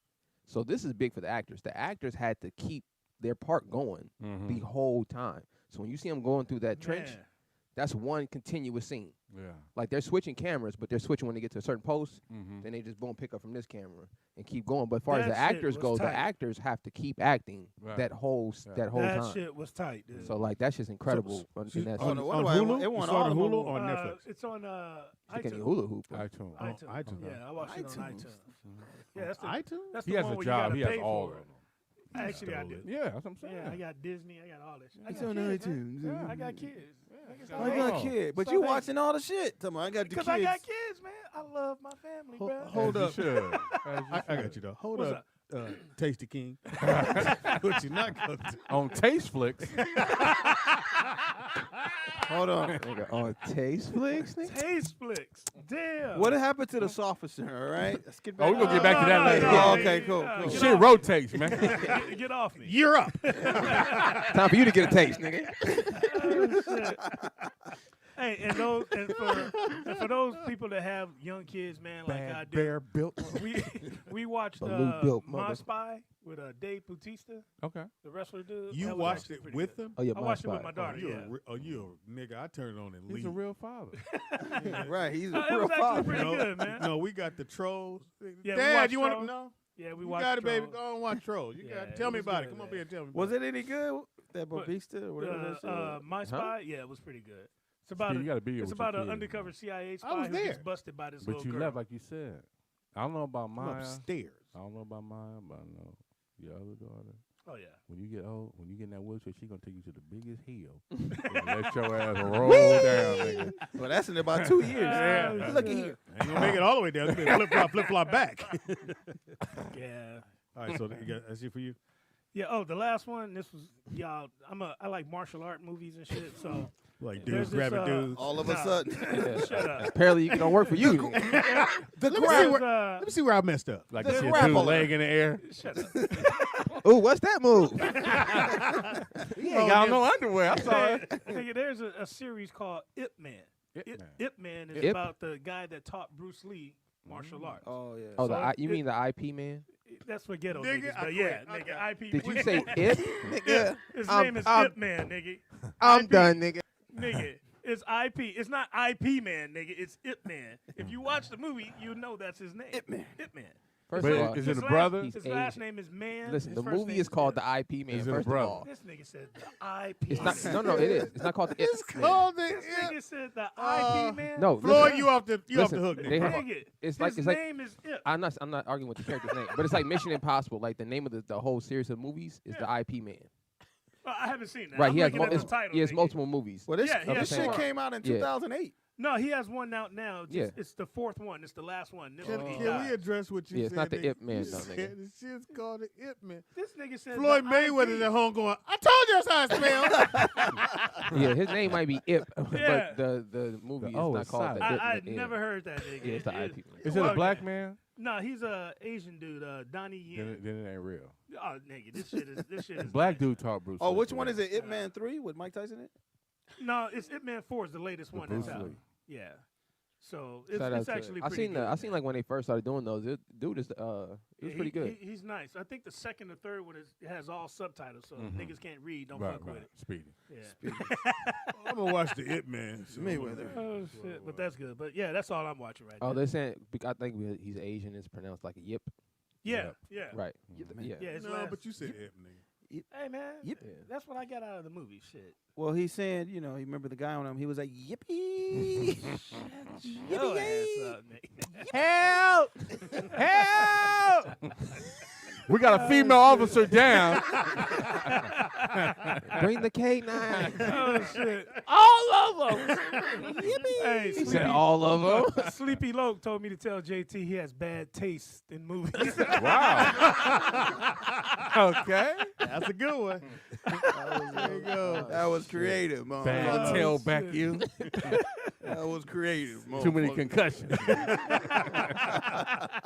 So this is big for the actors. The actors had to keep their part going the whole time. So when you see them going through that trench, Man. that's one continuous scene. Yeah. Like they're switching cameras, but they're switching when they get to a certain post. Mm-hmm. Then they just boom pick up from this camera and keep going. But as far as That the shit actors was go, the tight. actors have to keep acting Right. that whole Yeah. That time. shit was tight, dude. So like that's just incredible. in that Oh, scene. no, on why- Hulu? it You won saw it all on of Hulu them. or on Netflix? It's on Can you iTunes. hula hoop? iTunes. iTunes. iTunes. Yeah, I watched it on iTunes. iTunes. Yeah, that's the, iTunes? that's He the has one a where job. you He gotta has pay all for of it. them. Actually, I do. Yeah, that's what I'm saying. Yeah, I got Disney. I got all that shit. I It's got on kids, man. iTunes. Yeah, I got kids. I got a kid, but Stop you hating. watching all the shit. Tell me, I got the Because kids. I got kids, man. I love my family, bro. Hold As you up. should. As you I got should. you though. Hold What's up, Tasty King. What you not gonna do? On Taste Flicks. Hold on. Nigga, on Taste Flicks, nigga? Taste flicks. Damn. What happened to the officer? All right, let's get back. Oh, we're going to get back to that no, later. no, Oh, no, okay, no, cool, no, cool. get Shit off- rotates, man. Get off me. You're up. Time for you to get a taste, nigga. Oh, shit. Hey, and for those people that have young kids, man, like I do, Bear built. we watched Baloo built My mother- Spy with Dave Bautista, Okay. the wrestler dude. You That was watched actually it pretty with good. them? Oh yeah, I my watched it with spot. my daughter. Oh, you a nigga. I turn it on and He's leave. a real father. Right, he's a It real was actually father. pretty no, good, man. No, we got the trolls. Yeah, we Dad, watched you want to Trolls. know? Yeah, we You watched got it, baby. Trolls. Go and watch Trolls. You Yeah, got it Tell me was about it. good, Come on, man. here, tell me. Was about it any good? That What? Bautista or whatever that shit was? My Spy, yeah, it was pretty good. It's about Speedy, you gotta be here it's with your about an kids, undercover man. CIA spy I was who gets there. busted by this But little you girl. left like you said. I don't know about I'm Maya. upstairs. I don't know about Maya, but I know your other daughter. Oh yeah. When you get old, when you get in that wheelchair, she gonna take you to the biggest hill and let your ass roll down, nigga. Well, that's in about 2 years. Yeah. Look at here. Ain't gonna make it all the way down. It's gonna be flip flop back. Yeah. All right, so that's it for you. Yeah. Oh, the last one. This was y'all. I like martial art movies and shit. So Like There's dudes this, grabbing dudes. All of a Nah. sudden. shut up. Apparently, it don't work for you. The There's, Let me see where I messed up. Like This you see a rapper. dude leg in the air. Shut up. Ooh, what's that move? He ain't got no underwear. I saw it. Nigga, there's a series called Ip Man. Ip Man. Ip Man is Ip? about the guy that taught Bruce Lee martial arts. Oh, yeah. Oh, So you mean the IP man? That's for ghetto Nigga, niggas, I but yeah, quit. nigga, IP. Did you say it? Nigga, His I'm- name is I'm- Ip Man, nigga. I'm IP. done, nigga. Nigga, it's IP. It's not IP Man, nigga. It's Ip Man. If you watch the movie, you know that's his name. Ip Man. Ip Man. First But of all, is it His a brother? He's His last Asian. name is Man. Listen, his the first movie name is called Ip. The IP Man. Is it a First of brother? all, This nigga said the IP. it's not. Man. No, it is. It's not called the It's IP Man. called the This Ip. nigga said the Uh, IP Man. No, Floyd, listen, you off the listen, hook, they nigga. have- Nigga, it's his like name is Ip. I'm not arguing with the character's name, but it's like Mission Impossible. Like the name of the whole series of movies is the IP Man. Well, I haven't seen that. Right? I'm He has looking at the title. he has nigga. multiple movies. Well, this, Yeah, he this has shit four. came out in Yeah. 2008. No, he has one out now. Yeah. It's the fourth one. It's the last one. This Can, one he can died. we address what you Yeah, said? it's not the nigga? Ip Man, You though, said nigga. The shit's called the Ip Man. This nigga said Floyd the Mayweather's IP. at home going, I told you that's how I spell. Yeah, his name might be Ip, Yeah. but the movie is O not is called silent. the Ip I Man. never heard that nigga. Yeah, it's the IP Man. Is it a black man? No, he's a Asian dude. Donnie Yen. Then it ain't real. Oh, nigga, this shit is Black nice. dude taught Bruce. Oh, Lee which to one rap. is it? Ip Man 3 with Mike Tyson in it? No, it's Ip Man 4 is the latest one Bruce that's out. Lee. Yeah. So it's, Shout out it's to- actually I pretty seen good. I seen like when they first started doing those. Dude is it was pretty good. He's nice. I think the second or third one it has all subtitles, so niggas can't read. Don't Right, fuck with right. it. Speedy. Yeah. I'm going to watch the Ip Man. So Mayweather. Oh shit! But that's good. But yeah, that's all I'm watching right Oh, now. they're saying I think he's Asian. It's pronounced like a yip. Yeah, yeah, Right. Man. yeah. It's No, last- but you said Ip, nigga. Hey man, Yep. that's what I got out of the movie. Shit. Well, he's saying, you know, he remember the guy on him. He was like, yippee. Your ass up, nigga. Help! Help! We got a female officer down. Bring the K9. Oh shit! All of them. Hey, He said Sleepy, all of them. Sleepy Loke told me to tell JT he has bad taste in movies. Wow. Okay. That's a good one. There you go. That was creative, man. Bad tailback you. That was creative, man. Too many concussions.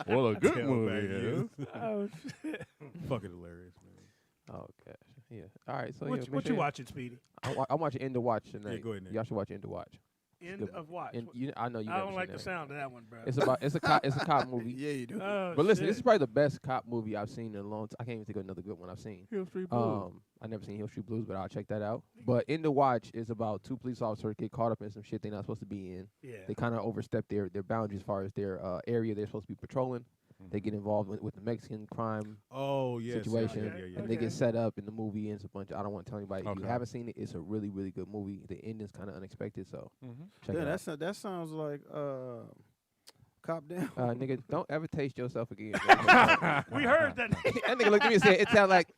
Well, a good Tailback movie you. is. Oh shit! Fucking hilarious, man. Oh gosh. Yeah. All right. So What, yeah, what you watching, Speedy? I'm watching End of Watch tonight. Yeah, go ahead, Nick. Y'all should watch End of Watch. End good. of watch. And I know you. I never don't like seen the that. sound of that one, bro. It's a cop movie. Yeah, you do. Oh, But listen, shit. this is probably the best cop movie I've seen in a long time. I can't even think of another good one I've seen. Hill Street Blues. I never seen Hill Street Blues, but I'll check that out. But In the Watch is about two police officers get caught up in some shit they're not supposed to be in. Yeah. They kind of overstep their boundaries as far as their area they're supposed to be patrolling. They get involved with the Mexican crime Oh, yes. situation, Okay, and they okay. get set up in the movie, and it's a bunch. I don't want to tell anybody. If you Okay. haven't seen it, it's a really, really good movie. The ending's kind of unexpected, so check Yeah, it out. that sounds like Cop Down. Nigga, don't ever taste yourself again. We heard that. That nigga looked at me and said, "It sounds like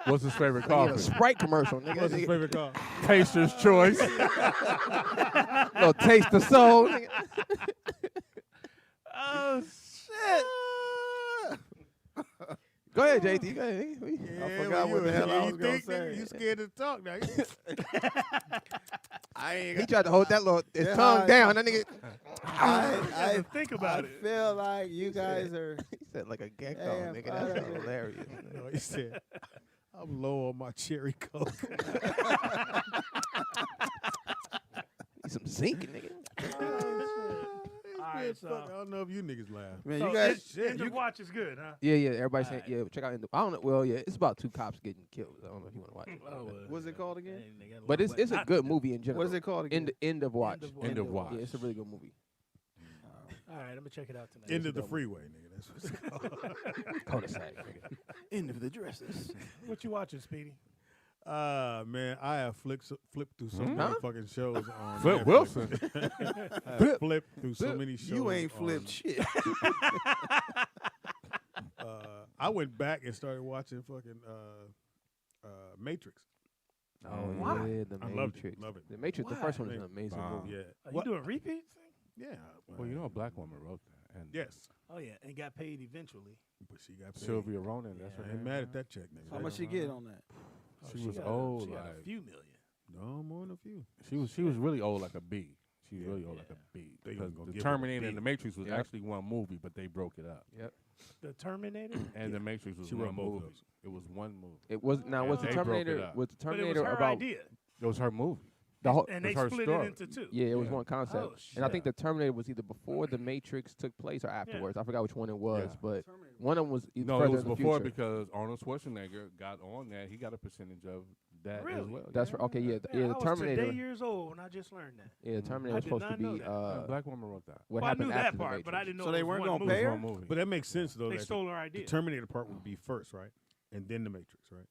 What's his favorite a coffee? Sprite commercial, nigga. What's his favorite car? Taster's Choice. Little taste of soul. Nigga. Oh shit! Go ahead, JT. Go ahead. Yeah, forgot what the hell I was gonna think, say. nigga, you scared to talk now. I ain't. He tried to hold that little his Yeah, tongue down. That nigga. I Think about I it. feel like you guys are. He said like a gecko, Damn, nigga. That's I- hilarious. No, he said, I'm low on my cherry coke. Need some zinc, nigga. All right, so I don't know if you niggas laugh. Man, so you guys. End of watch is good, huh? Yeah, everybody's saying, Alright. yeah, check out. I don't know. Well, yeah, it's about two cops getting killed. I don't know if you want to watch it. Oh, What's it called again? But it's a good movie in general. What is it called again? End of Watch. End of Watch. Yeah, it's a really good movie. All right, I'm gonna check it out tonight. End of the freeway, nigga. That's what it's called. Cul-de-sac, nigga. End of the dresses. What you watching, Speedy? Man, I have flipped through so many Huh? fucking shows on Flip Netflix. Wilson. I have flipped through so many shows. You ain't on- flipped shit. I went back and started watching fucking Matrix. Oh, Why? yeah, The I loved it, Matrix. love it. The Matrix, the Why? first one is an Man, amazing wow. movie. Yeah. Are you What? doing repeats? Yeah. Well, you know a black woman wrote that. And Yes. Oh yeah, and got paid eventually. But she got paid. Sylvia Ronan, that's I her ain't name. mad right? at that check, nigga. How much she get on that? Oh, She was got old, She got a like- few million. No, more than a few. She was really old like a bee. She was Yeah. really old like a bee. They Because gonna the give her a Terminator and bee. the Matrix was Yep. actually one movie, but they broke it up. The Terminator. And the Matrix was She one wrote both of movie. those. It was one movie. It was now Yeah, was the they broke it Terminator up. was the But it was Terminator her about idea. It was her movie. And they It's her split story. it into two. Yeah, it was one concept. Oh, And I shit. think the Terminator was either before the Matrix took place or afterwards. I forgot which one it was, but one of them was No, further it was in the before future. because Arnold Schwarzenegger got on that. He got a percentage of that as Really? well. That's right. Okay, yeah, Yeah, the I was Terminator. today years old when I just learned that. Yeah, the Terminator I was did supposed to not know be that. A black woman wrote that. what Well, I happened knew after that the part, Matrix. but I didn't know So it they was weren't one gonna movie. pay her? Movie. But that makes sense though. They that stole her the idea. Terminator part would be first, right? And then the Matrix, right?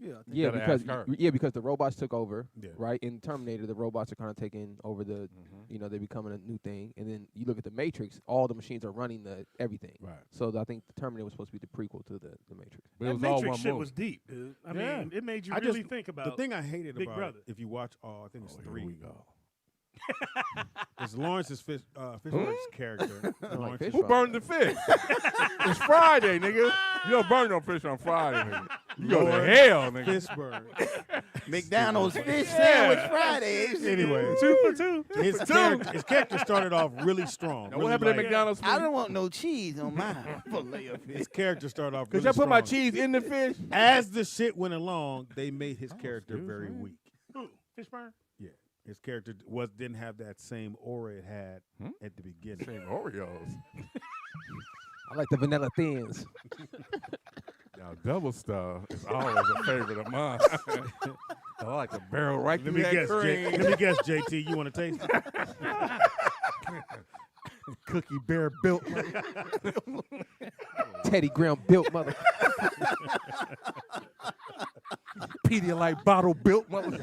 Yeah. I think Yeah, gotta because ask her. because the robots took over, Yeah. right? In Terminator, the robots are kind of taking over the, Mhm. you know, they're becoming a new thing. And then you look at the Matrix, all the machines are running the everything. Right. So I think the Terminator was supposed to be the prequel to the Matrix. But it That was all Matrix one shit movie. was deep, dude. I Yeah. mean, it made you I really just- think about The thing I hated Big about Brother. it, if you watch, I think it's Here 3. we go. It's Lawrence's Fishburne's character. Lawrence fish Who fry. burned the fish? It's Friday, nigga. You don't burn no fish on Friday, nigga. You go to Lord hell, nigga. Fishburne. McDonald's fish Yeah. sandwich Fridays. Anyway, 2 for 2. his character started off really strong. Now, really what happened at like- McDonald's? I don't want no cheese on my fillet of His fish. character started off Could really y'all put my strong. cheese in the fish? As the shit went along, they made his character excuse very me. weak. Fishburne? Yeah, his character didn't have that same aura it had at the beginning. Same Oreos. I like the vanilla thins. Now, double stuff is always a favorite of mine. I like the barrel right Let through me that guess, cream. let me guess, JT. You want to taste it? Cookie Bear built. Teddy Graham built mother. Pedialyte bottle built. Mother.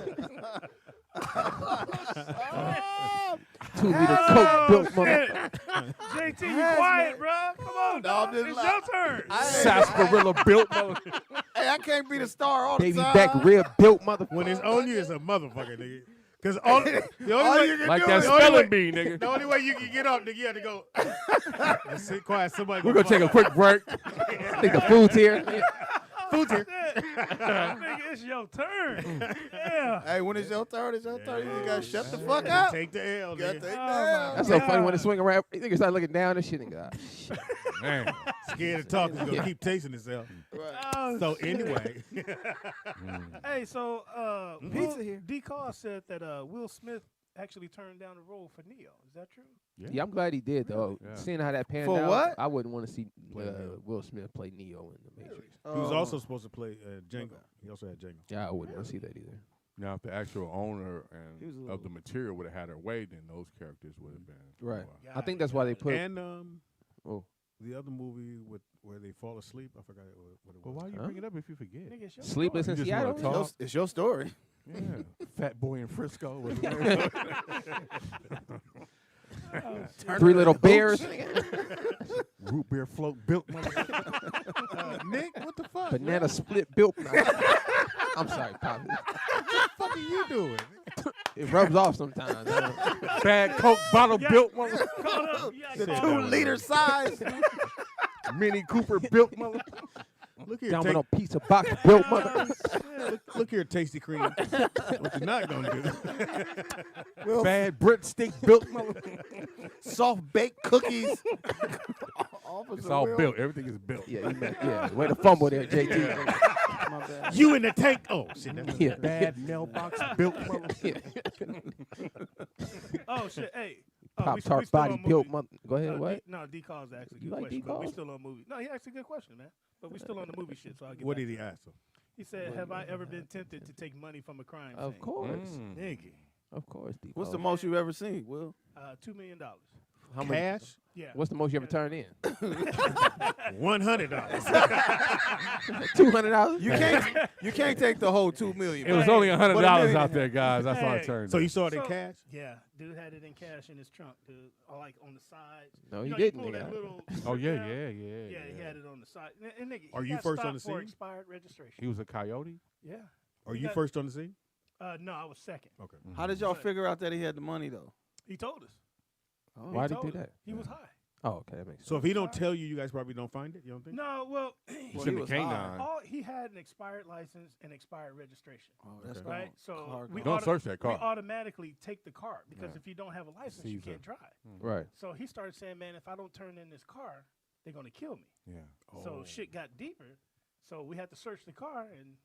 2 liter Coke built mother. JT, you quiet, bro. Come on, dog. just It's like- your turn. Sarsaparilla built. Mother. Hey, I can't be the star all Baby the time. back rib built mother. When it's on you, it's a motherfucker, nigga. Because the only All way you can Like do that is spelling bee, nigga. the only way you can get up, nigga, you have to go. And sit quiet. Somebody We're going to take a quick break. I think the food's here. food here. Nigga, it's your turn. Yeah. Hey, when it's your turn, it's your turn. You just gotta shut the fuck up. Take the L, You gotta nigga. take Oh, that. That's so funny when it swing around. Niggas start looking down and shit. And go, shit. Man. Scared to talk. He's gonna keep tasting himself. Oh, So anyway, hey, so Pizza here. Decor said that Will Smith actually turned down the role for Neo. Is that true? Yeah, I'm glad he did though. Yeah. Seeing how that panned For out, what? I wouldn't want to see Play Neo. Will Smith play Neo in the Matrix. he was also supposed to play Django. He also had Django. Yeah, I wouldn't want to see that either. Now, if the actual owner He was a and of the material would have had her way, then those characters would have been. Right. well, I think that's why they put. And Oh. the other movie with where they fall asleep. I forgot what it was. Well, why you Huh? bring it up if you forget? Nigga, it's your Sleepless story. in You just wanna Seattle. talk? It's your story. Yeah. Fat boy in Frisco. Was Three little bears. root beer float built. Nick, what the fuck? Banana split built. I'm sorry, Poppy. What the fuck are you doing? It rubs off sometimes. I don't- Bad Coke bottle Yeah. built. Caught up. Yeah, The caught 2 up. liter size. Mini Cooper built. Look here, Domino pizza box built mother. look here, Tasty Cream. What you're not gonna do? Bad breadstick built. Soft baked cookies. It's all built. Everything is built. Yeah, way to fumble there, JT. My bad. You in the tank? Oh shit! That's Yeah. Bad mailbox built. Oh shit! Hey, Pop we tart still body on built movie. mother. Go ahead, what? No, D-Call's actually a You good like question, but we D-Calls? still on movie. No, he asked a good question, man. But we still on the movie shit, so I'll get What back did he to it. ask him? He said, "Have I ever been tempted to take money from a crime Of scene?" course, Nigga, of course. D. What's the Cole. most you've ever seen, Will? $2 million. How much? Cash? Yeah. What's the most you ever turned in? $100. $200. You can't take the whole $2 million. It was man. only $100 But $1 million. out there, guys. That's why I Hey. turned. So it. you saw it in So- cash? Yeah, dude had it in cash in his trunk, dude. Or like on the sides. No, You he know, didn't, pull that nigga. little Oh yeah, down. yeah. Yeah, he had it on the side. And nigga, Are he you got first on stopped the for scene? expired registration. He was a coyote. Yeah. Are He you got- first on the scene? No, I was second. Okay. How did y'all figure out that he had the money, though? He told us. Why did he told do us. that? He was high. Oh, okay, that makes sense. So if he don't tell you, you guys probably don't find it. You don't think? No, well, He's he in the was high. canine. he had an expired license and expired registration. Oh, that's Okay. Right? So we Don't search that we car. automatically take the car because Yeah. if you don't have a license, you Caesar. can't drive. Right. So he started saying, man, if I don't turn in this car, they're going to kill me. Yeah. So shit got deeper. So we had to search the car, and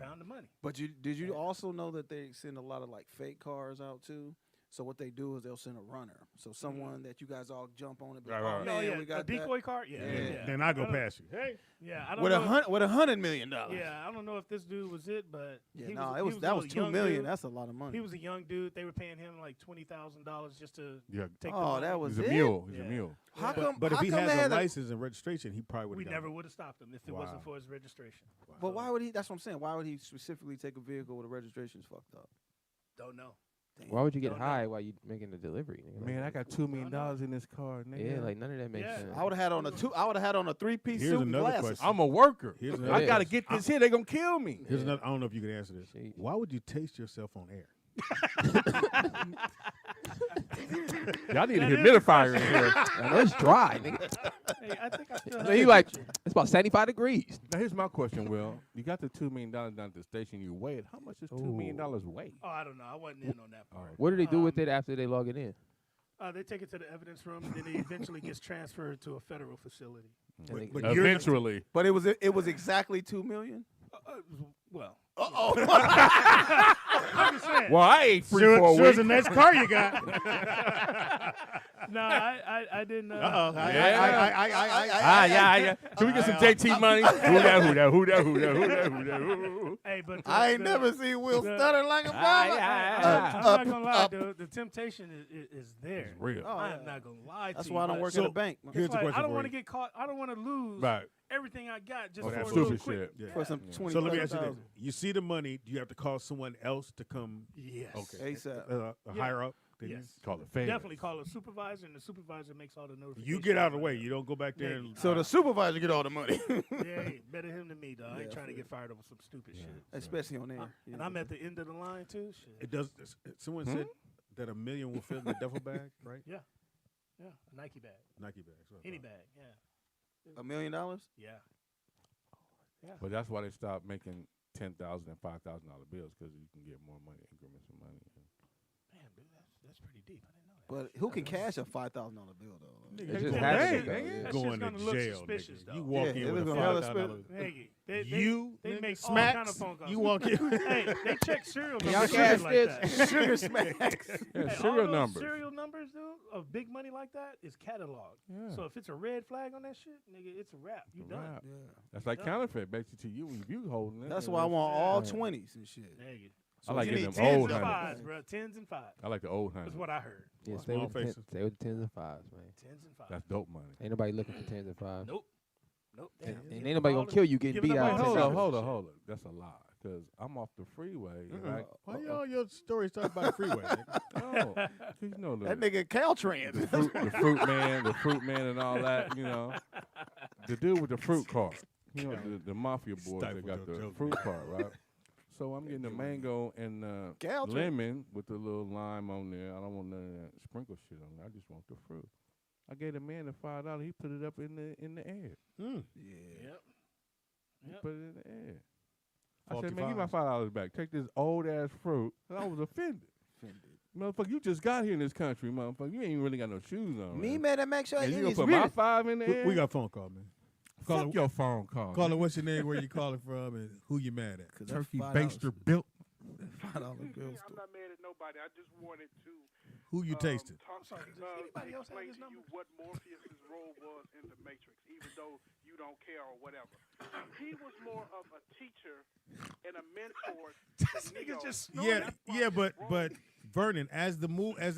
Found the money. But did you also know that they send a lot of like fake cars out too? So what they do is they'll send a runner. So someone that you guys all jump on and be like, Right, oh right. man, yeah, we got a decoy car. Yeah. Then I go past you. Hey, Yeah, I don't with know. with $100 million. Yeah, I don't know if this dude was it, but Yeah, he no, he that a was little $2 million. dude. That's a lot of money. He was a young dude. They were paying him like $20,000 just to Yeah. take. the Oh, money. that was He's a it. mule. He's Yeah. a mule. How come? but if how he come has they a had license and registration, he probably would. We never would have stopped him if it wasn't for his registration. But why would he? That's what I'm saying. Why would he specifically take a vehicle with a registration's fucked up? Don't know. Why would you get Don't high while you making the delivery? Nigga? Man, I Like, got $2 million in this car, nigga. yeah, like none of that makes Yeah. sense. I would have had on a 3-piece Here's suit and another glasses. question. I'm a worker. Here's I another got to question. get this here. They're going to kill me. Here's another. I don't know if you can answer this. Shit. Why would you taste yourself on air? Y'all need a humidifier in here. I know it's dry, nigga. Hey, I think I still So have you the like, picture. it's about 75 degrees. Now, here's my question, Will. You got the $2 million down at the station. You weigh it. How much does $2 million weigh? Oh, I don't know. I wasn't in on that part. What do they do with it after they log it in? They take it to the evidence room, and then it eventually gets transferred to a federal facility. And they- But you're- Eventually. But it was exactly $2 million. Well, Uh-oh. I'm just saying. Well, I ate free Sure, for a sure week. the next car you got. No, I didn't. Uh-oh. Yeah. Can we get some JT money? Who that? Hey, but I ain't never seen Will stutter like a bomber. I'm not gonna lie, dude. The temptation is there. It's real. Oh, I yeah. am not gonna lie That's to why I you. don't work So, at a bank. Here's the Like, question I don't for want to you. get caught. I don't want to lose Right. everything I got just Oh, for that a stupid little quick. shit. Yeah. For some 20. So let me ask you this: you see the money, do you have to call someone else to come? Yes. Okay. ASAP. Higher up. Than you? Yes. Call it fans. Definitely call a supervisor, and the supervisor makes all the notifications. You get out of the way. You don't go back there Yeah. and. So the supervisor get all the money, Yeah, better him than me, dog. I ain't Yeah, trying to for get fired over some stupid shit. especially on air. And I'm at the end of the line too. Shit. It does. Someone said that $1 million will fit in the duffel bag, right? Yeah, a Nike bag, Nike bag. so- any bag. Yeah, $1 million. yeah. But that's why they stopped making $10,000 and $5,000 bills, because you can get more money, increments of money. Damn, dude, that's pretty deep. I didn't know that. But who can cash a $5,000 bill though? Nigga, It you just going has to to go, jail. yeah. That Going shit's to gonna look jail, suspicious, nigga. though. You walk Yeah, in it with a was gonna $5,000. Hey, they nigga, make all smacks. kind of phone calls. You walk in. Hey, they check serial Y'all numbers cash like this? that. Sugar smacks. Yeah, Hey, serial all those numbers. serial numbers, dude, of big money like that is cataloged. Yeah. So if it's a red flag on that shit, nigga, it's a wrap. You done. Right. That's like counterfeit, basically, to you when you holding it. That's you why I know. want all 20s and shit. Nigga. I like you getting need them Tens old and hundreds. fives, bro. Tens and fives. I like the old That's hundreds. what I heard. Yeah, Small faces. stay with the 10s and 5s, man. Tens and fives. That's dope money. Ain't nobody looking for 10s and 5s. Nope. And, Damn. and ain't nobody gonna kill you getting Giving beat up out. on of Hold 10 on, seconds. hold on. That's a lie, because I'm off the freeway. And Why all your stories talk about the freeway? Nigga? no, 'cause you know That the, nigga Caltrans. the fruit man and all that, you know. The dude with the fruit cart. You know, the mafia boys that Stifled got your the joke, fruit cart, right? So I'm getting the mango and Caltrans. lemon with the little lime on there. I don't want none of that sprinkle shit on there. I just want the fruit. I gave the man the $5. He put it up in the air. Yep. He Yep. put it in the air. I Faulty said, man, give my fives. $5 back. Take this old ass fruit. And I was offended. Motherfucker, you just got here in this country, motherfucker. You ain't even really got no shoes on. Me, right? man, that make sure And it you gonna is put really. my 5 in the air? We got a phone call, man. Fuck your phone call. Call it. What's your name? Where you calling from? And who you mad at? Cause Turkey $5 baster built. $5 bills. I'm not mad at nobody. I just wanted to Who you tasted? talk, Sorry, does anybody else have explain his to you number? what Morpheus's role was in the Matrix, even though you don't care or whatever. He was more of a teacher and a mentor. This nigga just snorted. Yeah, but Vernon, as they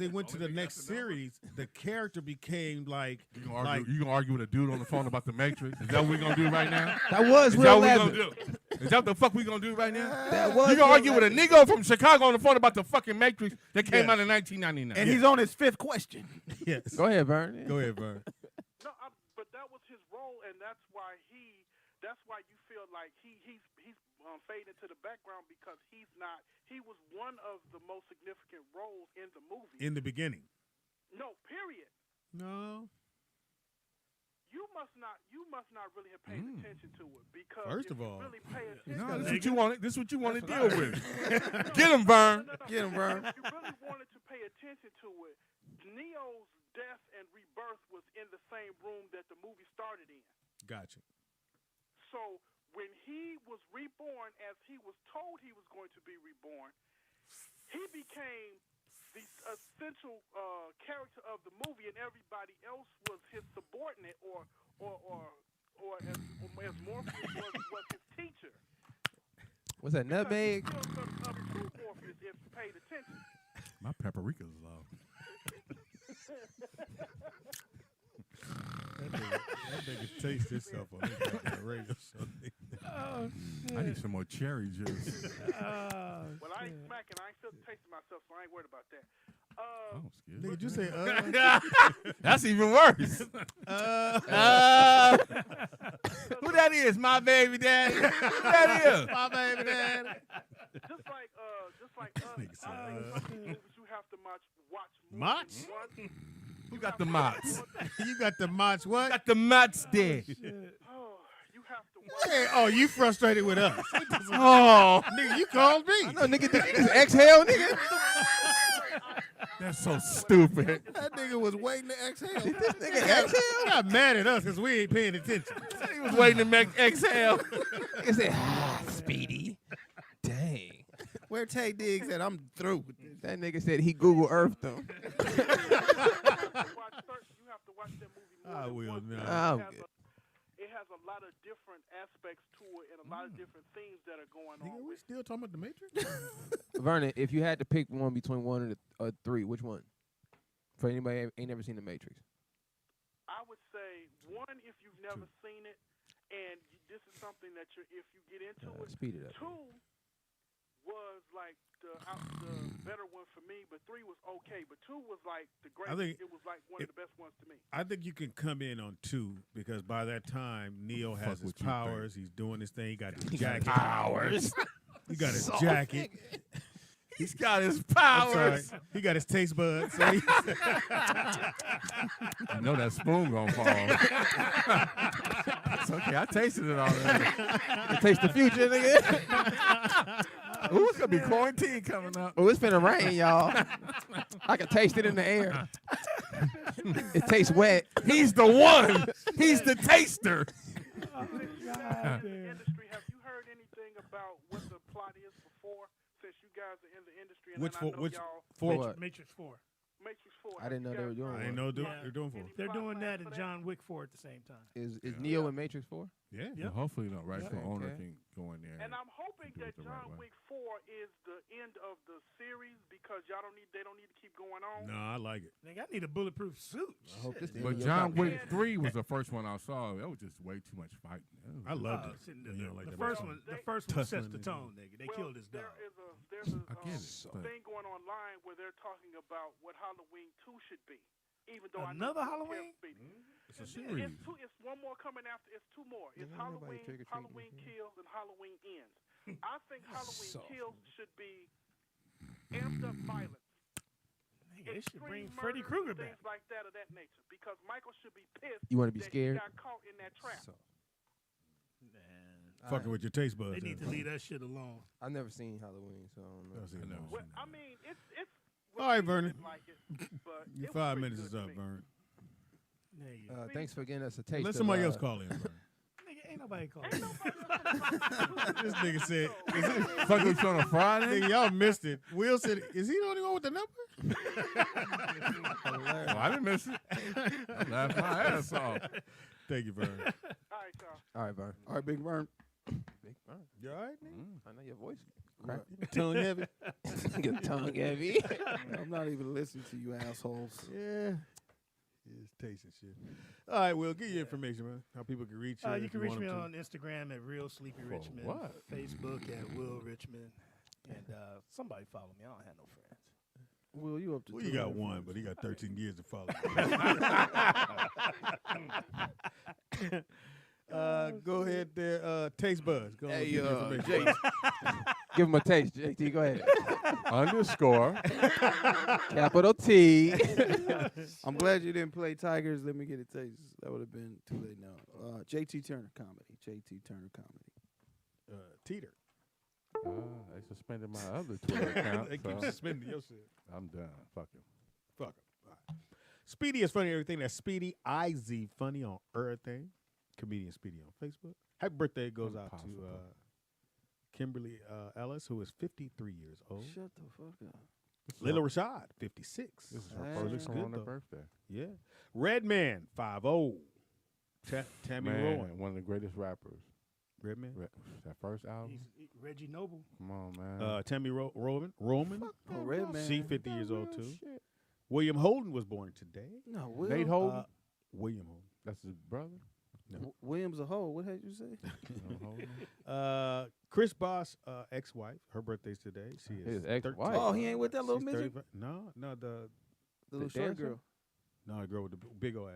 went to the next series, the character became like You gonna argue with a dude on the phone about the Matrix? Is that what we gonna do right now? That was Is that real what we gonna Lazarus. do? Is that what the fuck we gonna do right now? That was You gonna real argue with a Lazarus. nigga from Chicago on the phone about the fucking Matrix that came Yes. out in 1999? And he's on his 5th question. yes. Go ahead, Vern. Go ahead, Vern. No, but that was his role, and that's why you feel like he's fading into the background, because he was one of the most significant roles in the movie. In the beginning. No, period. No. You must not really have paid attention to it, because First if of all, you really pay attention, No, this is what you wanted. This is what you want to deal with. Get him, Vern. Get him, Vern. If you really wanted to pay attention to it, Neo's death and rebirth was in the same room that the movie started in. Gotcha. So when he was reborn as he was told he was going to be reborn, he became the essential character of the movie, and everybody else was his subordinate, or as Morpheus was his teacher. What's that, nutmeg? Of true Morpheus, if you paid attention. My paprika's low. That nigga taste himself on that radio show. I need some more cherry juice. Well, I ain't smacking. I ain't still tasting myself, so I ain't worried about that. Nigga, you say That's even worse. Who that is? My baby daddy. Who that is? my baby daddy. Just like us, I think some movies you have to watch Mots? once. Who got the mots? You got the mots what? Got the mots there. Oh, you have to watch. Hey, oh, you frustrated with us. Oh, Nigga, you called me. No, nigga, did you just exhale, nigga? that's so stupid. That nigga was waiting to exhale. This nigga exhale? You got mad at us because we ain't paying attention. He was waiting to make exhale. Nigga said, Speedy. Dang. Where Tay Diggs at? I'm through with this. That nigga said he Google Earthed them. You have to watch that movie more I than will once. now. It has a lot of different aspects to it and a lot of different things that are going Nigga, on we with it. still talking about the Matrix? Vernon, if you had to pick one between 1 or 3, which one? For anybody ain't never seen The Matrix. I would say 1 if you've never seen it, and this is something that if you get into it. Speed it up. 2 was like the better one for me, but 3 was okay. But 2 was like the greatest. I think it was like one of the best ones to me. I think you can come in on 2 because by that time Neo has his what you powers. He's doing his thing. He got his jacket. Powers. He got his jacket. He's got his I'm sorry. powers. He got his taste buds. So he, I know that spoon gonna fall. It's okay. I tasted it already. You taste the future, nigga. Ooh, it's gonna be quarantine coming up. Oh, it's finna rain, y'all. I can taste it in the air. It tastes wet. He's the one. He's the taster. Industry, have you heard anything about what the plot is before? Since you guys are in the industry, and which then I know which y'all for what? Matrix 4. Matrix 4. I didn't know they were doing I one. didn't know Yeah. they're doing for. They're doing that and John Wick 4 at the same time. Is Neo in Matrix 4? Yeah. Yep. Well, hopefully, no rightful Yeah. owner Okay. can go in there. And I'm hoping do it that the right John way. Wick 4 is the end of the series because they don't need to keep going on. No, I like it. Nigga, I need a bulletproof suit. I hope this But John Wick 3 was the first one I saw. That was just way too much fighting. I loved Oh, it. see, You know, like the that first movie. one, the first one sets Tussling the and- tone, nigga. They killed his dog. There's a I get it, but- thing going online where they're talking about what Halloween 2 should be. Even though Another I know Halloween? It's a series. It's one more coming after. It's 2 more. It's Yeah, nobody Halloween, trick-or-treating Halloween this Kills, and Halloween Ends. I think Halloween Soft. Kills should be amped up violence. Nigga, they should bring Extreme Freddy murders Krueger and back. things like that of that nature. Because Michael should be pissed. You wanna be that scared? He got caught in that trap. Man, Fucking with your taste buds. they need to leave that shit alone. I've never seen Halloween, so I don't know. I've seen it. Well, I mean, it's. All right, people Vernon. didn't like it, but Your it was 5 pretty minutes good is to up, me. Vern. There you go. Thanks for getting us a taste. Let of, somebody else call in. Vern. Nigga, ain't nobody calling. This nigga said, is it, Fuck with you on a Friday? nigga, y'all missed it. Will said, is he the only one with the number? Oh, I didn't miss it. I laughed my ass off. Thank you, Vern. All right, y'all. All right, Vern. All right, Big Vern. Big Vern. You all right, nigga? I know your voice. Crack. Tongue heavy. Your tongue heavy. I'm not even listening to you assholes. Yeah. It's tasting shit. All right, Will, give your information, man. How people can reach you. You if can reach want me them to. on Instagram at Real Sleepy Richmond, what? Facebook at Will Richmond, and somebody follow me. I don't have no friends. Will, you up to Well, two you got hundred one, friends. but he got 13 years to follow. Go ahead there, Taste Buds. Go Hey, give your information. Jake. Give him a taste, JT. Go ahead. Underscore. Capital T. I'm glad you didn't play Tigers. Let me get a taste. That would have been too late now. JT Turner Comedy. JT Turner Comedy. Teeter. They suspended my other Twitter account. They keep so suspending your shit. I'm done. Fuck him. Fuck 'em. All right. Speedy is funny on everything. That's Speedy IZ funny on everything. comedian Speedy on Facebook. Happy birthday goes out to Impossible. Kimberly Ellis, who is 53 years old. Shut the fuck up. Little Rashad, 56. This is her Hey. first Looks good, corona though. birthday. Yeah. Redman, 50. Tammy Man, Rowan. one of the greatest rappers. Redman. That first album. He's Reggie Noble. Come on, man. Tammy Roman. Oh, Redman. She 50 years old too. William Holden was born today. No, Will. Nate Holden. William Holden. That's his brother. Williams a hoe. What had you say? Holden. Chris Boss, ex-wife. Her birthday's today. She is His ex-wife? 13. Oh, he ain't with that little She's midget? 35. No, the The little short dancer? girl. no, the girl with the big old ass.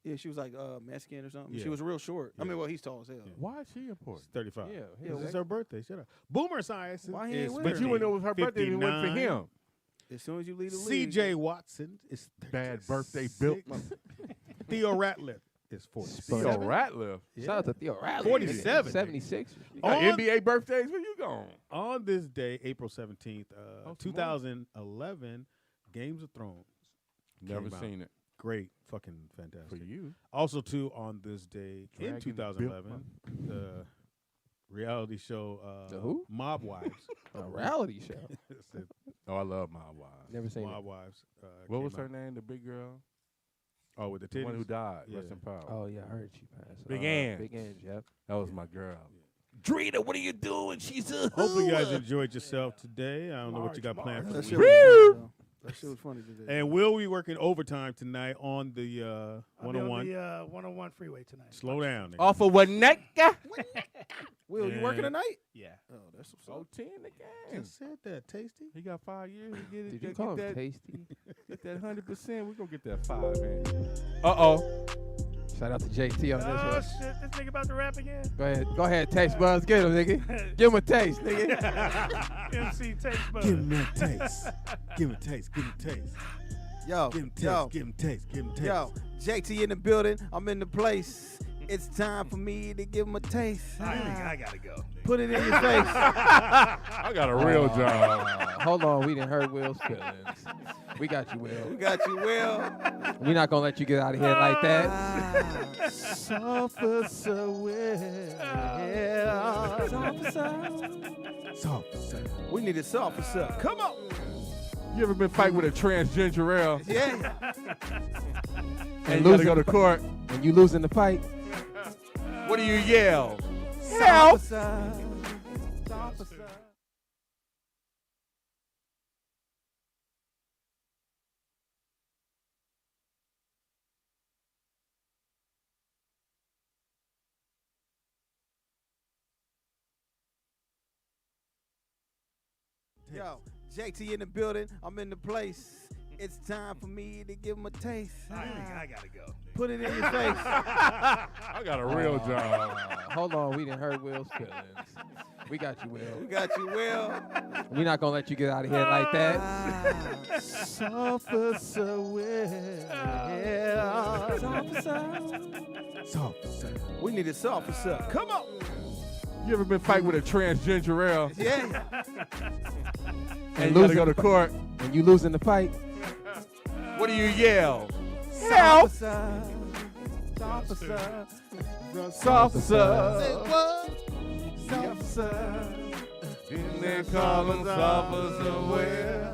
Yeah, she was like Mexican or something. Yeah. She was real short. I Yeah. mean, well, he's tall as hell. Yeah. Why is she important? She's 35. Yeah, Yeah, This is her birthday. Shut up. Boomer Science Why he ain't is with But her? you wouldn't know it was her birthday. You went for 59. him. As soon as you leave the league. CJ Watson is Bad 36. birthday built. Theo Ratliff is 47. Theo Ratliff. Yeah. Shout out to Theo Ratliff. 47. 76. You got On- NBA birthdays? Where you going? On this day, April 17th, Oh, 2011, Games of Thrones. Never came out. seen it. Great, fucking For fantastic. you. Also, too, on this day in Dragon 2011, the reality show The who? Mob Wives. A reality show. It's Oh, I love my wife. Never seen Mob it. Wives. What was came her out. name? The big girl? Oh, with the The one who titties. died. Yeah. Rest in power. Oh, yeah, I heard she passed. Big Ange. Big Ange, yep. That was my girl. Drita, what are you doing? She's a Hopefully, you guys enjoyed yourself today. I don't know what you got planned for That the shit week. was funny, though. That shit was funny today. And we'll be working overtime tonight on the I'll be 101. on the 101 freeway tonight. Slow down. nigga. Off of Winnetka. Will, you working Yeah. tonight? Yeah. Oh, that's what's So up. 10 the game. Just said that, Tasty. He got 5 years to get it. Did you get call him that, Tasty? Get that 100%. We're going to get that 5 in. Uh-oh. Shout out to JT on Oh this one. shit! This nigga about to rap again. Go ahead, taste buds. Get him, nigga. Give him a taste, nigga. MC Taste Bud. Give him that taste. Give him a taste. Give him a taste. Yo, Give him taste. yo, Give him taste. Give him taste. yo. JT in the building. I'm in the place. It's time for me to give him a taste. I gotta go. Put it in your face. I got a real job. Hold on, we didn't hurt Will's feelings. We got you, Will. We got you, Will. We're not gonna let you get out of here like that. Officer Will. Yeah. Soft. We need a officer. Come on. You ever been fighting with a transgender? Yeah. And you gotta go to court. When you lose in the fight, What do you yell? Help. Yo, JT in the building. I'm in the place. It's time for me to give him a taste. I gotta go. Put it in your face. I got a real job. hold on, we didn't hurt Will's feelings. We got you, Will. We got you, Will. We're not gonna let you get out of here like that. Officer Will. Yeah. Soft. We need a officer. Come on. You ever been fighting with a transgender? Yeah. And you gotta go to court. When you lose in the fight, What do you yell? Help. Officer. Officer. And they call him Officer Will.